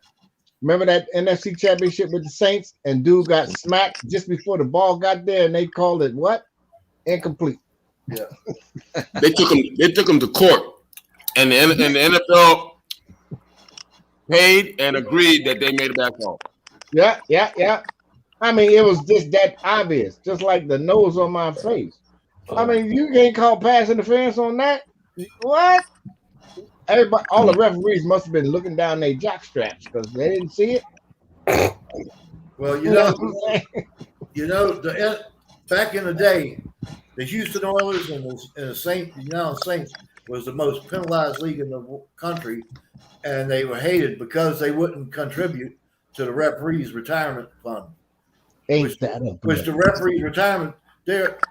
Remember that NFC Championship with the Saints, and dude got smacked just before the ball got there, and they called it what? Incomplete. Yeah. They took him to court, and the NFL paid and agreed that they made a back call. Yeah. I mean, it was just that obvious, just like the nose on my face. I mean, you can't call pass interference on that. What? Everybody, all the referees must have been looking down their jock straps because they didn't see it. Well, You know what I'm saying? Back in the day, the Houston Oilers and the Saints was the most penalized league in the country, and they were hated because they wouldn't contribute to the referees' retirement fund. Ain't that a Which the referees' retirement,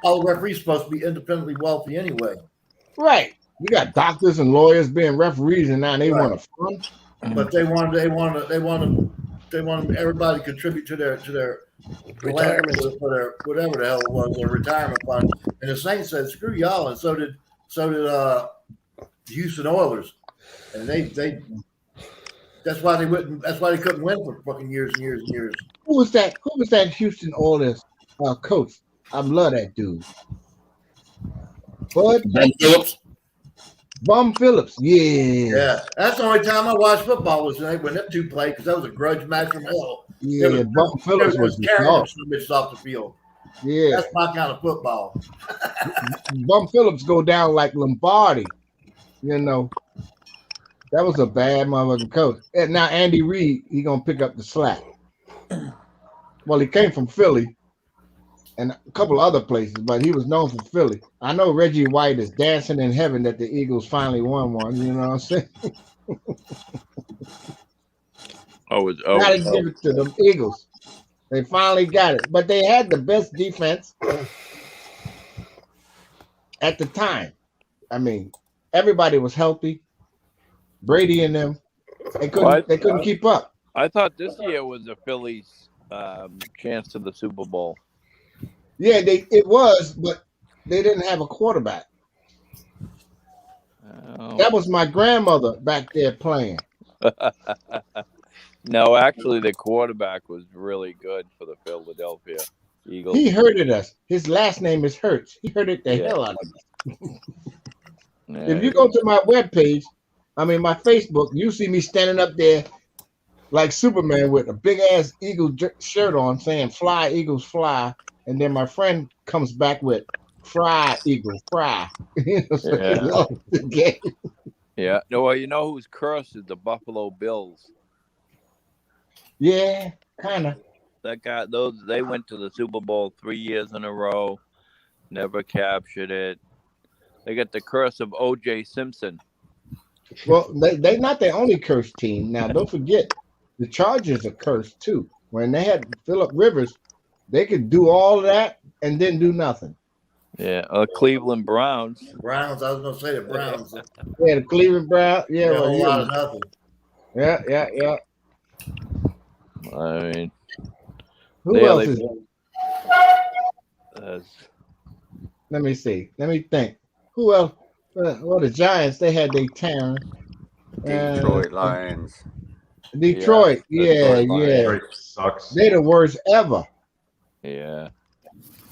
all the referees supposed to be independently wealthy anyway. Right. You got doctors and lawyers being referees, and now they want to fund. But they wanted everybody to contribute to their Retirement. for their whatever the hell it was, their retirement fund. And the Saints said, "Screw y'all," and so did the Houston Oilers, and they that's why they wouldn't. That's why they couldn't win for fucking years and years and years. Who was that Houston Oilers coach? I love that dude. Bud Ben Phillips. Bum Phillips. Yeah, that's the only time I watched football was when them two played because that was a grudge match from hell. Yeah, Bum Phillips was carrying some bitches off the field. Yeah, that's my kind of football. Bum Phillips go down like Lombardi. That was a bad motherfucking coach. And now Andy Reid, he gonna pick up the slack. Well, he came from Philly and a couple other places, but he was known for Philly. I know Reggie White is dancing in heaven that the Eagles finally won one. You know what I'm saying? Gotta give it to the Eagles. They finally got it, but they had the best defense at the time. I mean, everybody was healthy. Brady and them, they couldn't keep up. I thought this year was the Phillies' chance to the Super Bowl. Yeah, it was, but they didn't have a quarterback. That was my grandmother back there playing. No, actually, the quarterback was really good for the Philadelphia Eagles. He hurted us. His last name is Hurts. He hurted the hell out of us. If you go to my webpage, my Facebook, you see me standing up there like Superman with a big ass Eagle shirt on saying "Fly Eagles Fly," and then my friend comes back with "Fry Eagles Fry." Yeah. No, well, you know who's cursed is the Buffalo Bills. Yeah, kind of. That guy, they went to the Super Bowl 3 years in a row, never captured it. They got the curse of O.J. Simpson. Well, they're not the only cursed team. Now, don't forget, the Chargers are cursed too. When they had Phillip Rivers, they could do all of that and then do nothing. Yeah, Cleveland Browns. I was going to say the Browns. Yeah, the Cleveland Browns. Yeah, a whole lot of nothing. Yeah. I mean, who else is? Let me see. Let me think. Who else? Well, the Giants. They had their town. Detroit Lions. Detroit. Yeah. Detroit sucks. They're the worst ever. Yeah.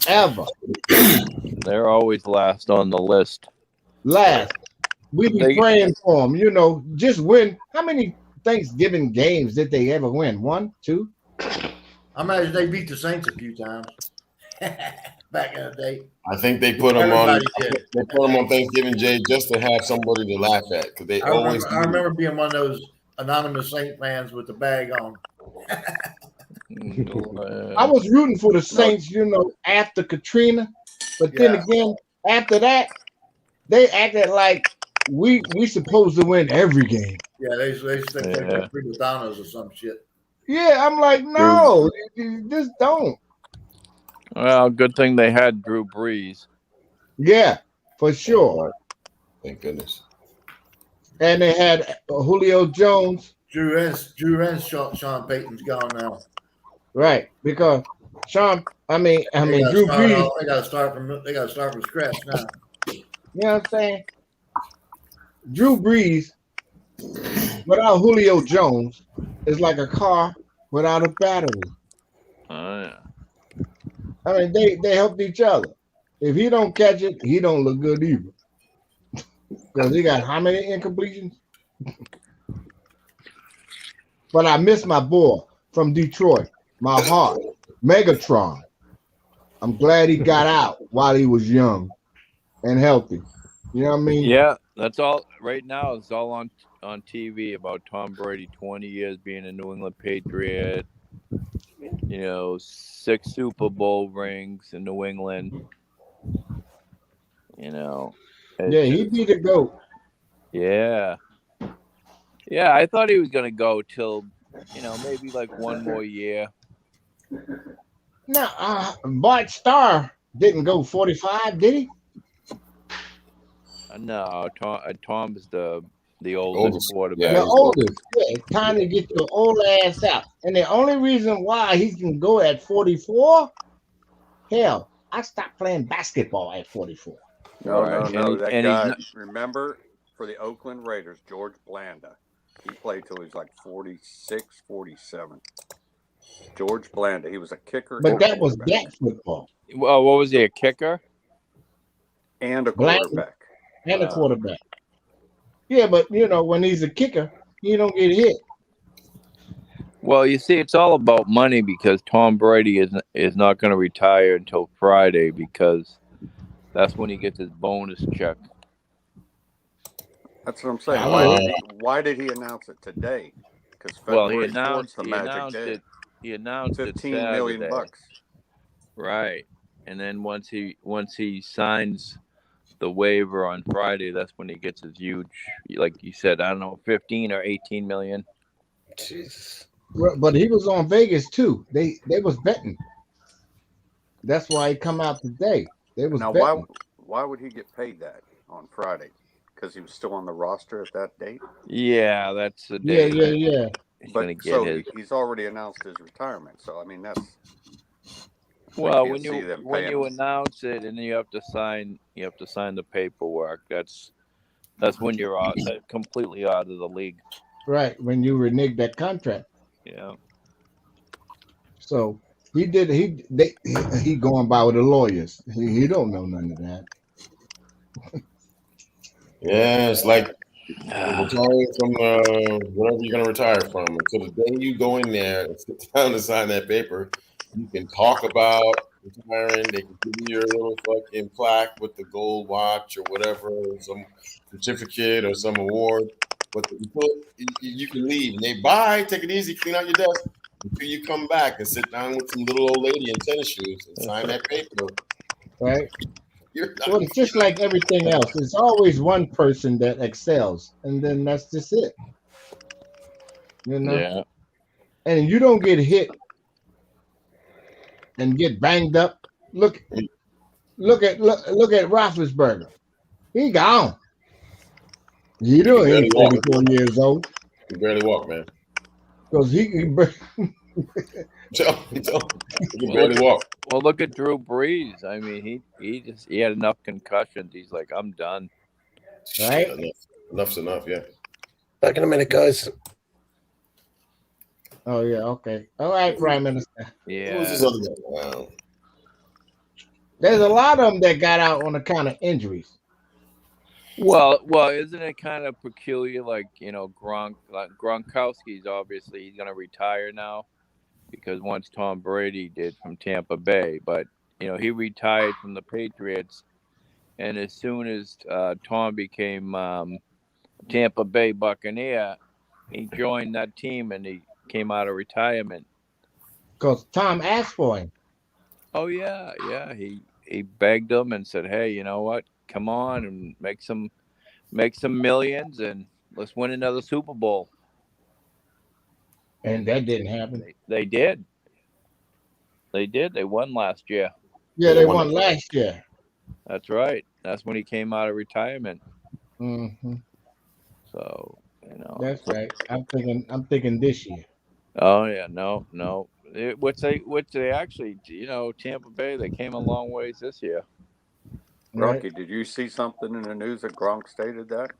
Ever. They're always last on the list. Last. We be praying for them. Just win. How many Thanksgiving games did they ever win? 1, 2? I imagine they beat the Saints a few times back in the day. I think they put them on. They put them on Thanksgiving Day just to have somebody to laugh at because they always. I remember being one of those anonymous Saint fans with the bag on. I was rooting for the Saints, after Katrina, but then again, after that, they acted like we supposed to win every game. Yeah, they think Madonnas or some shit. Yeah, I'm like, no, just don't. Well, good thing they had Drew Brees. Yeah, for sure. Thank goodness. And they had Julio Jones. Drew and Sean Payton's gone now. Right, because Sean, They gotta Drew start Brees. all. They gotta start from scratch now. You know what I'm saying? Drew Brees without Julio Jones is like a car without a battery. Oh yeah. They helped each other. If he don't catch it, he don't look good either. Because he got how many incompletions? But I miss my boy from Detroit, my heart, Megatron. I'm glad he got out while he was young and healthy. You know what I mean? Yeah, that's all. Right now, it's all on TV about Tom Brady. 20 years being a New England Patriot. 6 Super Bowl rings in New England. Yeah, It's he just be the GOAT. yeah, yeah. I thought he was gonna go till maybe like one more year. Now, Bart Starr didn't go 45, did he? No, Tom's the oldest Oldest. Yeah, The quarterback. he's old. oldest. Yeah, it's time to get your old ass out. And the only reason why he can go at 44, hell, I stopped playing basketball at 44. No, Right, no, no. That and he's guy, not. remember, for the Oakland Raiders, George Blanda. He played till he was like 46, 47. George Blanda. He was a kicker But and a that was quarterback. that football. Well, what was he, a kicker? And a Black quarterback. and a quarterback. Yeah, but when he's a kicker, he don't get hit. Well, you see, it's all about money because Tom Brady is not going to retire until Friday because that's when he gets his bonus check. That's what I'm saying. I know. Why did he announce it today? Because Well, February 4th, the he Magic announced Day. it. He announced it 15 million Saturday, bucks. right? And then once he signs the waiver on Friday, that's when he gets his huge, like you said, I don't know, 15 or 18 million. Jesus. But he was on Vegas too. They was betting. That's why he come out today. They was Now, betting. why would he get paid that on Friday? Because he was still on the roster at that date. Yeah, that's the Yeah, day yeah, that yeah. he's But going to get so his. he's already announced his retirement. So I mean, that's Well, can't see them when paying you him. announce it and you have to sign the paperwork. That's when you're completely out of the league. Right. When you renege that contract. Yeah. So he going by with the lawyers. He don't know none of that. Yeah, it's like retiring from whatever you're gonna retire from. Until the day you go in there and sit down to sign that paper, you can talk about retiring. They can give you your little fucking plaque with the gold watch or whatever, or some certificate or some award. But until you can leave, and they bye, take it easy, clean out your desk until you come back and sit down with some little old lady in tennis shoes and sign that paper. Right. You're Well, not. it's just like everything else. It's always one person that excels, and then that's just it. Yeah. And you don't get hit and get banged up. Look at Roethlisberger. He gone. He He can ain't barely walk. 44 years old He can barely walk, man. because He can Well, barely walk. look at Drew Brees. I mean, he had enough concussions. He's like, I'm done. right. Enough's enough, yeah. Back in a minute, guys. Oh yeah, okay. All right, Prime Minister. Who was Yeah. this other guy? Wow. There's a lot of them that got out on account of injuries. Well, isn't it kind of peculiar? Like Gronkowski's obviously he's gonna retire now because once Tom Brady did from Tampa Bay, but he retired from the Patriots, and as soon as Tom became Tampa Bay Buccaneer, he joined that team and he came out of retirement. Because Tom asked for him. Oh yeah, yeah. He begged them and said, "Hey, you know what? Come on and make some millions and let's win another Super Bowl." And that didn't happen. They did. They did. They won last year. Yeah, they won last year. That's right. That's when he came out of retirement. Mm-hmm. So That's right. I'm thinking this year. Oh yeah, no. Which they actually, Tampa Bay, they came a long ways this year. Right. Rocky, did you see something in the news that Gronk stated that?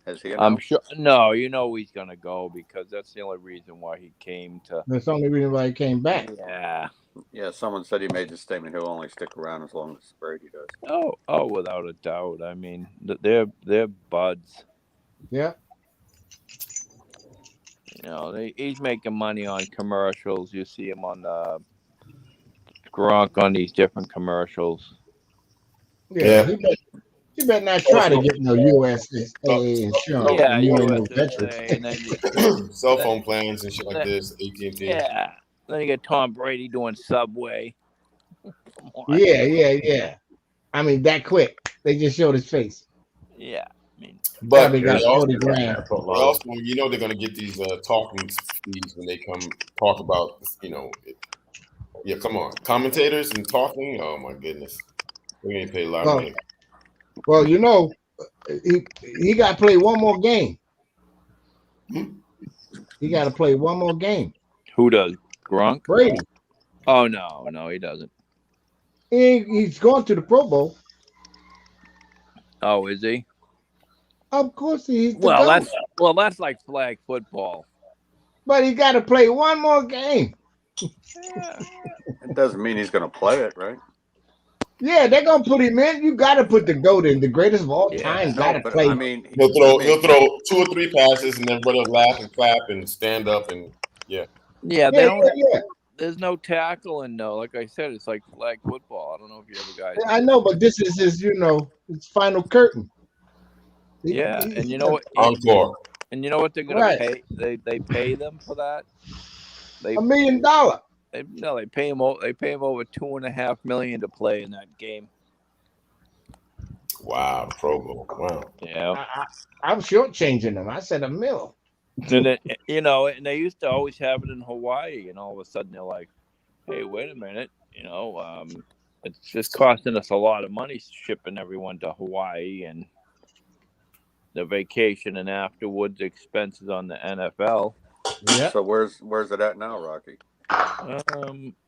Has he I'm announced? sure. No, he's gonna go because that's the only reason why he came to. That's the only reason why he came back. Yeah. Yeah, someone said he made the statement he'll only stick around as long as Brady does. Oh, without a doubt. I mean, they're buds. Yeah. He's making money on commercials. You see him on Gronk on these different commercials. Yeah. Yeah. He better not try to Also, get no USAA insurance Yeah, when you ain't no USAA, veteran. and then cell phone plans and shit like that- this, AT&T. yeah. Then you get Tom Brady doing Subway. Come on. Yeah. I mean, that quick. They just showed his face. Yeah. I mean, But Probably got 40 grand. Foot they long. also, they're going to get these talking fees when they come talk about, yeah, come on, commentators and talking. Oh my goodness, they're going to pay a lot of money. Well, he got to play one more game. He got to play one more game. who does Gronk? Brady. Oh no, he doesn't. He's going to the Pro Bowl. Oh, is he? Of course, he's the Well, GOAT. that's like flag football. But he got to play one more game. Yeah. It doesn't mean he's going to play it, right? Yeah, they're gonna put him in. You got to put the GOAT in, the greatest of all Yeah. time. No, Got to but play. I mean, He'll throw 2 or 3 passes and everybody will laugh and clap and stand up and Yeah, Yeah, they don't. yeah. There's no tackling, though. Like I said, it's like flag football. I don't know if you ever guys. I know, but this is his, his final curtain. Yeah, and you know what? encore. And you know what they're gonna Right. pay? They pay them for that. $1 million. They pay him. They pay him over $2.5 million to play in that game. Wow, Pro Bowl. Wow. Yeah, I'm shortchanging them. I said $1 million. and then, and they used to always have it in Hawaii, and all of a sudden they're like, "Hey, wait a minute, it's just costing us a lot of money shipping everyone to Hawaii and the vacation and afterwards expenses on the NFL." Yeah, So where's it at now, Rocky?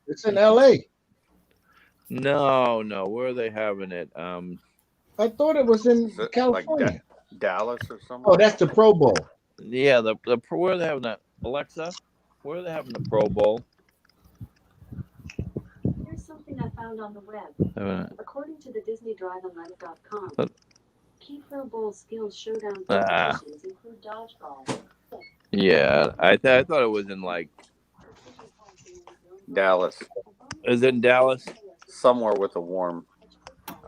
it's in LA. No, where are they having it? I thought it was in Is it California. like Dallas or something? Oh, that's the Pro Bowl. Yeah, the where are they having that? Alexa, where are they having the Pro Bowl? Here's something I found on the web. According to the DisneyDriveAlive.com, key Pro Bowl skills showdown competitions include dodgeball. Yeah, I thought it was in like. Dallas, Is it in Dallas? somewhere with a warm.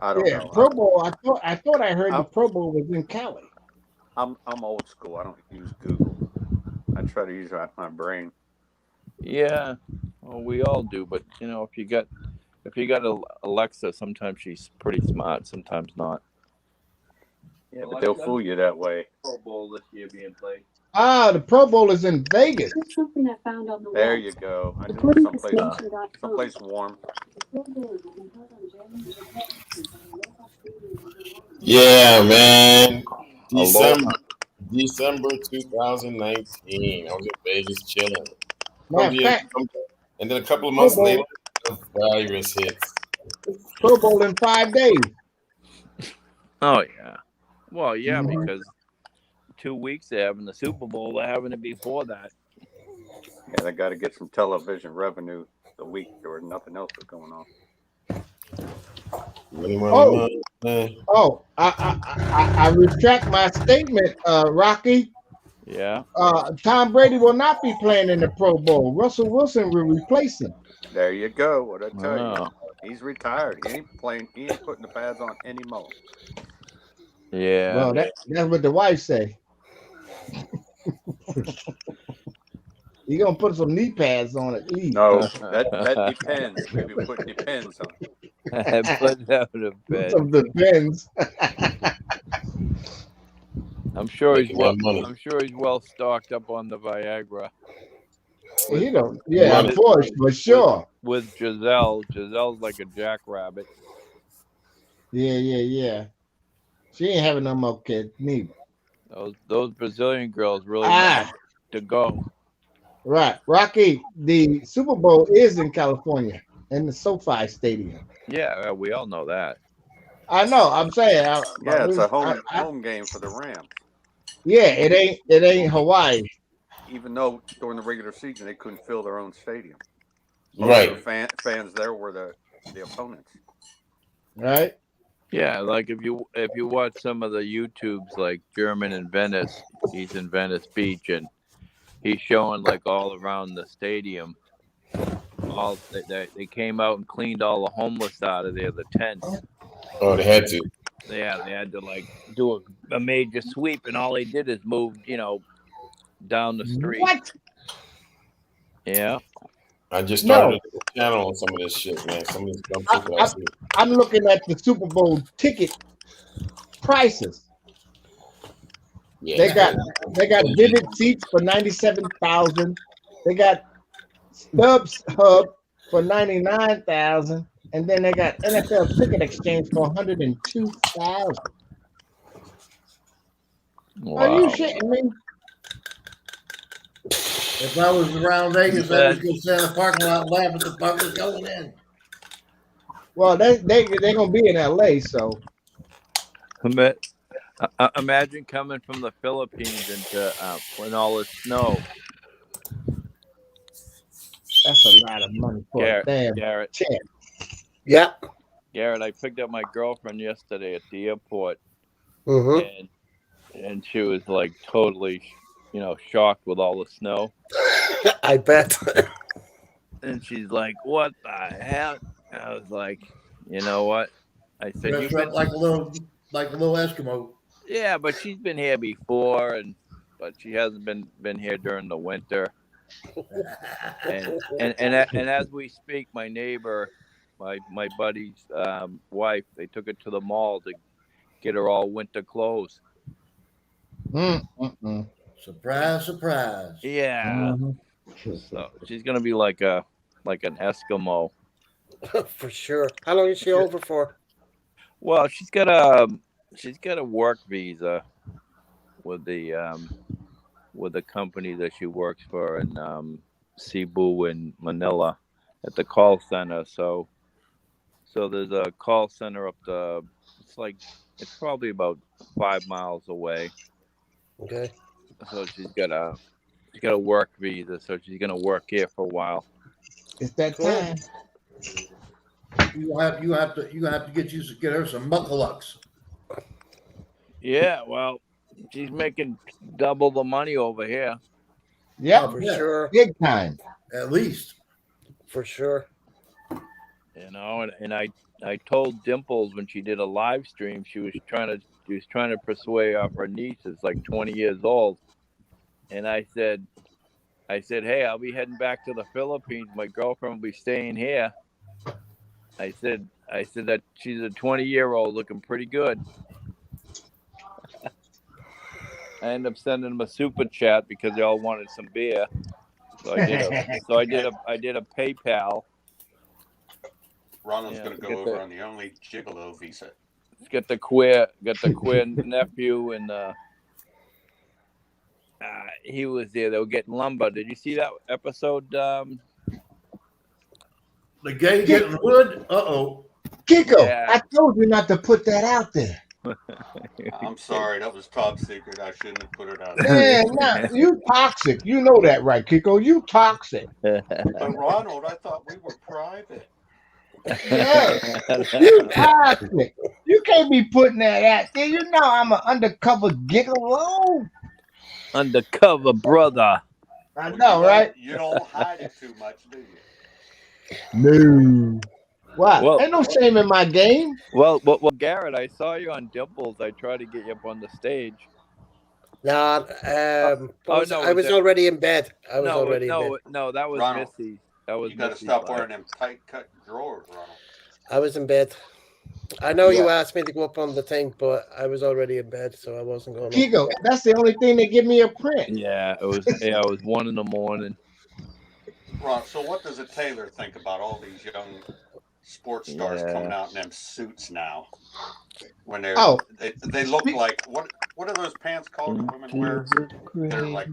I don't know. Pro Bowl. I thought I heard the Pro Bowl was in Cali. I'm old school. I don't use Google. I try to use my brain. Yeah, well, we all do. But if you got Alexa, sometimes she's pretty smart, sometimes not. Yeah, but they'll fool you that way. Pro Bowl this year being played. The Pro Bowl is in Vegas. Here's something I found on the web. There you go. I knew According to someplace Spencer.com, warm. Yeah, man. Aloha. December 2019. I was in Vegas chilling. Matter of fact, And then a couple of months Pro Bowl. later, the virus hits. Pro Bowl in 5 days. Oh yeah. Well, yeah, Mhm. because 2 weeks they're having the Super Bowl. They're having it before that. Yeah, they got to get some television revenue the week or nothing else is going on. I retract my statement, Rocky. Yeah. Tom Brady will not be playing in the Pro Bowl. Russell Wilson will replace him. There you go. What I tell Oh. you, he's retired. He ain't playing. He ain't putting the pads on anymore. Yeah. Well, that's what the wife say. You gonna put some knee pads on it? No, that depends. Maybe put depends on. Put down a bed. Some depends. I'm sure he's Making well. money. I'm sure he's well stocked up on the Viagra. You know, yeah, With- for sure. With Giselle. Giselle's like a jackrabbit. Yeah. She ain't having no more kids neither. Those Brazilian girls really Ah. want to go. Right, Rocky. The Super Bowl is in California in the SoFi Stadium. Yeah, we all know that. I know. I'm saying. Yeah, it's a home game for the Rams. Yeah, it ain't Hawaii. Even though during the regular season they couldn't fill their own stadium. Most of Right. the fans there were the opponents. Right. Yeah, like if you watch some of the YouTubes, like German in Venice, he's in Venice Beach, and he's showing like all around the stadium. All they came out and cleaned all the homeless out of there, the tents. Oh, they had to. Yeah, they had to like do a major sweep, and all they did is move, down the street. What? Yeah. I just No. started a channel on some of this shit, man. Some of this dumb shit that I see. I'm looking at the Super Bowl ticket prices. Yeah, They got vivid seats for $97,000. They got Stubs Hub for $99,000, and then they got NFL Ticket Exchange for $102,000. Wow. Are you shitting me? If I was around Vegas, I was going to stand in the parking lot and laugh at the fuckers going in. Well, they're gonna be in LA, so imagine coming from the Philippines into when all the snow. that's a lot of money for a damn Garrett. chair. Yeah. Garrett, I picked up my girlfriend yesterday at the airport, Mm-hmm. and she was like totally, shocked with all the snow. I bet. And she's like, "What the hell?" I was like, "You know what?" I said, "You've been like a little Eskimo." Yeah, but she's been here before, but she hasn't been here during the winter. And as we speak, my neighbor, my buddy's wife, they took her to the mall to get her all winter clothes. Surprise, surprise. Yeah. So she's gonna be like an Eskimo. For sure. How long is she over for? Well, she's got a work visa with the company that she works for in Cebu in Manila at the call center. So there's a call center up it's probably about 5 miles away. Okay. So she's got a work visa, so she's gonna work here for a while. It's that time. You have to get her some muckalucks. Yeah, well, she's making double the money over here. Yeah, for sure. Big time. At least. For sure. And I told Dimples when she did a live stream, she was trying to persuade off her niece is like 20 years old. And I said, hey, I'll be heading back to the Philippines. My girlfriend will be staying here. I said that she's a 20-year-old looking pretty good. I ended up sending them a super chat because they all wanted some beer. So I did a PayPal. Ronald's going to go over on the only gigolo visa. Got the queer nephew, and he was there. They were getting lumber. Did you see that episode? The gay getting wood? Uh-oh. Kiko, Yeah. I told you not to put that out there. I'm sorry, that was top secret. I shouldn't have put it out there. Man, nah, you toxic. You know that, right, Kiko? You toxic. But Ronald, I thought we were private. Yeah, you toxic. You can't be putting that out there. You know I'm an undercover gigolo. Undercover brother. I know, right? You don't hide it too much, do you? No. What? Well, ain't no shame in my game. Well, Garrett, I saw you on Dimples. I tried to get you up on the stage. No, I was already in bed. I was already in bed. No, that was Ronald, Missy. That was you got to stop wearing them tight cut drawers, Ronald. I was in bed. I know you asked me to go up on the thing, but I was already in bed, so I wasn't going. Kiko, that's the only thing that give me a print. Yeah, it was. Yeah, it was 1 a.m. Ron, so what does a tailor think about all these young sports stars coming out in them suits now. When they look like what are those pants called that women wear? They're not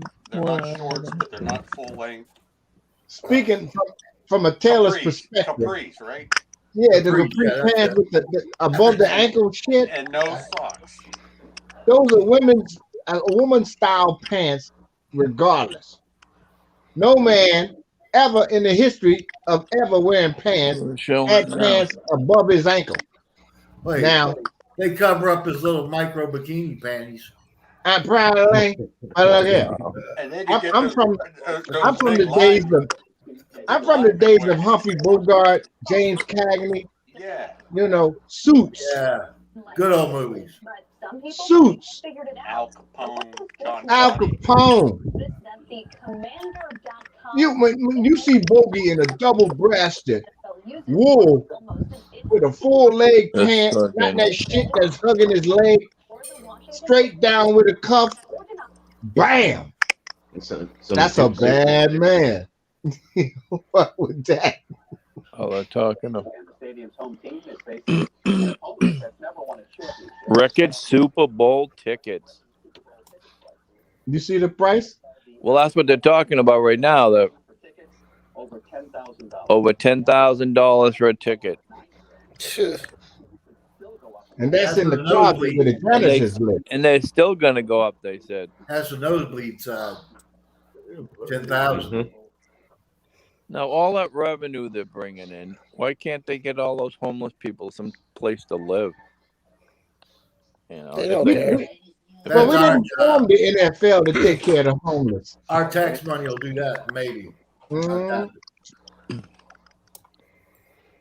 shorts, but they're not full length. Speaking from a tailor's perspective, capris, right? Yeah, the capri pants with the above the ankle shit and no socks. Those are woman's style pants, regardless. No man ever in the history of ever wearing pants had pants above his ankle. Wait, now they cover up his little micro bikini panties. I'm proud of that. Look here. I'm from the days of Humphrey Bogart, James Cagney. Yeah. You know, Suits. Yeah. Good old movies. Suits. Al Capone. Al Capone. When you see Bogey in a double-breasted wool with a full leg pant, not that shit that's hugging his leg, straight down with a cuff, bam. That's a bad man. What with that? Oh, they're talking of record Super Bowl tickets. You see the price? Well, that's what they're talking about right now. The over $10,000 for a ticket. And that's in the closet where the Genesis live. And they're still going to go up, they said. That's the nosebleed side. 10,000. Now, all that revenue they're bringing in, why can't they get all those homeless people some place to live? You know, they don't care. Well, we didn't form the NFL to take care of the homeless. Our tax money will do that, maybe. Mm-hmm.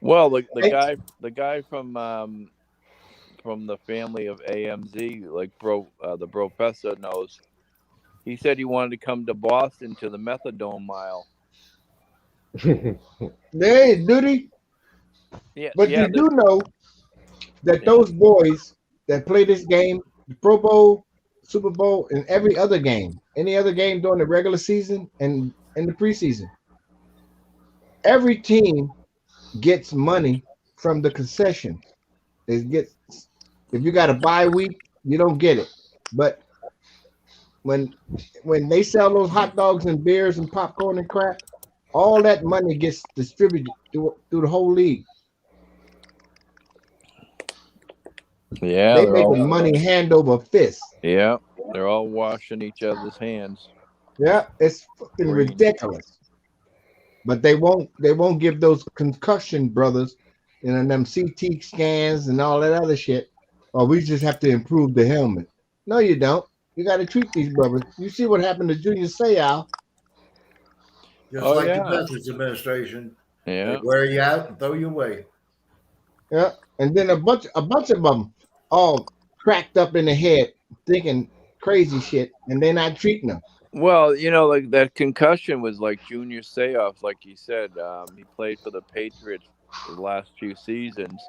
Well, the guy from the family of AMZ, like the professor knows. He said he wanted to come to Boston to the Methadone Mile. They ain't duty. Yeah, but you do know that those boys that play this game, the Pro Bowl, Super Bowl, and every other game, any other game during the regular season and in the preseason, every team gets money from the concession. If you got a bye week, you don't get it. But when they sell those hot dogs and beers and popcorn and crap, all that money gets distributed through the whole league. Yeah, they making money hand over fist. Yeah, they're all washing each other's hands. Yeah, it's fucking ridiculous. But they won't give those concussion brothers, them CT scans and all that other shit. Or we just have to improve the helmet. No, you don't. You got to treat these brothers. You see what happened to Junior Seau. Just like the Justice Administration. Yeah. They wear you out and throw you away. Yeah. And then a bunch of them all cracked up in the head thinking crazy shit, and they're not treating them. Well, like that concussion was like Junior Seau, like he said. He played for the Patriots the last few seasons,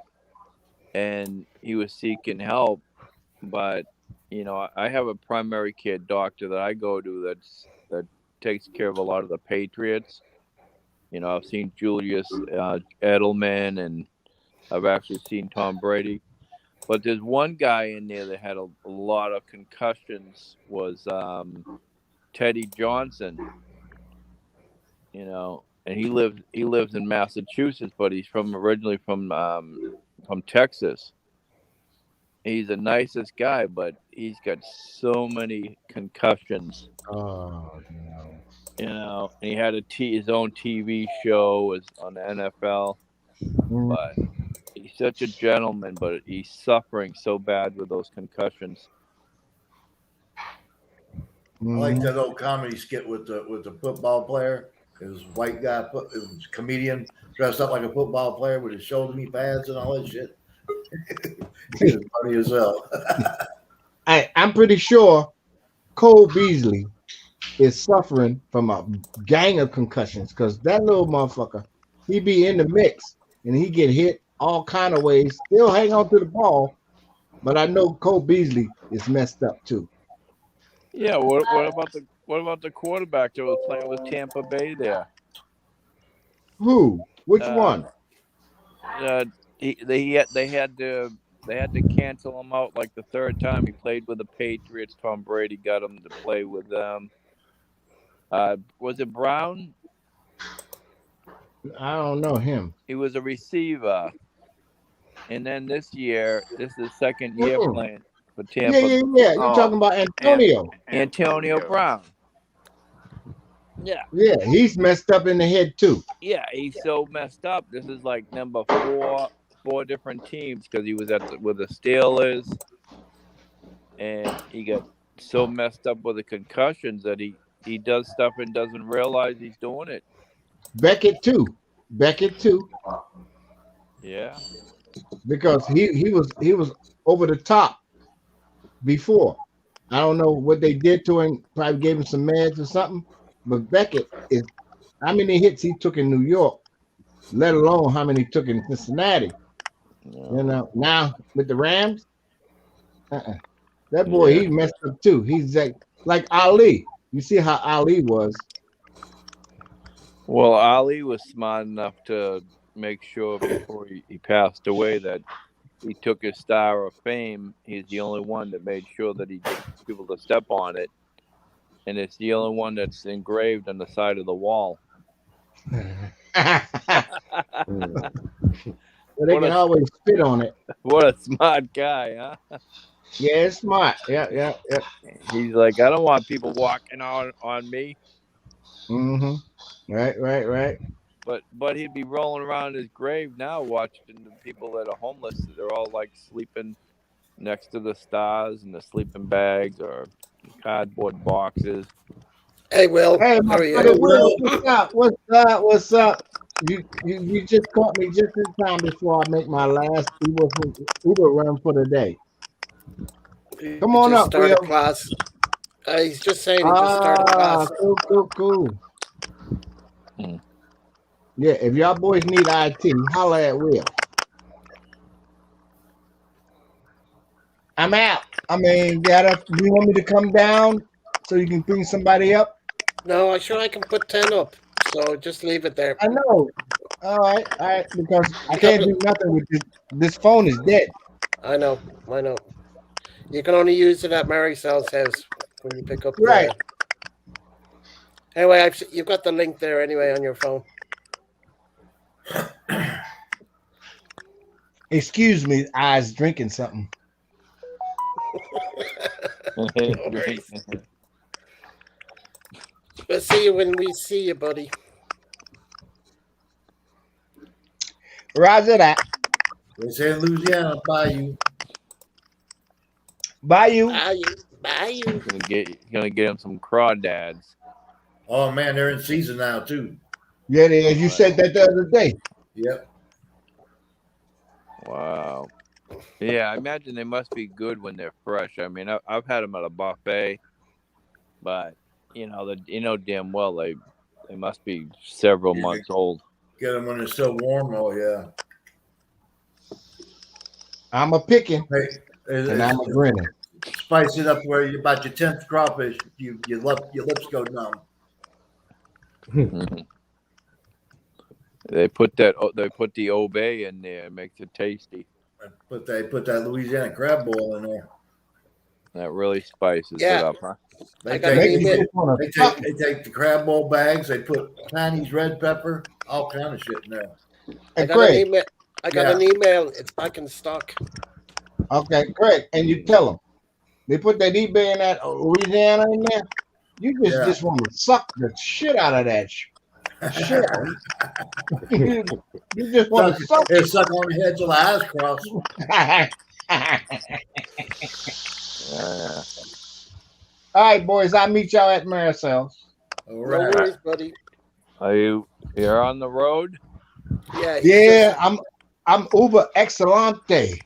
and he was seeking help. But, I have a primary care doctor that I go to that takes care of a lot of the Patriots. I've seen Julius Edelman, and I've actually seen Tom Brady. But there's one guy in there that had a lot of concussions, was Teddy Johnson. And he lives in Massachusetts, but he's originally from Texas. He's the nicest guy, but he's got so many concussions. Oh, no. And he had his own TV show on the NFL. But he's such a gentleman, but he's suffering so bad with those concussions. I like that old comedy skit with the football player. It was a white guy, it was a comedian dressed up like a football player with his shoulder knee pads and all that shit. It's funny as hell. I'm pretty sure Cole Beasley is suffering from a gang of concussions because that little motherfucker, he be in the mix and he get hit all kind of ways, still hang on to the ball. But I know Cole Beasley is messed up too. Yeah, what about the quarterback that was playing with Tampa Bay there? Who? Which one? they had to cancel him out like the third time he played with the Patriots. Tom Brady got him to play with them. Was it Brown? I don't know him. He was a receiver. And then this year, this is his second year playing for Tampa. Yeah. You're talking about Antonio. Antonio Brown. Yeah. Yeah, he's messed up in the head too. Yeah, he's so messed up. This is like number four different teams because he was with the Steelers, and he got so messed up with the concussions that he does stuff and doesn't realize he's doing it. Beckett too. Yeah. Because he was over the top before. I don't know what they did to him. Probably gave him some meds or something. But Beckett is how many hits he took in New York, let alone how many he took in Cincinnati. Yeah. You know, now with the Rams, that boy he messed up too. He's like Ali. You see how Ali was. Well, Ali was smart enough to make sure before he passed away that he took his Star of Fame. He's the only one that made sure that he didn't want people to step on it. And it's the only one that's engraved on the side of the wall. So they can always spit on it. What a smart guy, huh? Yeah, it's smart. Yeah. He's like, I don't want people walking on me. Mm-hmm. Right. But he'd be rolling around his grave now watching the people that are homeless. They're all like sleeping next to the stars in the sleeping bags or cardboard boxes. Hey, Will. Hey, How my are you? brother Will, what's up? You just caught me just in time before I make my last Uber run for the day. Come on up, Will. Class. He's just saying he just started class. Cool. Yeah, if y'all boys need IT, holla at Will. I'm out. I mean, do you want me to come down so you can bring somebody up? No, I can put 10 up. So just leave it there. I know. All right. Because I can't do nothing with this. This phone is dead. I know. You can only use it at Maricel's house when you pick up. Right. Anyway, you've got the link there anyway on your phone. Excuse me, I was drinking something. We'll see you when we see you, buddy. Roger that. They say in Louisiana, Bayou. Gonna get him some crawdads. Oh man, they're in season now too. Yeah, they is. You said that the other day. Yep. Wow. Yeah, I imagine they must be good when they're fresh. I mean, I've had them at a buffet, but you know damn well they must be several months old. Get them when they're still warm. Oh yeah. I'm a picking, and I'm a grinning. Spice it up where you about your 10th crawfish, your lips go numb. They put the Obey in there. It makes it tasty. But they put that Louisiana crab boil in there. That really spices it up, huh? They take the crab bowl bags. They put Chinese red pepper, all kind of shit in there. I got an email. It's back in stock. Okay, great. And you tell them they put that eBay in that Louisiana in there. You just want to suck the shit out of that shit. You just want to suck it. Suck on the head till the eyes cross. All right, boys. I'll meet y'all at Maricel's. All right, no worries, buddy. You're on the road? Yeah. I'm Uber Excellente.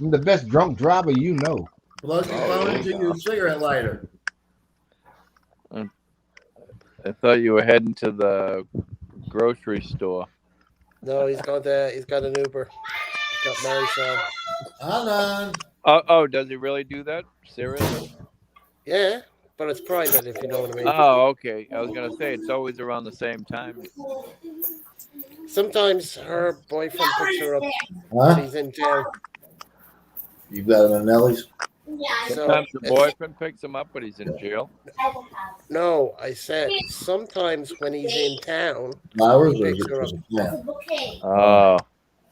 I'm the best drunk driver you know. Plug your phone into your cigarette lighter. I thought you were heading to the grocery store. No, he's got an Uber. He's got Maricel. Hold on. Oh, does he really do that? Seriously? Yeah, but it's private, if you know what I mean. Oh, okay. I was gonna say it's always around the same time. Sometimes her boyfriend picks her up when Huh? he's in town. You got an Nelly's? So Sometimes the boyfriend picks him up, but he's in jail. no, I said sometimes when he's in town, Flowers he or is picks it her up. just a plant? Oh,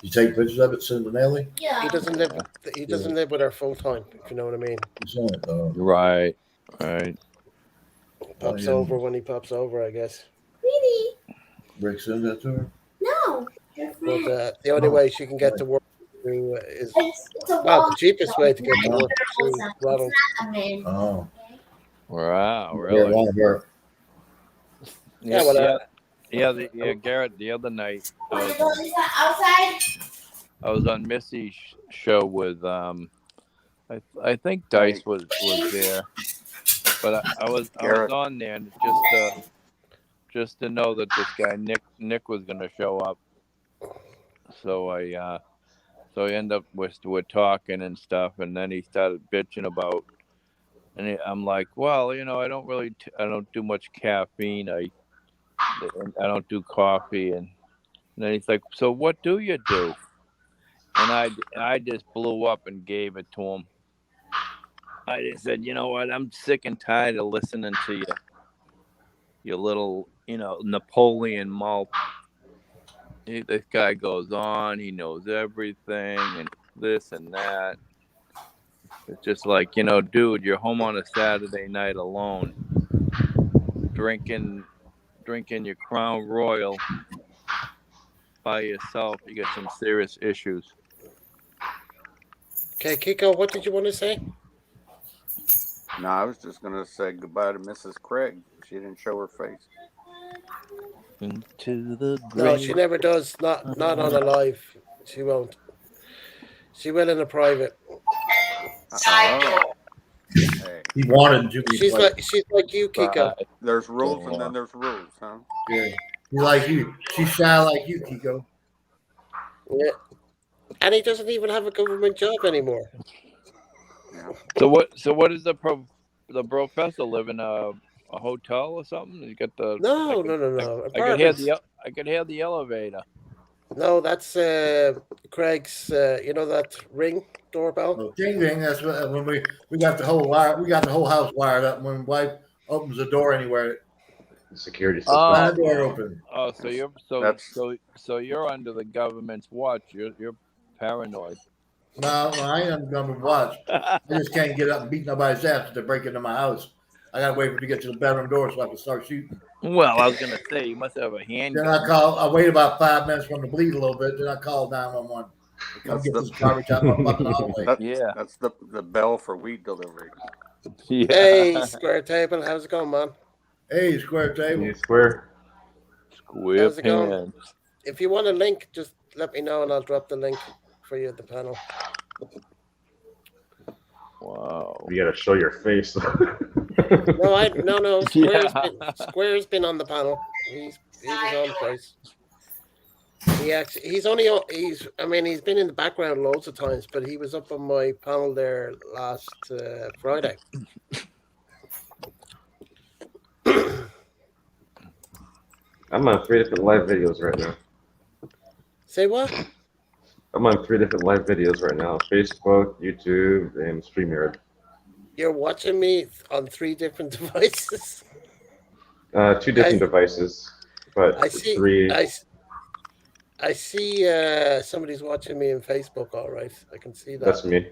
You take pictures of it, send to Nelly? He doesn't live. He doesn't live with her full time. If you know what I mean. right. Pops over when he pops over, I guess. Rick send that to her? But the only way she can get to work is the cheapest way to get to work through Ronald. Oh. Wow, Yeah, really? Robert. Yeah, well, Garrett. The other night, I was on Missy's show with I think Dice was there, but I was on there and just to know that this guy Nick was going to show up. So I end up we're talking and stuff, and then he started bitching about, and I'm like, well, I don't do much caffeine. I don't do coffee, and then he's like, so what do you do? And I just blew up and gave it to him. I just said, you know what? I'm sick and tired of listening to your little, Napoleon malt. This guy goes on. He knows everything and this and that. It's just like, dude, you're home on a Saturday night alone, drinking your Crown Royal by yourself. You got some serious issues. Okay, Kiko, what did you want to say? No, I was just going to say goodbye to Mrs. Craig. She didn't show her face. Into the grave. No, she never does. Not on a live. She won't. She will in a private. Hey. He wanted to be. She's like you, Kiko. There's rules and then there's rules, huh? Yeah. He's like you. She's shy like you, Kiko. Yeah. And he doesn't even have a government job anymore. Yeah. So what is the professor live in a hotel or something? You got the No. I could hear the elevator. No, that's Craig's. That Ring doorbell. Oh, ding ding. That's when we got the whole wire. We got the whole house wired up. When wife opens the door anywhere, the security system. The door open. Oh, so you're under the government's watch. You're paranoid. No, I ain't under government watch. I just can't get up and beat nobody's ass if they break into my house. I gotta wait for them to get to the bedroom door so I can start shooting. Well, I was gonna say you must have a handgun. Then I wait about 5 minutes for them to bleed a little bit. Then I call 911. Come get this garbage out of my fucking hallway. That's the bell for weed delivery. Yeah. Hey, Square Table, how's it going, man? Hey, Square Table. Hey, Square how's it going? If you want a link, just let me know and I'll drop the link for you at the panel. Wow. You gotta show your face. No. Square's been on the panel. He was on twice. He's been in the background loads of times, but he was up on my panel there last Friday. I'm on 3 different live videos right now. Say what? I'm on 3 different live videos right now: Facebook, YouTube, and StreamYard. You're watching me on 3 different devices? 2 different devices, but I see, 3. I see somebody's watching me on Facebook, all right. I can see that. That's me.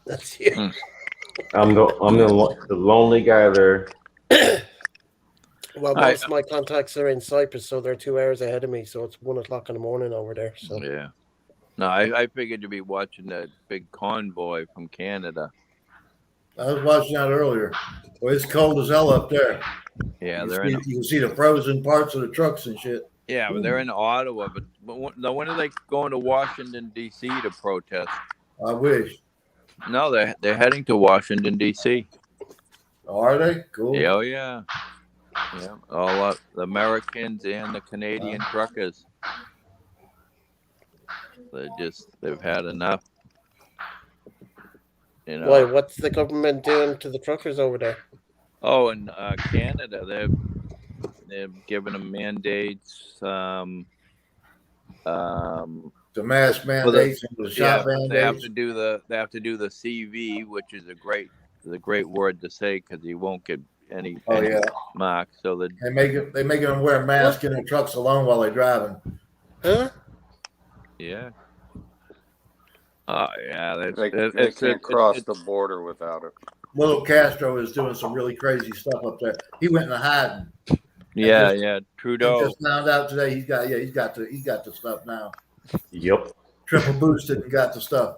That's you. I'm the lonely guy there. Well, most of my contacts are in Cyprus, so they're 2 hours ahead of me, so it's 1 o'clock in the morning over there. So yeah. No, I figured you'd be watching that big convoy from Canada. I was watching that earlier. Well, it's cold as hell up there. Yeah, you can see the frozen parts of the trucks and shit. Yeah, but they're in Ottawa. But when are they going to Washington, D.C. to protest? I wish. No, they're heading to Washington, D.C. Are they? Cool. Yeah, yeah. All the Americans and the Canadian truckers. They've had enough. Why? What's the government doing to the truckers over there? Oh, in Canada, they're giving them mandates. The mask mandates and the shop mandates. They have to do the CV, which is a great word to say because you won't get any marks. So they make them wear masks in their trucks alone while they're driving. Huh? Yeah. Oh yeah, they can't cross the border without it. Little Castro is doing some really crazy stuff up there. He went into hiding. Yeah, Trudeau. I just found out today he's got the stuff now. Yep. Triple boosted and got the stuff.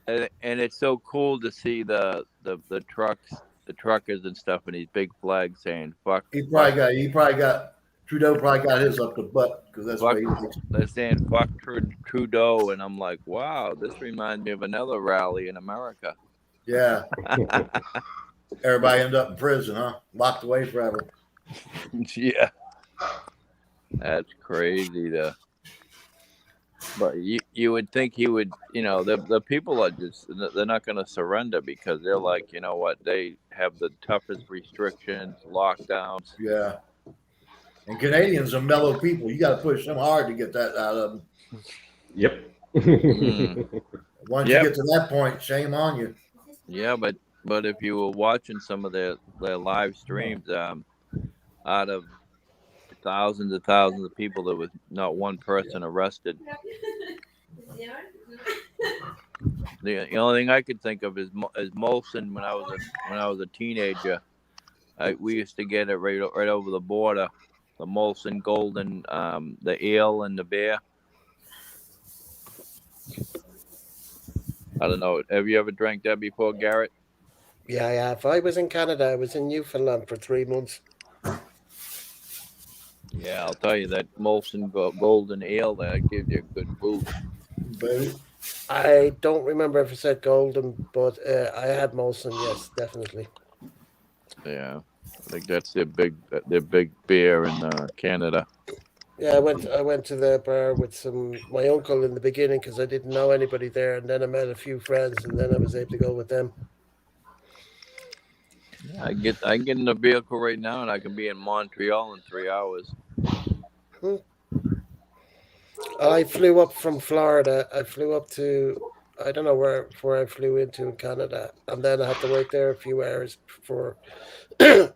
And it's so cool to see the trucks, the truckers and stuff, and these big flags saying "fuck." Trudeau probably got his up the butt because that's what he thinks. They're saying "fuck Trudeau," and I'm like, wow, this reminds me of another rally in America. Yeah. Everybody ended up in prison, huh? Locked away forever. Yeah. That's crazy but you would think he would, the people are they're not going to surrender because they're like, you know what, they have the toughest restrictions, lockdowns. Yeah. And Canadians are mellow people. You got to push them hard to get that out of them. Yep. Once you get to that point, shame on you. Yeah, but if you were watching some of their live streams, out of thousands of people, there was not one person arrested. The only thing I could think of is Molson. When I was a teenager, we used to get it right over the border. The Molson Golden, the ale and the beer. I don't know. Have you ever drank that before, Garrett? Yeah. If I was in Canada, I was in Newfoundland for 3 months. Yeah, I'll tell you that Molson Golden Ale that gives you a good boost. I don't remember if it said Golden, but I had Molson. Yes, definitely. Yeah, I think that's their big beer in Canada. Yeah, I went to the bar with my uncle in the beginning because I didn't know anybody there, and then I met a few friends, and then I was able to go with them. Yeah, I can get in a vehicle right now, and I can be in Montreal in 3 hours. I flew up from Florida. I flew up to, I don't know where I flew into in Canada, and then I had to wait there a few hours for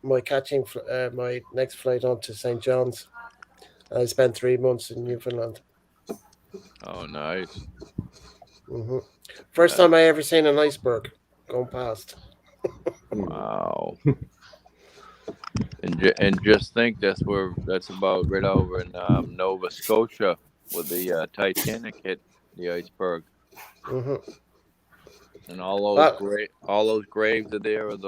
my next flight on to St. John's. I spent 3 months in Newfoundland. Oh, nice. Mm-hmm. First time I ever seen an iceberg going past. Wow. And just think that's about right over in Nova Scotia where the Titanic hit the iceberg. Mm-hmm. And all those graves are there of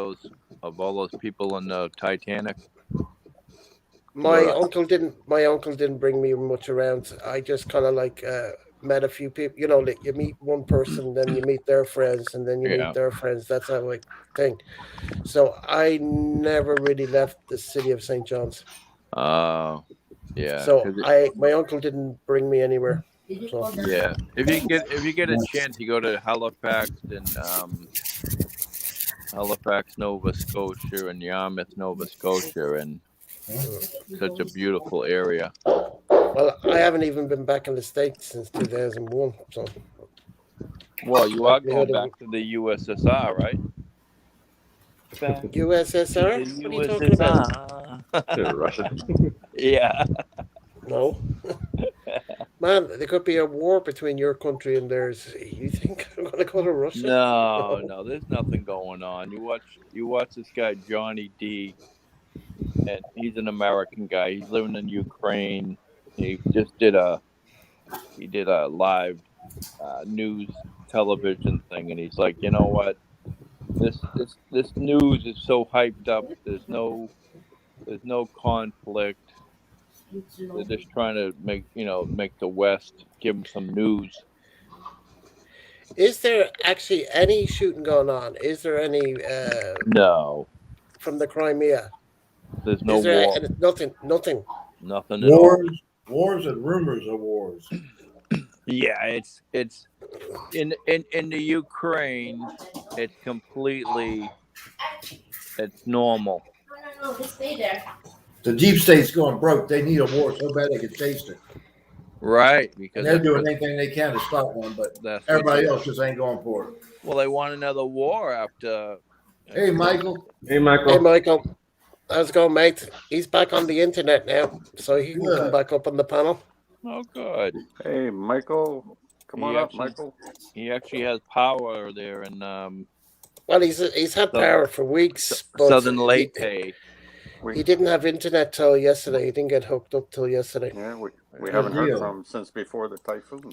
all those people in the Titanic. My uncle didn't bring me much around. I just kind of met a few people. Like you meet one person, then you meet their friends, and then you meet their friends. That's how I think. So I never really left the city of St. John's. Yeah. So my uncle didn't bring me anywhere. So. Yeah. If you get a chance, you go to Halifax and Halifax, Nova Scotia, and Yarmouth, Nova Scotia, and such a beautiful area. Well, I haven't even been back in the States since 2001. So. Well, you are going back to the USSR, right? USSR? What are you talking about? Russia. Yeah. No. Man, there could be a war between your country and theirs. You think I'm going to go to Russia? No, there's nothing going on. You watch this guy Johnny D, and he's an American guy. He's living in Ukraine. He just did a live news television thing, and he's like, you know what? This news is so hyped up. There's no conflict. They're just trying to make the West give them some news. Is there actually any shooting going on? Is there any? No. From the Crimea. There's no war. Nothing. Nothing at all. Wars and rumors of wars. Yeah, it's in the Ukraine. It's completely. It's normal. No, just stay there. The deep state's going broke. They need a war so bad they can taste it. Right, And because they're doing anything they can to start one, but everybody else just ain't going for it. Well, they want another war after. Hey, Michael. Hey, Michael. Hey, Michael. How's it going, mate? He's back on the internet now, so he can come Good. back up on the panel. Oh, good. Hey, Michael. Come on up, Michael. He actually has power there in Well, he's had power for weeks, but Southern Leyte. he didn't have internet till yesterday. He didn't get hooked up till yesterday. Yeah, we haven't heard from him since before the typhoon.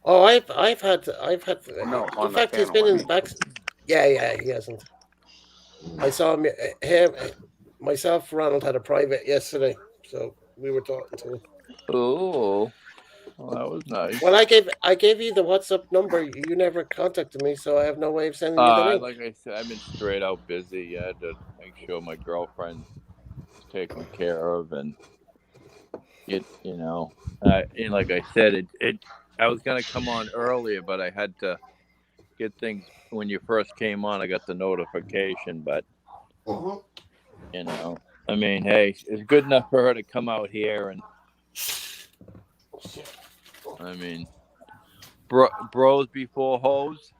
Oh, I've had. No, In fact, he's been in the back. Yeah, he hasn't. I saw him, myself, Ronald had a private yesterday, so we were talking to him. Oh, well, that was nice. Well, I gave you the WhatsApp number. You never contacted me, so I have no way of sending you the link. Like I said, I've been straight out busy. I had to make sure my girlfriend's taken care of, and and like I said, I was gonna come on earlier, but I had to get things. When you first came on, I got the notification, but I mean, hey, it's good enough for her to come out here, and I mean, bros before hoes.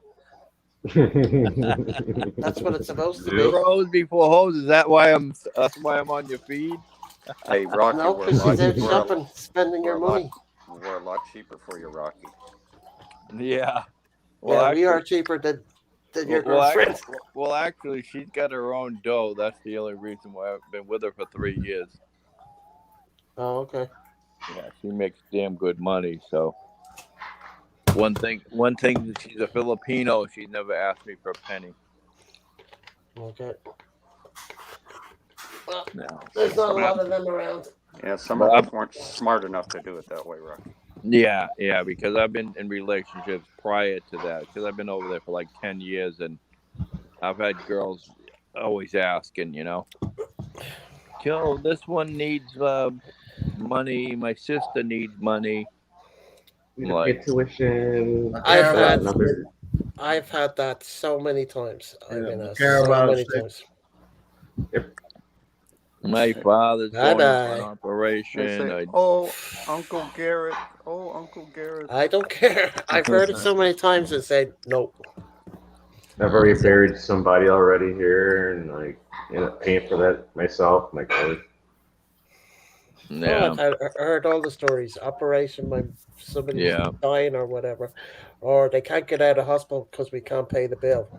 That's what it's supposed to be. Bros before hoes. Is that why That's why I'm on your feed. Hey, Rocky, no, because she's out shopping, spending your money. We're a lot cheaper for you, Rocky. Yeah. Well, actually, we are cheaper than your girlfriend. Well, actually, she's got her own dough. That's the only reason why I've been with her for 3 years. Oh, okay. Yeah, she makes damn good money. So one thing, she's a Filipino. She's never asked me for a penny. Okay. Well, no, there's not a lot of them around. Yeah, some of us weren't smart enough to do it that way, Rocky. Yeah, because I've been in relationships prior to that. Because I've been over there for like 10 years, and I've had girls always asking, Joe, this one needs money. My sister needs money. Like tuition. I've had that so many times. I've been asked so many times. Yep. My father's going for an operation. They say, oh, Uncle Garrett. Oh, Uncle Garrett. I don't care. I've heard it so many times and said no. I've already buried somebody already here, and paying for that myself. My God. Yeah. I've heard all the stories. Operation, somebody's dying or whatever, or they can't get out of hospital because we can't pay the bill,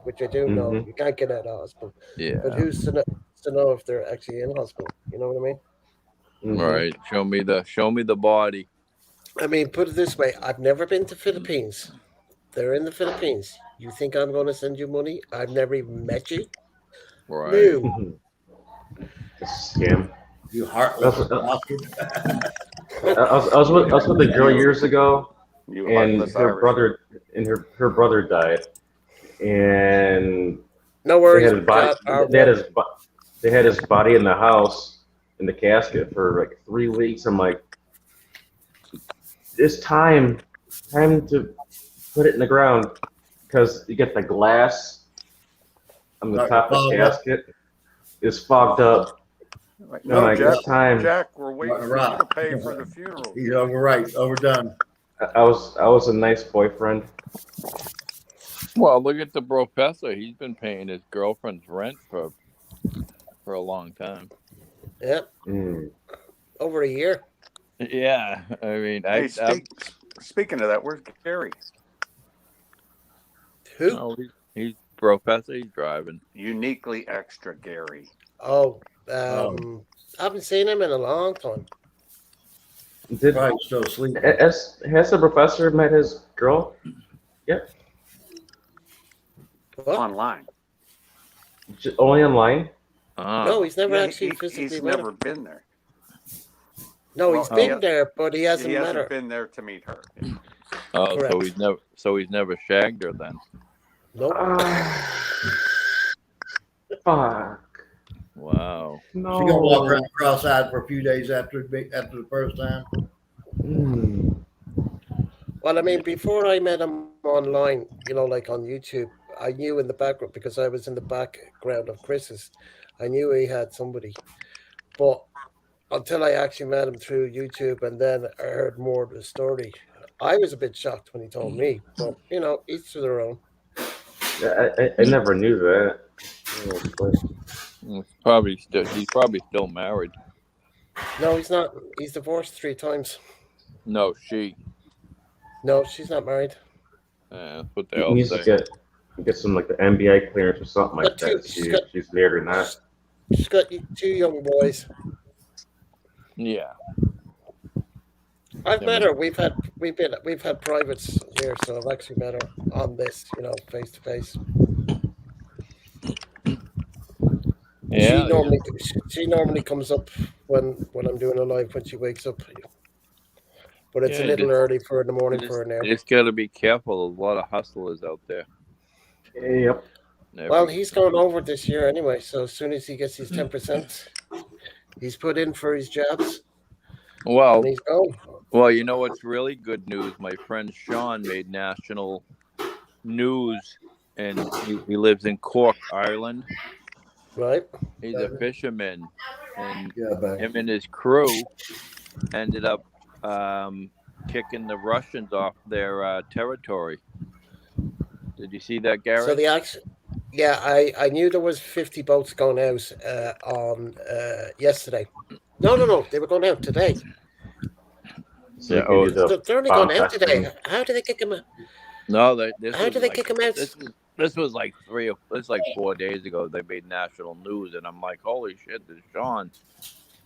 which I do know. You can't get out of hospital. Yeah. But who's to know if they're actually in hospital? You know what I mean? Right. Show me the body. I mean, put it this way: I've never been to Philippines. They're in the Philippines. You think I'm going to send you money? I've never even met you. Right. No. Scam. You heartless bastard. I was with a girl years ago, and her brother died, and no worries. They had his body in the house in the casket for like 3 weeks. I'm like, it's time to put it in the ground, because you get the glass on the top of the casket is fogged up. No, Jack, it's time. Jack, we're waiting for you to pay for the funeral. He's overdone. I was a nice boyfriend. Well, look at the professor. He's been paying his girlfriend's rent for a long time. Yep. Over a year. Yeah, I mean, speaking of that, where's Gary? Who? Oh, he's professor. He's driving. Uniquely extra Gary. Oh, I haven't seen him in a long time. Probably still asleep. Has the professor met his girl? Yep. What? Online. Only online? No, he's never actually physically. He's never been there. No, he's been there, but he hasn't met her. He hasn't been there to meet her. Oh, correct. So he's never shagged her then. Nope. Fuck. Wow. No. She's gonna walk around cross-eyed for a few days after the first time. Well, I mean, before I met him online, like on YouTube, I knew in the background, because I was in the background of Chris's. I knew he had somebody, but until I actually met him through YouTube, and then I heard more of the story. I was a bit shocked when he told me, but each to their own. I never knew that. Oh, but He's probably still married. No, he's not. He's divorced 3 times. No, she. No, she's not married. That's what they he all needs to say. get some like the NBA clearance or something Got like two. that. See if she's married or not. She's got 2 young boys. Yeah. I've I met mean, her. We've had privates here, so I've actually met her on this, face to face. She yeah, yeah. normally she normally comes up when I'm doing a live when she wakes up, but it's a Yeah, little early for in the morning for her now. you just gotta be careful. A lot of hustlers out there. Yep. Well, Every he's going over this year anyway, so as soon as he gets his 10%, he's put in for his jobs well, and he's going. well, you know what's really good news? My friend Sean made national news, and he lives in Cork, Ireland. Right. He's a fisherman, and Yeah, him and his crew ended up kicking the Russians off their territory. Did you see that, So Garrett? the action. Yeah, I knew there was 50 boats going out on yesterday. No, they were going out today. So Yeah. you can do the They're only bomb going out today. testing. How did they kick them out? No, How did they kick them out? this was like 4 days ago. They made national news, and I'm like, holy shit, this Sean.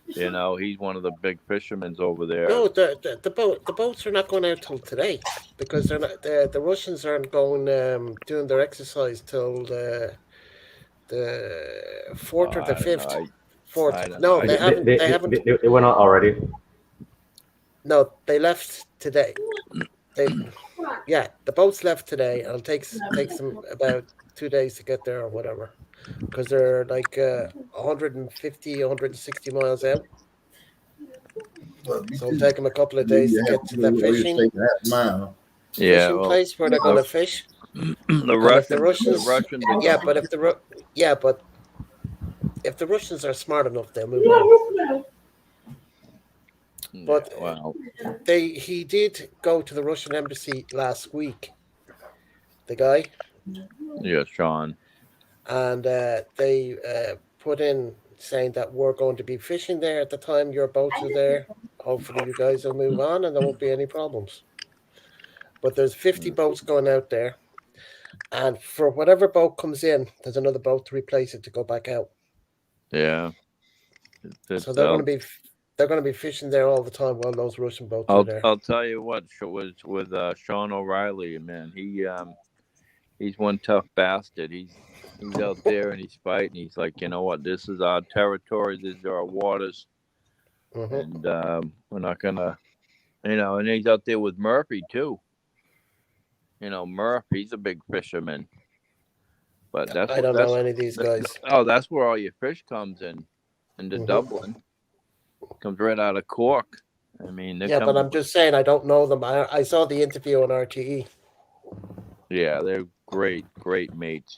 He's one of the big fishermen over there. No, the boats are not going out till today because they're not. The Russians aren't going doing their exercise till the fourth or the I don't know. fifth. Fourth. I don't know. No, they haven't. They haven't. They went out already. No, they left today. They, yeah, the boats left today, and it takes them about 2 days to get there or whatever, because they're like 150, 160 miles out. So it'll take them a couple of days to get to that fishing Yeah, well, place where they're going to fish. the Russians, Russians. yeah, but if the Russians are smart enough, they'll move on. But wow. he did go to the Russian embassy last week. The guy. Yeah, Sean. And they put in saying that we're going to be fishing there at the time your boats are there. Hopefully, you guys will move on and there won't be any problems. But there's 50 boats going out there, and for whatever boat comes in, there's another boat to replace it to go back out. Yeah. So they're going to be fishing there all the time while those Russian boats are there. I'll tell you what, was with Sean O'Reilly, man. He's one tough bastard. He's out there and he's fighting. He's like, you know what? This is our territory. These are our waters, and we're not gonna, And he's out there with Murphy too. Murph, he's a big fisherman. But I don't know any of these guys. That's where all your fish comes in, into Dublin. Comes right out of Cork. I mean, but I'm just saying I don't know them. I saw the interview on RTE. Yeah, they're great mates,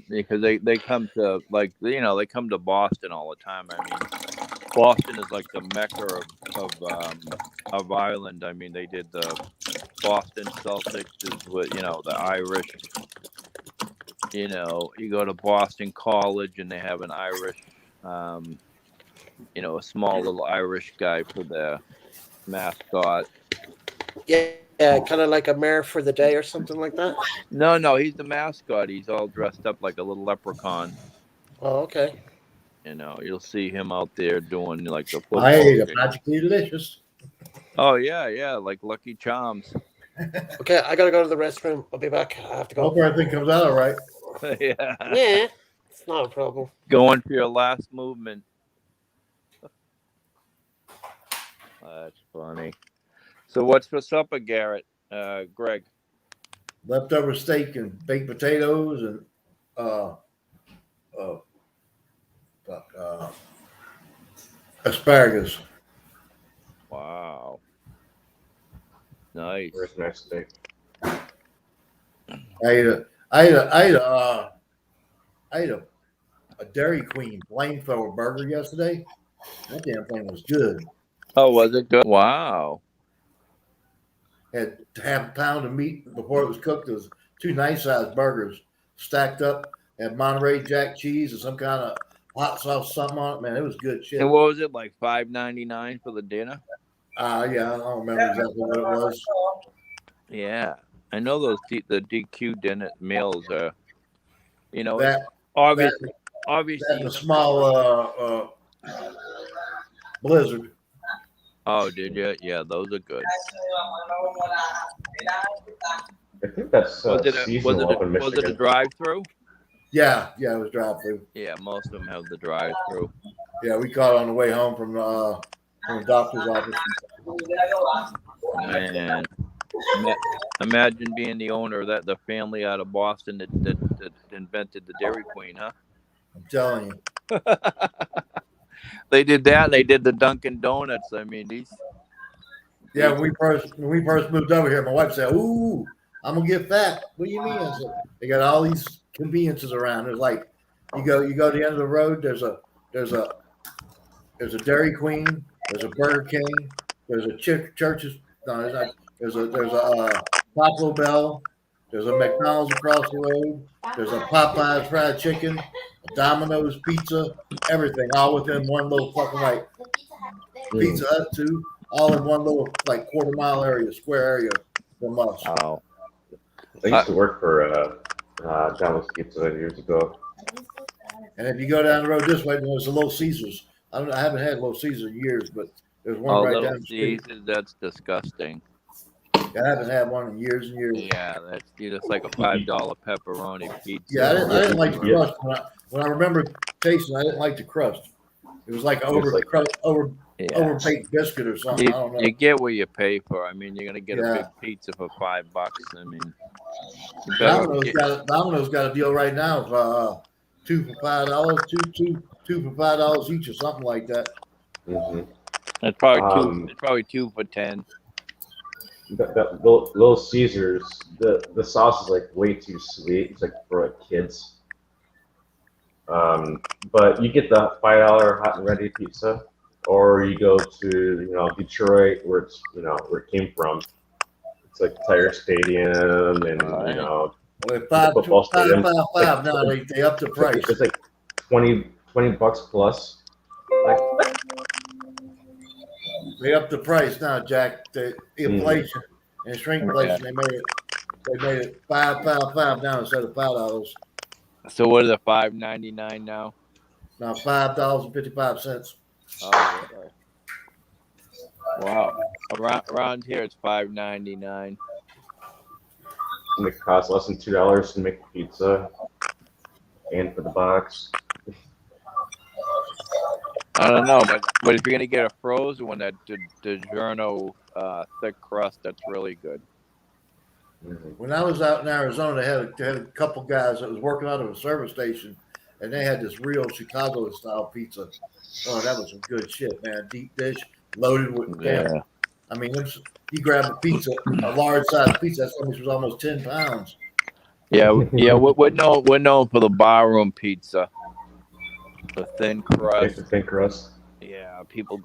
because they come to they come to Boston all the time. I mean, Boston is like the mecca of Ireland. I mean, they did the Boston Celtics is with the Irish. You go to Boston College and they have an Irish, a small little Irish guy for their mascot. Yeah, kind of like a mayor for the day or something like that. No, he's the mascot. He's all dressed up like a little leprechaun. Oh, okay. You'll see him out there doing like the football. I ate it, magically delicious. Oh yeah, like Lucky Charms. Okay, I gotta go to the restroom. I'll be back. I have to go. Hope everything comes out all right. Yeah, it's not a problem. Going for your last movement. That's funny. So what's for supper, Garrett? Greg? Leftover steak and baked potatoes and asparagus. Wow. Nice. Where's next steak? I ate a a Dairy Queen flamethrower burger yesterday. That damn thing was good. Oh, was it good? Wow. Had half a pound of meat before it was cooked. It was 2 nice sized burgers stacked up. Had Monterey Jack cheese and some kind of hot sauce, something on it. Man, it was good shit. And what was it, like $5.99 for the dinner? Yeah, I don't remember exactly what it was. Yeah, I know those the DQ dinner meals are, That obviously that the small Blizzard. Oh, did you? Yeah, those are good. I think that's seasonal up in Michigan. Was it a drive-through? Yeah, it was drive-through. Yeah, most of them have the drive-through. Yeah, we caught it on the way home from the doctor's office. Man, imagine being the owner of the family out of Boston that invented the Dairy Queen, huh? I'm telling you. They did that. They did the Dunkin' Donuts. I mean, these. Yeah, when we first moved over here, my wife said, "Ooh, I'm gonna get fat." What do you mean? I said, "They got all these conveniences around. There's like, you go to the end of the road. There's a Dairy Queen. There's a Burger King. There's a Church's. No, there's not. There's a Taco Bell. There's a McDonald's across the road. There's a Popeyes fried chicken, a Domino's pizza, everything, all within one little fucking Pizza Hut too, all in one little quarter-mile area, square area from us. Wow. I used to work for Domino's Pizza years ago. And if you go down the road this way, there's a Little Caesars. I haven't had Little Caesars in years, but there's one right down the street. Caesars, that's disgusting. I haven't had one in years and years. Yeah, that's just like a $5 pepperoni pizza. Yeah, I didn't like the crust. When I remember tasting, I didn't like the crust. It was like overbaked biscuit or something. I don't know. You get what you pay for. I mean, you're gonna get a big pizza for $5. I mean, Domino's got a deal right now of 2 for $5, two for $5 each or something like that. Mm-hmm. It's probably It's probably 2 for $10. That Little Caesars, the sauce is way too sweet. It's for kids. But you get the $5 hot and ready pizza, or you go to Detroit where it's where it came from. It's like Tiger Stadium and football stadium. $5 now they up the price. It's like $20 plus. They up the price now, Jack. The inflation and shrinkflation. They made it $5 now instead of $5. So what is it? $5.99 now? Now $5.55. Oh, really? Wow. Around here it's $5.99. And it costs less than $2 to make a pizza, and for the box. I don't know, but if you're gonna get a frozen one, that DiGiorno thick crust, that's really good. When I was out in Arizona, they had a couple guys that was working out of a service station, and they had this real Chicago style pizza. Oh, that was some good shit, man. Deep dish, loaded with ham. I mean, you grab a pizza, a large size pizza. That was almost 10 pounds. Yeah. We're known for the barroom pizza, the thin crust. The thin crust. Yeah, people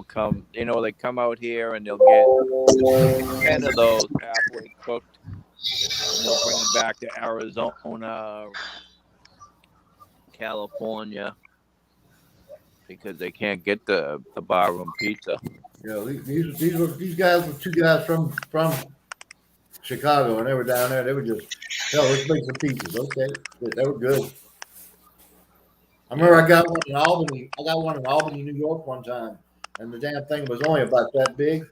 come. They come out here and they'll get 10 of those halfway cooked. And they'll bring them back to Arizona, California, because they can't get the barroom pizza. Yeah, these guys were 2 guys from Chicago, and they were down there. They were just, let's make some pizzas. Okay, they were good. I remember I got one in Albany. I got one in Albany, New York, one time, and the damn thing was only about that big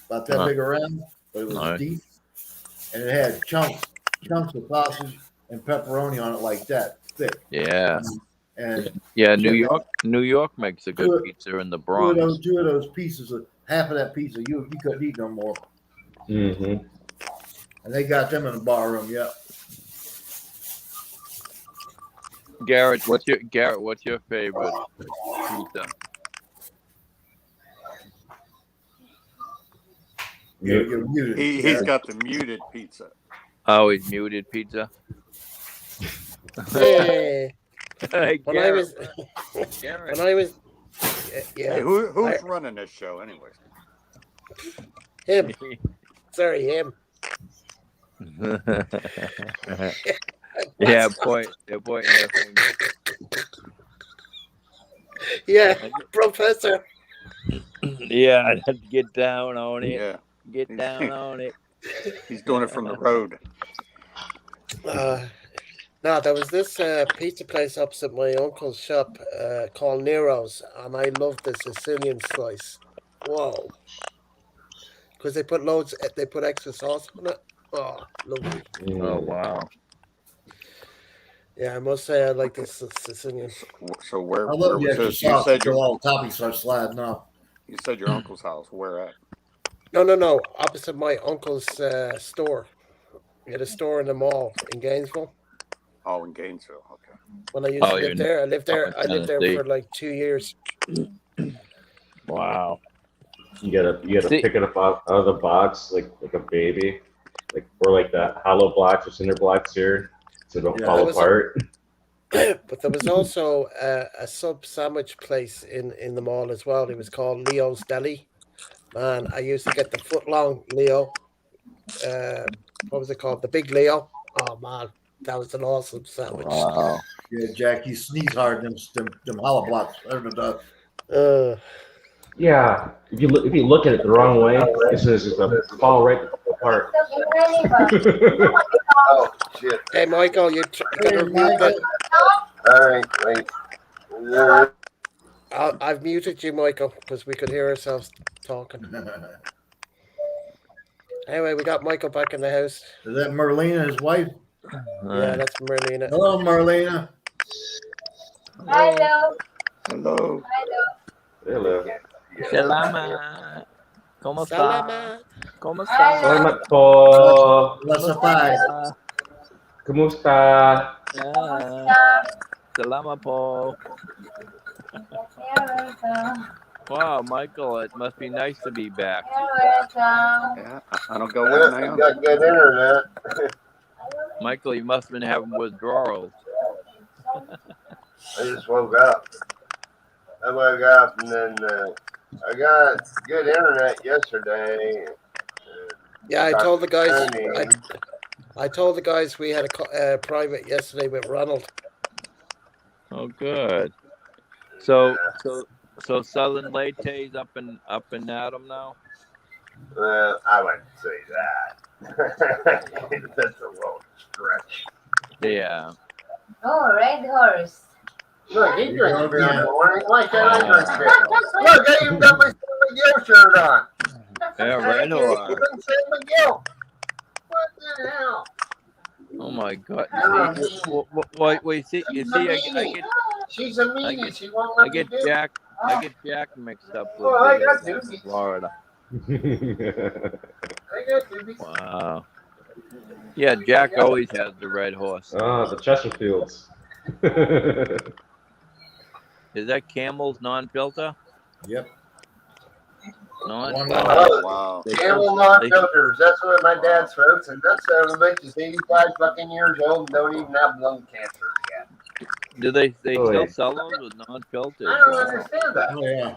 big around, but it was deep, and it had chunks of sausage and pepperoni on it like that, thick. Yeah. And New York makes a good pizza in the Bronx. Two of those pieces, half of that pizza, you couldn't eat no more. Mm-hmm. And they got them in the bar room, yeah. Garrett, what's your favorite pizza? You're muted. He's got the muted pizza. Oh, he's muted pizza. Hey. When I was, Garrett. when I was, yeah. Hey, who's running this show, anyways? Him. Sorry, him. Yeah, boy, they're pointing their finger. Yeah, Professor. Yeah, get down on it. Yeah, Get down on it. he's doing it from the road. No, there was this pizza place opposite my uncle's shop called Nero's, and I loved the Sicilian slice. Whoa. Because they put extra sauce on it. Oh, lovely. Oh wow. Yeah, I must say I like this Sicilian. So where I love the so extra you sauce said until your all the toppings start sliding off. you said your uncle's house. Where at? No. Opposite my uncle's store. He had a store in the mall in Gainesville. Oh, in Gainesville. Okay. When I used to live there, I lived there. in I lived there Tennessee. for like 2 years. Wow. You gotta pick it up out of the box like a baby, or like that hollow blocks or cinder blocks here, so don't fall apart. But there was also a sub sandwich place in the mall as well. It was called Leo's Deli. Man, I used to get the foot long Leo. What was it called? The Big Leo. Oh man, that was an awesome sandwich. Wow. Yeah, Jack, you sneeze hard. Them hollow blocks. Yeah, if you look at it the wrong way, it's just gonna fall right apart. Oh shit! Hey Michael, you gotta mute that. All right, wait. Yeah. I've muted you, Michael, because we could hear ourselves talking. Anyway, we got Michael back in the house. Is that Merlina, his wife? Yeah, that's Merlina. Hello, Merlina. Hello. Hello. Hello. Salamat. ¿Cómo está? Salamat. ¿Cómo está? Salamat po. Kumusta? Salamat po. Wow, Michael, it must be nice to be back. Yeah, I don't go with now. Got good internet. Michael, you must have been having withdrawals. I just woke up. I woke up and then I got good internet yesterday. Yeah, I told the guys. I told the guys we had a private yesterday with Ronald. Oh, good. So Southern Latte's up and Adam now. Well, I wouldn't say that. That's a little stretch. Yeah. Oh, red horse. Look, he drinks beer in the morning. Why can't I drink beer? Look, I even got my San Miguel shirt on. Yeah, red horse. San Miguel. What the hell? Oh my God! Wait, see, you see, I get. She's a meanie. She won't let me do it. I get Jack mixed up with I got doobies. Florida. I got doobies. Wow. Yeah, Jack always has the red horse. Ah, the Chesterfields. Is that Camel's non-filter? Yep. Non-filter. Oh, wow. Camel non-filters. That's what my dad smokes, and that son of a bitch is 85 fucking years old and don't even have lung cancer yet. Do they still sell those with non-filters? I don't understand that. Oh, yeah.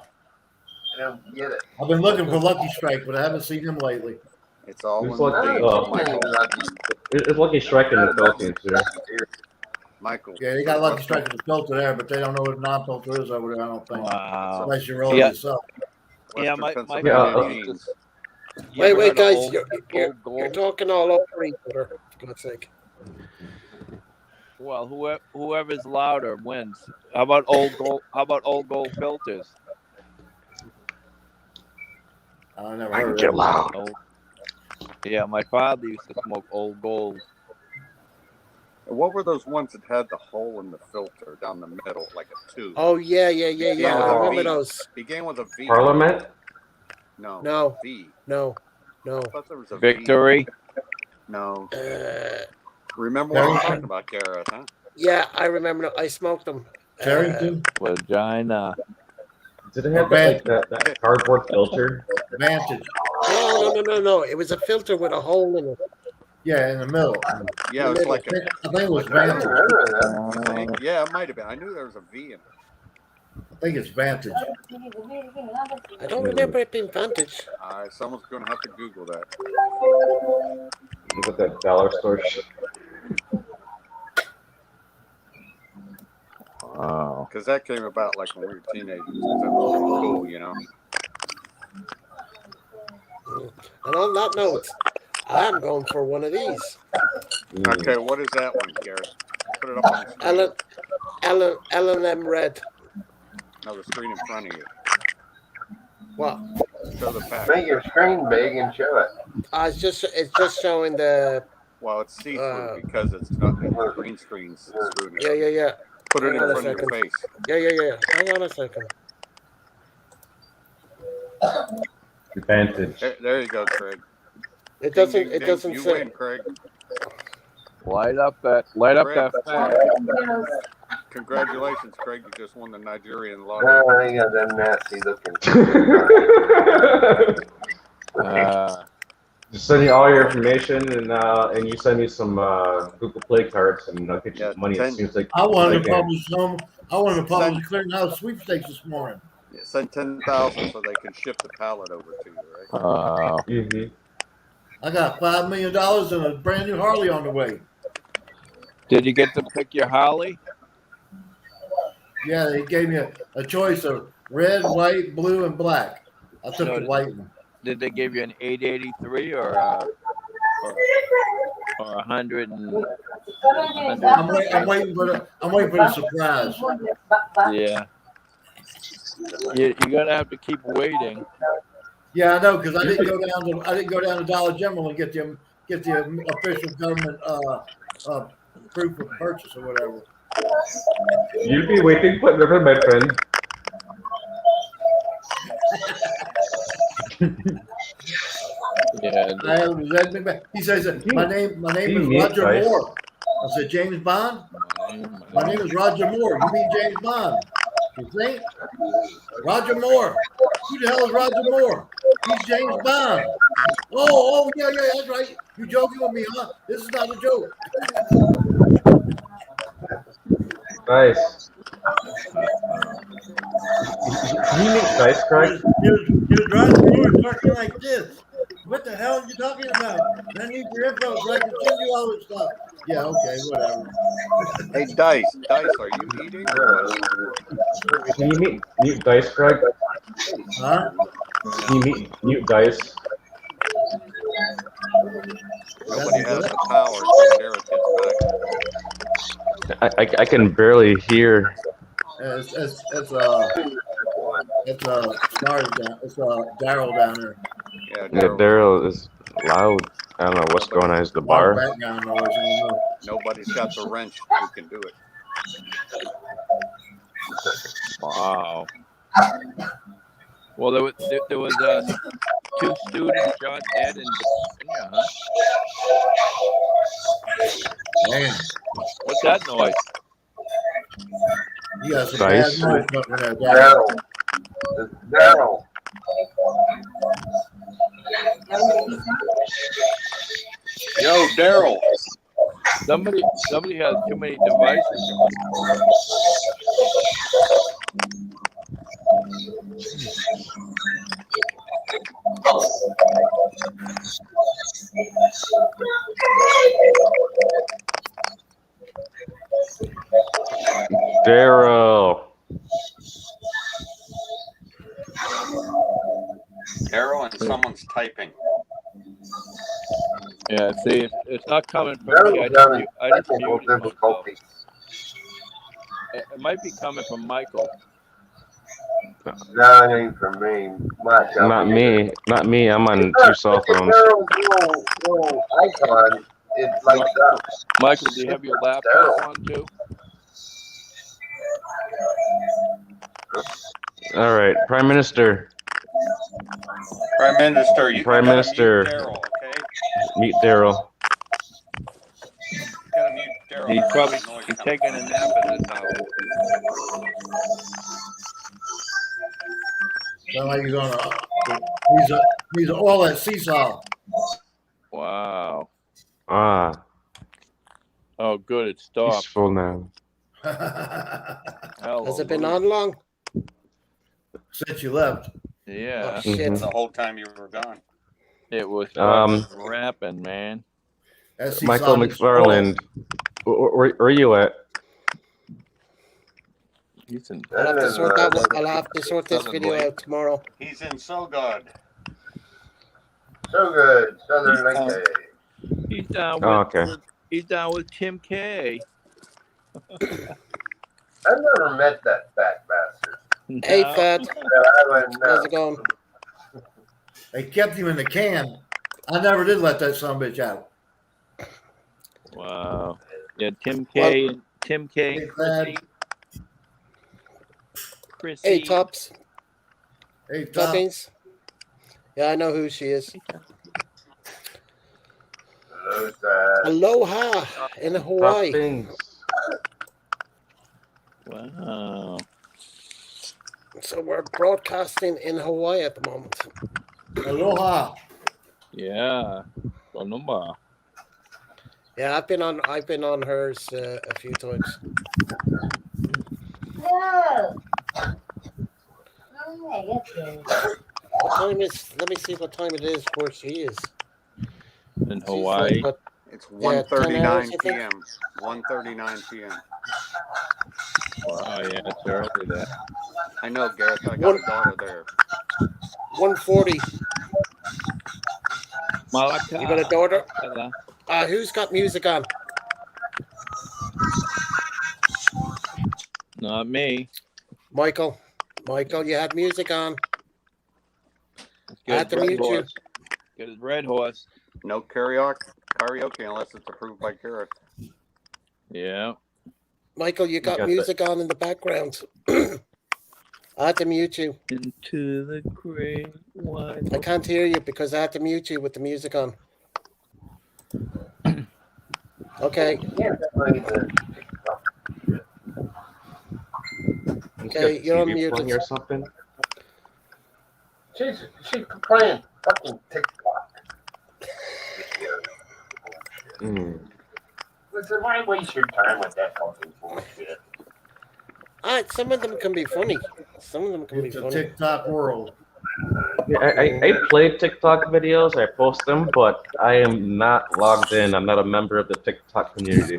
I don't get it. I've been looking for Lucky Strike, but I haven't seen him lately. It's all It's in like the the, it's Lucky Strike in the Philippines too. Michael. Yeah, they got Lucky Strike with the filter there, but they don't know what a non-filter is over there, I don't think. Wow. Unless you roll it Yeah. yourself. Yeah, Western my Pennsylvania. Wait, guys, you're talking all over each other. For God's sake. Well, whoever's louder wins. How about old gold? How about old gold filters? I never heard of that. Old, yeah, my father used to smoke old gold. What were those ones that had the hole in the filter down the middle, like a tube? Oh yeah. I remember those. Began with a V. Parliament? No. No. V. No. I thought there was a Victory. V. No. Uh, Remember what I'm talking about, Garrett, huh? yeah, I remember. I smoked them. Carrington? Vagina. Did it have that cardboard filter? Vantage. No. It was a filter with a hole in it. Yeah, in the middle. Yeah, it's like I think it was I never Vantage. heard of that. You think? Yeah, it might have been. I knew there was a V in it. I think it's Vantage. I don't remember it being Vantage. Someone's going to have to Google that. You got that dollar store shit. Wow. Because that came about like when we were teenagers. That was pretty cool, you know. And on that note, I'm going for one of these. Okay, what is that one, Garrett? Put it up on the screen. L&M Red. No, the screen in front of you. What? Show the pack. Make your screen big and show it. It's just showing the. Well, it's see-through because it's not the green screen's screwing it. Yeah. Put it Hang in on a front of your second. face. Yeah. Hang on a second. Vantage. There you go, Craig. It Ding, doesn't. ding, It ding. doesn't You say. win, Craig. Light up that flag. Congratulations, Craig. You just won the Nigerian Oh, lottery. you got them nasty looking. Just send me all your information, and you send me some Google Play cards, and I'll get you some money. It seems like I wanted to like publish Clearinghouse Sweepstakes this morning. Yeah, send 10,000 so they can ship the pallet over to you, right? I got $5 million and a brand new Harley on the way. Did you get to pick your Harley? Yeah, they gave me a choice of red, white, blue, and black. I took the white one. Did they give you an 883 or a 100? I'm waiting for the surprise. Yeah. You're gonna have to keep waiting. Yeah, I know, because I didn't go down to Dollar General and get the official government proof of purchase or whatever. You'll be waiting forever, my friend. Yeah. He says my name is Roger Moore. I said, James Bond? My name is Roger Moore. You mean James Bond? You think? Roger Moore. Who the hell is Roger Moore? He's James Bond. Oh, yeah, that's right. You joking with me, huh? This is not a joke. Nice. Can you make dice, Craig? You're driving through talking like this. What the hell are you talking about? I need your info so I can send you all this stuff. Yeah, okay, whatever. Hey, Dice, are you eating or what? Can you mute dice, Craig? Huh? Can you mute dice? Nobody has the power until Garrett gets back. I can barely hear. It's Daryl down there. Yeah, Daryl is loud. I don't know what's going on. Is the bar? Background noise. I don't know. Nobody's got the wrench who can do it. Wow. Well, there was 2 students shot dead in Virginia, huh? Man, what's that noise? You got some Dice. bad noise up in there, Daryl. Yo, Daryl. Somebody has too many devices. Daryl. Daryl and someone's typing. Yeah, see, it's not coming from me. Daryl's having technical muted myself. difficulties. It might be coming from Michael. No, it ain't from me. Not me. I'm on 2 cell phones. Daryl's little icon, it lights up. Michael, do you have your laptop on too? All right, Prime Minister. Prime Minister, you Prime Minister. Mute Daryl, okay? Meet Daryl. You gotta mute Daryl. He's probably taking a nap at this hour. Sound like he's all at seesaw. Wow. Ah, Oh, good. It stopped. peaceful now. Has it been Hallelujah. on long? Since you left. Yeah. Oh shit! Mhm. The whole time you were gone. It was Um, fucking rapping, man. As he's Michael on his roll. McFarland, where are you at? He's in I'll have to sort that one. Southern, I'll have to sort this Southern video Lake. out tomorrow. He's in So Good. So good, Southern He's Lake down, Day. he's down Oh, with, okay. he's down with Tim K. I've never met that fat bastard. Hey, No. Fat. So I wouldn't How's know. it going? They kept him in the can. I never did let that son of a bitch out. Wow. Yeah, Tim K. Well, and Tim K. Hey, and Thad. Chrissy. Hey, Tops. Hey, Tom. Toppings. Yeah, I know who she is. Hello, Thad. Aloha in Hawaii. Toppings. Wow. So we're broadcasting in Hawaii at the moment. Aloha. Yeah. Sonoma. Yeah, I've been on hers a few times. No. Oh, I get you. What time is? Let me see what time it is where she is. In She's Hawaii. like, what? It's Yeah, 10 hours, 1:39 I think. p.m. 1:39 p.m. Wow, yeah, it's early there. I know, Gareth. I got a daughter there. 1:40. Malaka. You got a daughter? Malaka. Who's got music on? Not me. Michael. Michael, you had music on. I had Get to his red mute you. horse. Get his red horse. No karaoke unless it's approved by Gareth. Yeah. Michael, you got got music on in the background. I had to mute you. Into the great wide. I can't hear you because I had to mute you with the music on. Okay. Yeah, definitely the Okay, you're TV unmuted. playing or something? She's playing fucking TikTok. Mm. Listen, why waste your time with that fucking bullshit? Some of them can be funny. Some of them can It's be a funny. TikTok world. Yeah, I play TikTok videos. I post them, but I am not logged in. I'm not a member of the TikTok community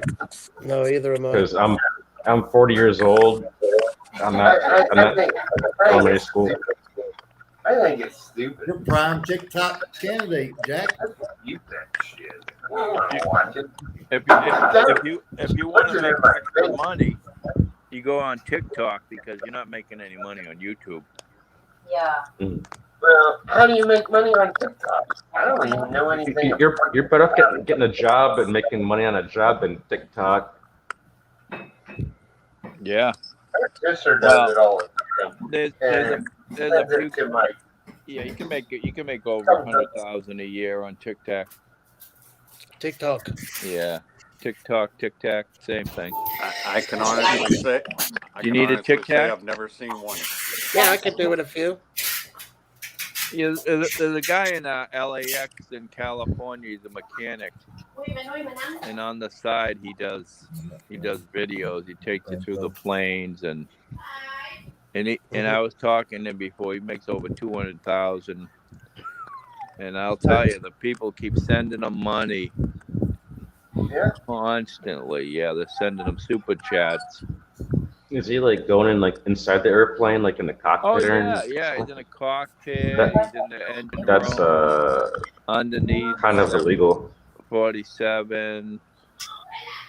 No, either am I. because I'm 40 years old. I'm not elementary school. I think it's stupid. You're prime TikTok candidate, Jack. You that shit. I watch it. If you want to make extra money, you go on TikTok because you're not making any money on YouTube. Yeah. Well, how do you make money on TikTok? I don't even know anything. You're better off getting a job and making money on a job than TikTok. Yeah. My sister does it all the time. There's a few. Yeah, you can make over 100,000 a year on TikTok. TikTok. Yeah. TikTok, same thing. I can honestly say. You need a Tic Tac? I've never seen one. Yeah, I could do with a few. Yeah, there's a guy in LAX in California. He's a mechanic, and on the side he does videos. He takes you through the planes and I was talking to him before. He makes over 200,000, and I'll tell you, the people keep sending him money. Yeah. Constantly. Yeah, they're sending him super chats. Is he like going in like inside the airplane, like in the cockpit? Oh or yeah, he's in a cockpit. That- He's in the engine That's room. Underneath. kind of illegal. 47.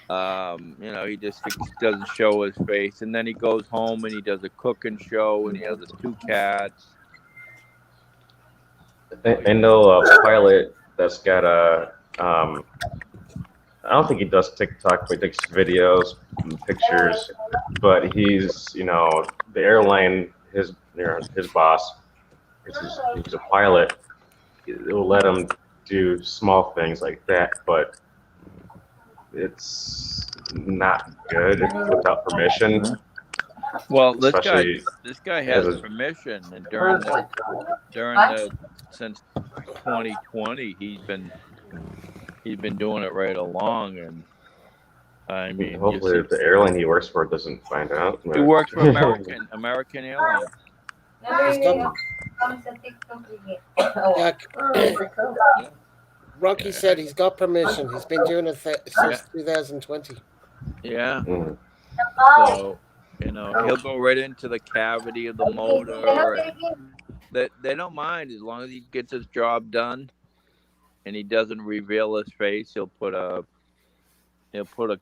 He just doesn't show his face, and then he goes home and he does a cooking show, and he has his 2 cats. I know a pilot that's got a. I don't think he does TikTok, but he takes videos and pictures. But he's, the airline, his boss, he's a pilot. It'll let him do small things like that, but it's not good without permission. Well, this Especially guy has as a- permission, and since 2020, he's been he's been doing it right along, and I mean, hopefully the airline he works for doesn't find out. He works for American Airlines. He's got, Rocky said he's got permission. He's been doing it since 2020. Yeah. So, he'll go right into the cavity of the motor. They don't mind as long as he gets his job done, and he doesn't reveal his face. He'll put a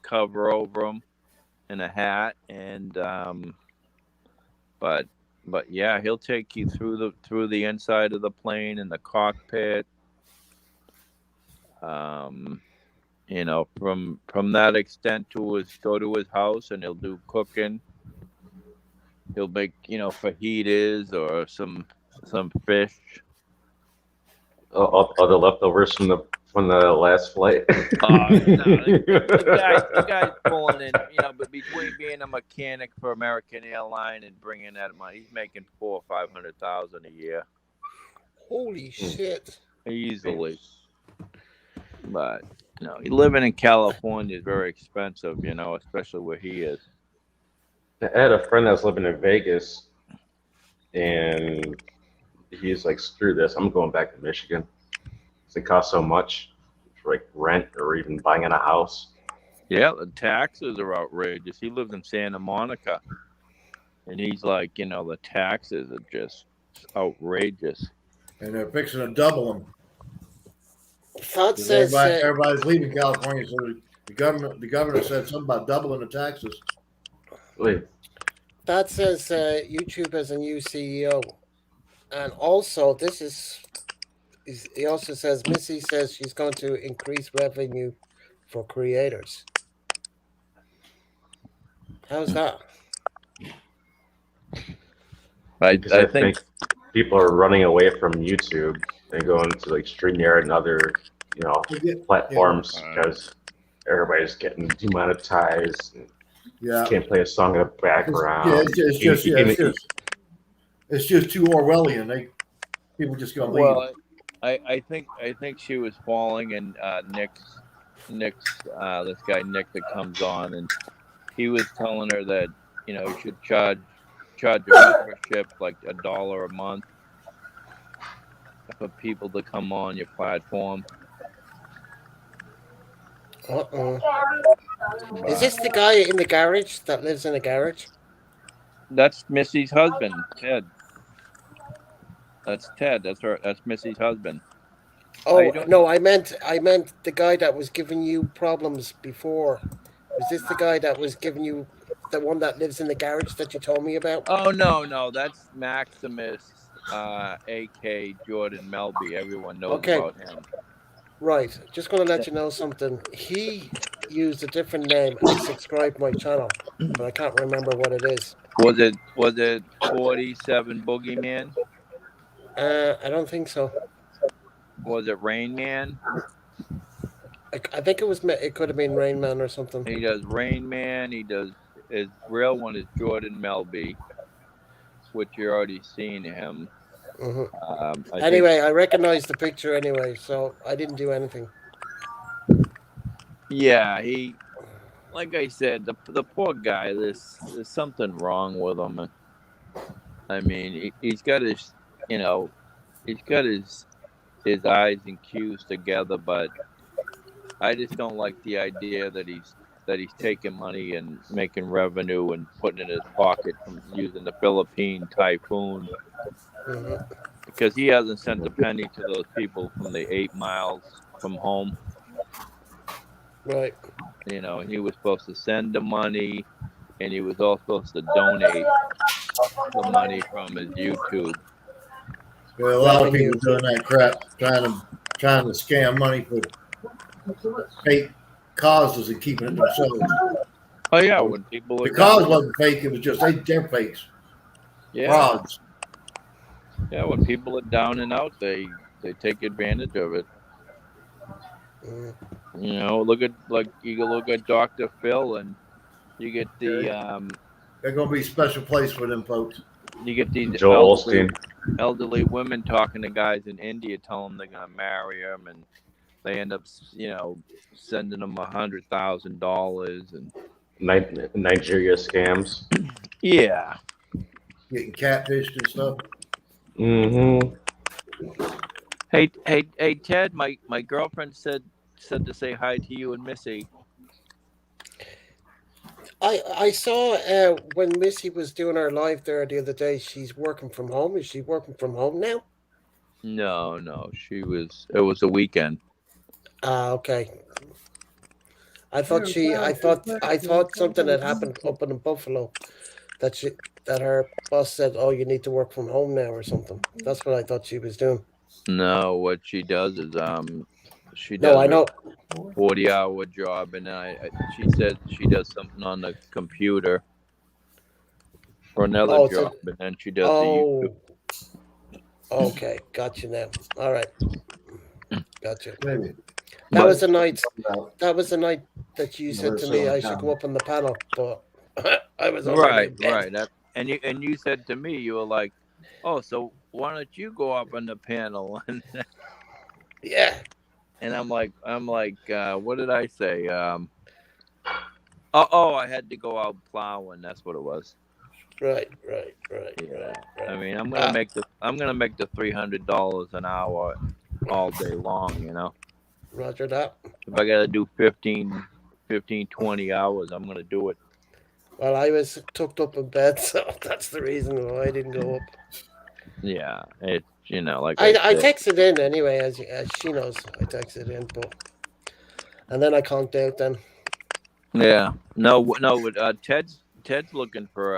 cover over him and a hat, and but yeah, he'll take you through the inside of the plane and the cockpit. From that extent go to his house, and he'll do cooking. He'll make fajitas or some fish. All the leftovers from the last flight. The guy's pulling in, but between being a mechanic for American Airlines and bringing that money, he's making $400,000 or $500,000 a year. Holy shit! Easily. But living in California is very expensive, especially where he is. I had a friend that was living in Vegas, and he's like, "Screw this! I'm going back to Michigan. It costs so much for like rent or even buying in a house." Yeah, the taxes are outrageous. He lives in Santa Monica, and he's like, the taxes are just outrageous. And they're fixing to double them. Thought says everybody's leaving California, so the governor said something about doubling the taxes. Wait. That says YouTube has a new CEO, and also he also says Missy says she's going to increase revenue for creators. How's that? I think people are running away from YouTube and going to like StreamYard and other platforms because everybody's getting demonetized. Yeah, can't play a song in the background. It's just too Orwellian. People just gonna leave. Well, I think she was falling, and Nick's this guy Nick that comes on, and he was telling her that you should charge a membership like $1 a month for people to come on your platform. Is this the guy in the garage that lives in a garage? That's Missy's husband, Ted. That's Ted. That's Missy's husband. Oh no, I meant the guy that was giving you problems before. Was this the guy that was giving you the one that lives in the garage that you told me about? Oh no, that's Maximus, A.K. Jordan Melby. Everyone knows about him. Right. Just going to let you know something. He used a different name and subscribed my channel, but I can't remember what it is. Was it 47 Boogeyman? I don't think so. Was it Rain Man? I think it could have been Rain Man or something. He does Rain Man. He does his real one is Jordan Melby, which you're already seeing him. Mm-hmm. I recognize the picture anyway, so I didn't do anything. Yeah, like I said, the poor guy. There's something wrong with him. I mean, he's got his I's and Q's together, but I just don't like the idea that he's taking money and making revenue and putting it in his pocket from using the Philippine Typhoon. Mm-hmm. Because he hasn't sent a penny to those people from the 8 miles from home. Right. He was supposed to send the money, and he was also supposed to donate the money from his YouTube. Yeah, a lot of people doing that crap, trying to scam money for fake causes and keeping it themselves. Oh yeah, when people the cause wasn't fake; it was just they're fakes. Yeah. Frauds. Yeah, when people are down and out, they take advantage of it. Look at Dr. Phil, and you get the They're gonna be a special place for them folks. You get these elderly women talking to guys in India, telling them they're gonna marry them, and they end up, sending them $100,000 and Nigeria scams. yeah. Getting catfished and stuff. Mm-hmm. Hey, Ted. My girlfriend said to say hi to you and Missy. I saw when Missy was doing her live there the other day. She's working from home. Is she working from home now? No, it was a weekend. Ah, okay. I thought something had happened up in Buffalo that her boss said, "Oh, you need to work from home now" or something. That's what I thought she was doing. No, what she does is she No, does I her know. 40-hour job, and she said she does something on the computer for another Oh, it's a, job, and then she does the YouTube. oh, okay, got you now. All right, got you. Maybe. That But was the night. About That was the night that you said to me I should go up on the panel, but I was already in bed. right. And you said to me, you were like, "Oh, so why don't you go up on the panel?" Yeah. And I'm like, what did I say? Oh, I had to go out plowing. That's what it was. Right. Yeah. I mean, I'm Ah, gonna make the $300 an hour all day long. Roger that. If I gotta do 20 hours, I'm gonna do it. Well, I was tucked up in bed, so that's the reason why I didn't go up. Yeah, it's like I said. texted in anyway, as she knows. I texted in, and then I conked out. Then Yeah, no. Ted's looking for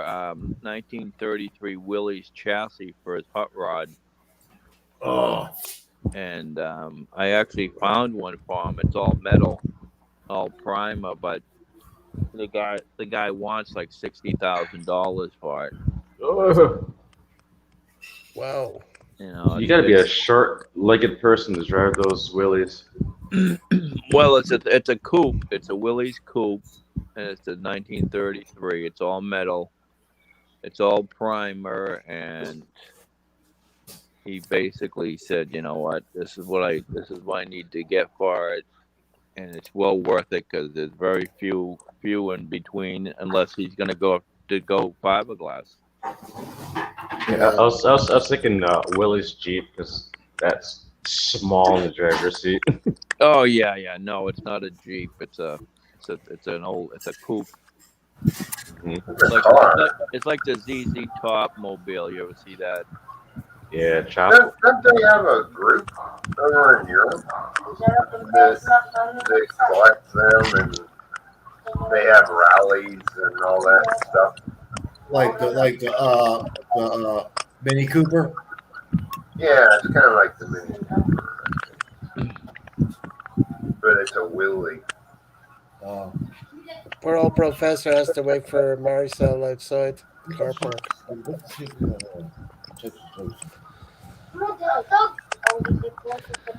1933 Willys chassis for his hot rod, oh, and I actually found one for him. It's all metal, all primer, but the guy wants like $60,000 for it. Oh, wow. you gotta be a short-legged person to drive those wheelies. Well, it's a coupe. It's a Willys coupe, and it's a 1933. It's all metal. It's all primer, and he basically said, "You know what? This is what I need to get for it, and it's well worth it because there's very few in between, unless he's gonna go fiberglass." Yeah, I was thinking Willie's Jeep because that's small in the driver's seat. Oh yeah. No, it's not a Jeep. It's a coupe. Mhm. It's like the ZZ Top mobile. You ever see that? Yeah, chop. Don't they have a group over in Europe that collects them and they have rallies and all that stuff? like the Mini Cooper. Yeah, it's kind of like the Mini Cooper, but it's a Willy. Poor old professor has to wait for Maricel outside the car park.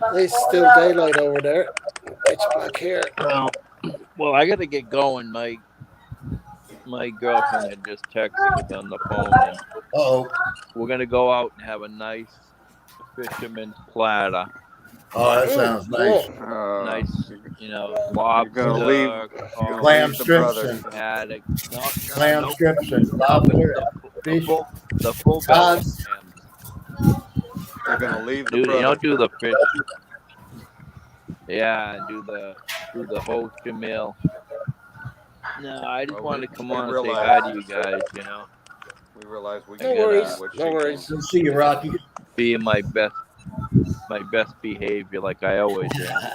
At least it's still daylight over there. Pitch black here. Well, I got to get going. My girlfriend had just texted me on the phone, and we're gonna go out and have a nice fisherman's platter. Oh, that sounds nice. Nice, lobster, clam strips and haddock, clam strips and lobster, fish, the full cod. They're gonna leave the Dude, you don't product. do the fish. Yeah, do the whole meal. No, I just wanted to come on and say hi to you guys. We realize we No can worries. what No she worries. Good to see you, Rocky. Be in my best behavior like I always am.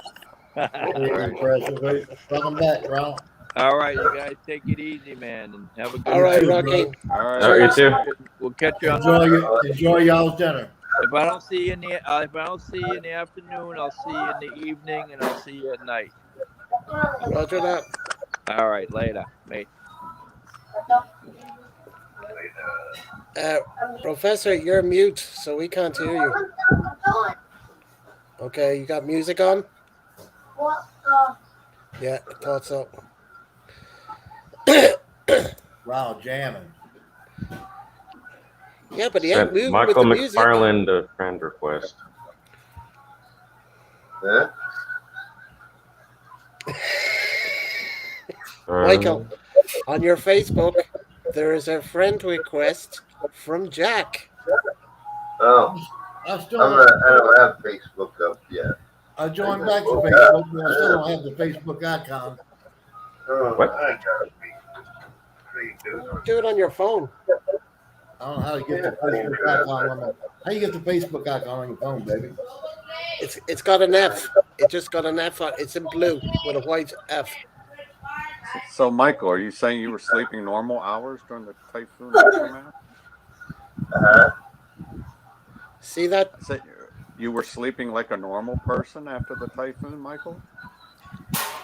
Welcome back, Ron. All right, you guys take it easy, man, and have a good All right, night. Rocky. All right. All right, you too. We'll catch you on. Enjoy y'all's dinner. If I don't see you in the afternoon, I'll see you in the evening, and I'll see you at night. Roger that. All right, later, mate. Professor, you're mute, so we can't hear you. Okay, you got music on? Yeah, I thought so. Wow, jamming. Yeah, but he ain't Sent moving Michael with the music. McFarland a friend request. Huh? Michael, on your Facebook, there is a friend request from Jack. Oh, I still I don't have Facebook up yet. I joined back to Facebook, but I still don't have the Facebook icon. Oh, What? I got a Facebook. Do it on your phone. I don't know how to get the Facebook icon on that. How you get the Facebook icon on your phone, baby? It's got an F. It just got an F on. It's in blue with a white F. So, Michael, are you saying you were sleeping normal hours during the typhoon aftermath? See that? I said you were sleeping like a normal person after the typhoon, Michael?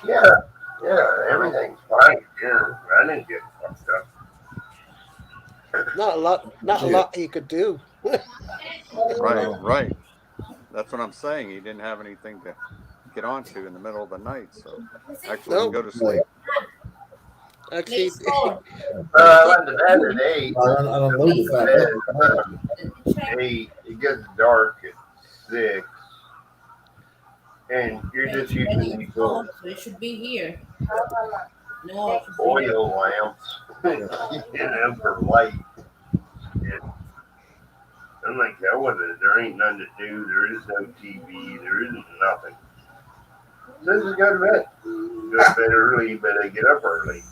Yeah, everything's fine. Yeah, I didn't get fucked up. Not a lot he could do. Right. That's what I'm saying. He didn't have anything to get onto in the middle of the night, so actually you can go to sleep. Actually, I went to bed at 8. I don't know the fact. 8. It gets dark at 6. And you're just using these little It should be here. oil lamps, for light. And I'm like, hell with it. There ain't nothing to do. There is no TV. There isn't nothing. So just go to bed. Go to bed early. You better get up early.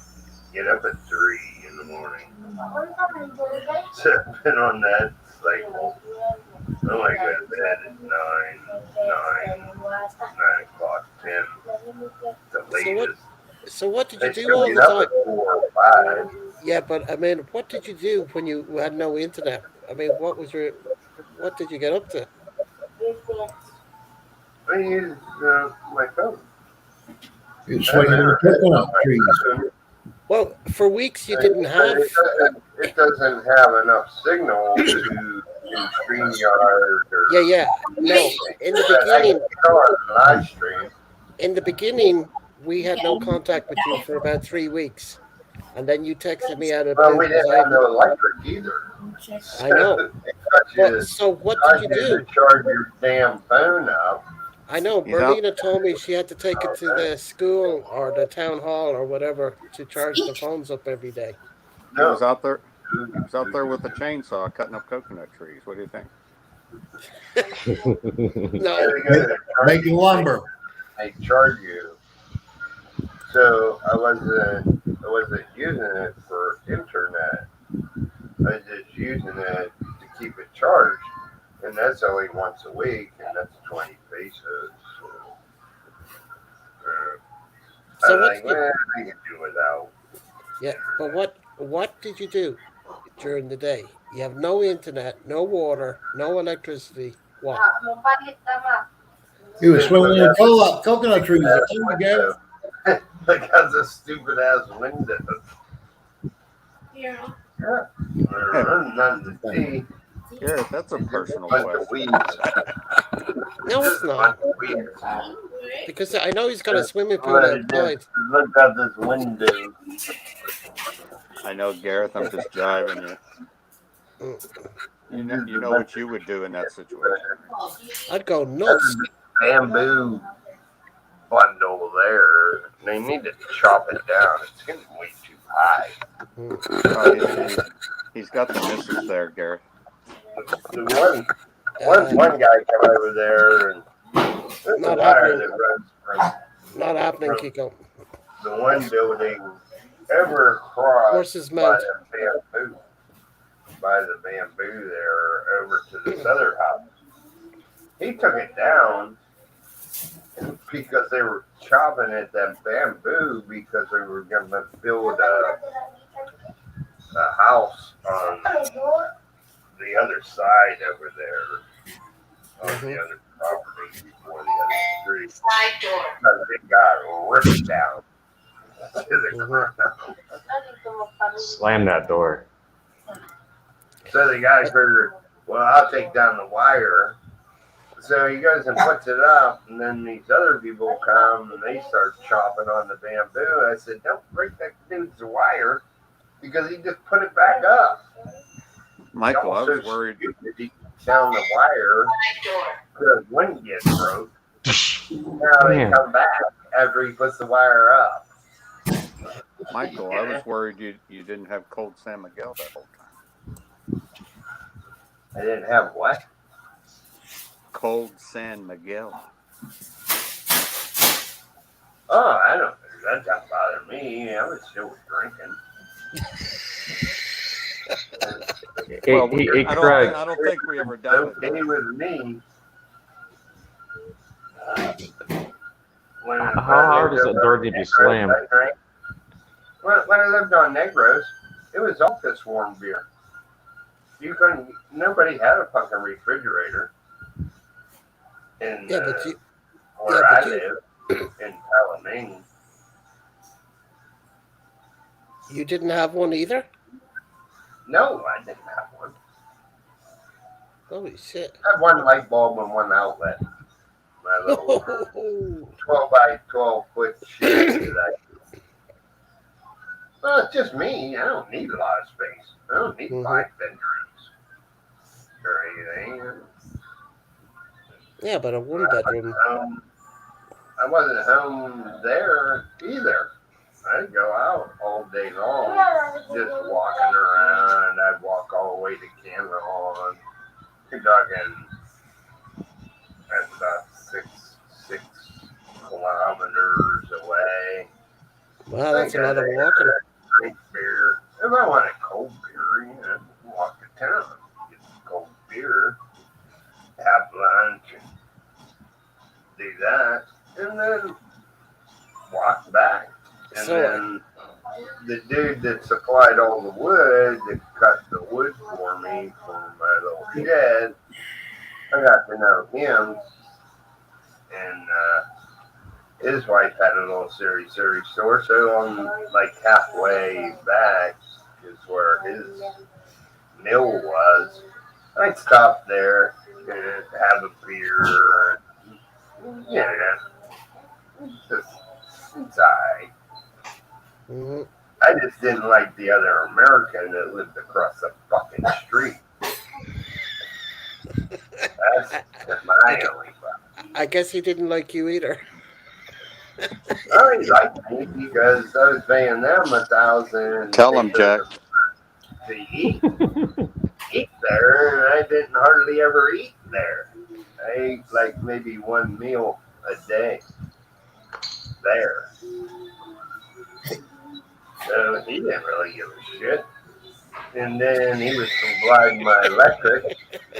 Get up at 3 in the morning. So I've been on that cycle. I like go to bed at 9 o'clock, 10. The latest. So what did you They do still all get the up time? at 4 or 5. Yeah, but I mean, what did you do when you had no internet? I mean, what did you get up to? I use my phone. You're swinging the coconut trees. Well, for weeks you didn't have. It doesn't have enough signal to StreamYard or. Yeah. No, in the beginning. Live stream. In the beginning, we had no contact with you for about 3 weeks, and then you texted me out of Well, blue. we didn't have no electric either. I know. But, so what did you do? Charge your damn phone up. I know. Berlina told me she had to take it to the school or the town hall or whatever to charge the phones up every day. He was out there. He was out there with a chainsaw cutting up coconut trees. What do you think? No. Making lumber. They charge you. So I wasn't using it for internet. I was just using it to keep it charged, and that's only once a week, and that's 20 pesos. So I can do without. Yeah, but what did you do during the day? You have no internet, no water, no electricity. What? You were swinging the coconut trees. Look at the stupid ass window. Yeah. Nothing to see. Yeah, that's a personal question. No, it's not. Because I know he's got a swimming pool outside. Look at this window. I know, Gareth. I'm just jiving you. You know what you would do in that situation. I'd go nuts. Bamboo bundle there. They need to chop it down. It's getting way too high. Oh, he's got the missus there, Gareth. The one guy come over there and there's a wire that runs from not happening, Kiko. The one building ever across by the bamboo there over to this other house. He took it down because they were chopping at that bamboo because they were going to build a house on the other side over there, on the other property before the other street. Because it got ripped down to the ground. Slam that door. So the guy figured, well, I'll take down the wire. So he goes and puts it up, and then these other people come and they start chopping on the bamboo. I said, don't break that dude's wire because he just put it back up. Michael, I was worried. Down the wire because one gets broke. Now they come back after he puts the wire up. Michael, I was worried you didn't have cold San Miguel that whole time. I didn't have what? Cold San Miguel. Oh, I don't. That doesn't bother me. I was still drinking. Well, Hey, I Craig. don't think we ever doubted Okay that. with me. When How I hard lived is over that door to be Negros, slammed? I drank. When I lived on Negros, it was all this warm beer. You couldn't. Nobody had a fucking refrigerator in Yeah, but you. Yeah, where but I you. live in Palomine. You didn't have one either. No, I didn't have one. Holy shit! I had one light bulb and one outlet. My little 12 by 12 foot shed that I. Well, it's just me. I don't need a lot of space. I don't need 5 bedrooms or anything. Yeah, but a one bedroom. I wasn't home there either. I'd go out all day long, just walking around. I'd walk all the way to Cameron. You're talking, that's about 6 kilometers away. Wow, I that's a go lot of there, walking. drink beer. If I want a cold beer, walk to town, get some cold beer, have lunch, and do that, and then walk back. And So, then the dude that supplied all the wood, that cut the wood for me for my little shed, I got to know him, and his wife had a little Siri store, so I'm like halfway back is where his mill was. I'd stop there and have a beer, and, it's alright. I just didn't like the other American that lived across the fucking street. That's my only problem. I guess he didn't like you either. Oh, he liked me because I was paying them $1,000 Tell him, Jack. to eat there, and I didn't hardly ever eat there. I ate like maybe one meal a day there. So he didn't really give a shit. And then he was supplying my electric.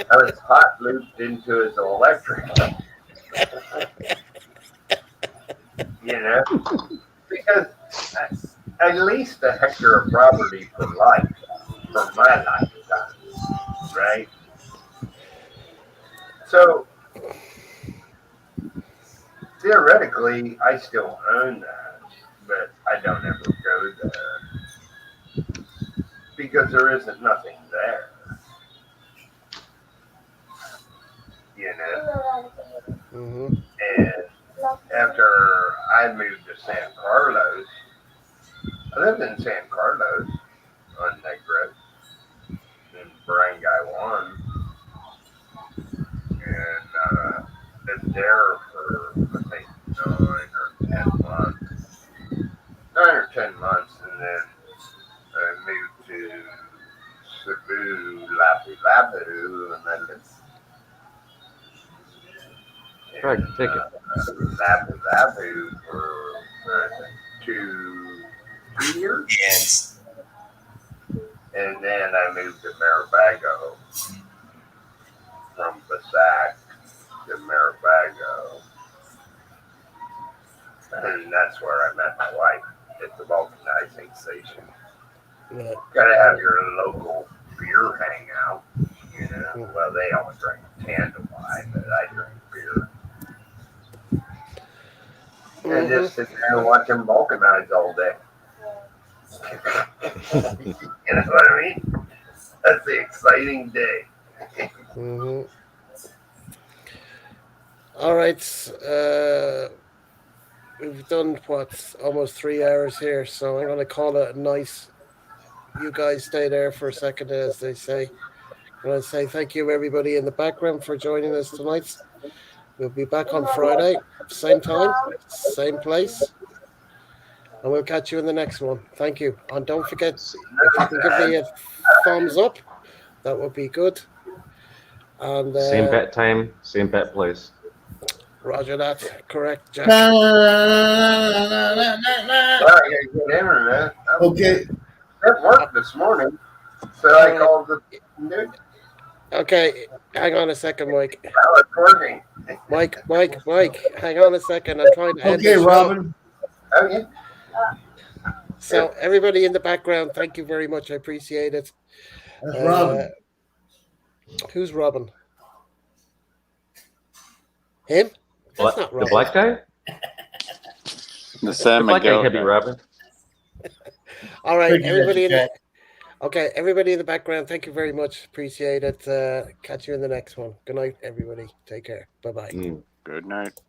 I was hot looped into his electric. Because at least a hectare of property for life, for my lifetime, right? So theoretically, I still own that, but I don't ever go there because there isn't nothing there. And after I moved to San Carlos, I lived in San Carlos on Negros in Barangay 1, and lived there for I think 9 or 10 months, and then I moved to Cebu, Lapu-Lapu, and I lived Craig, take it. Lapu-Lapu for I think 2 years. Yes. And then I moved to Maribago from Basac to Maribago. And that's where I met my wife at the vulcanizing station. Gotta have your local beer hangout, Well, they all drink Tandemai, but I drink beer. And just sit there and watch them vulcanize all day. You know what I mean? That's the exciting day. All right. We've done almost 3 hours here, so I'm going to call it a night. You guys stay there for a second, as they say. I'm going to say thank you, everybody in the background, for joining us tonight. We'll be back on Friday, same time, same place. And we'll catch you in the next one. Thank you. And don't forget, if you can give me a thumbs up, that would be good. And Same bat time, same bat place. Roger that. Correct, Jack. Good internet. Okay. It worked this morning, so I called the dude. Okay, hang on a second, Mike. Now it's working. Mike, hang on a second. I'm trying to end the show. Robin. Okay. So, everybody in the background, thank you very much. I appreciate it. That's Robin. Who's Robin? Him? That's not Robin. The black guy? The San The black guy Miguel can't be guy. Robin. All right, everybody in the everybody in the background, thank you very much. Appreciate it. Catch you in the next one. Good night, everybody. Take care. Bye-bye. Good night.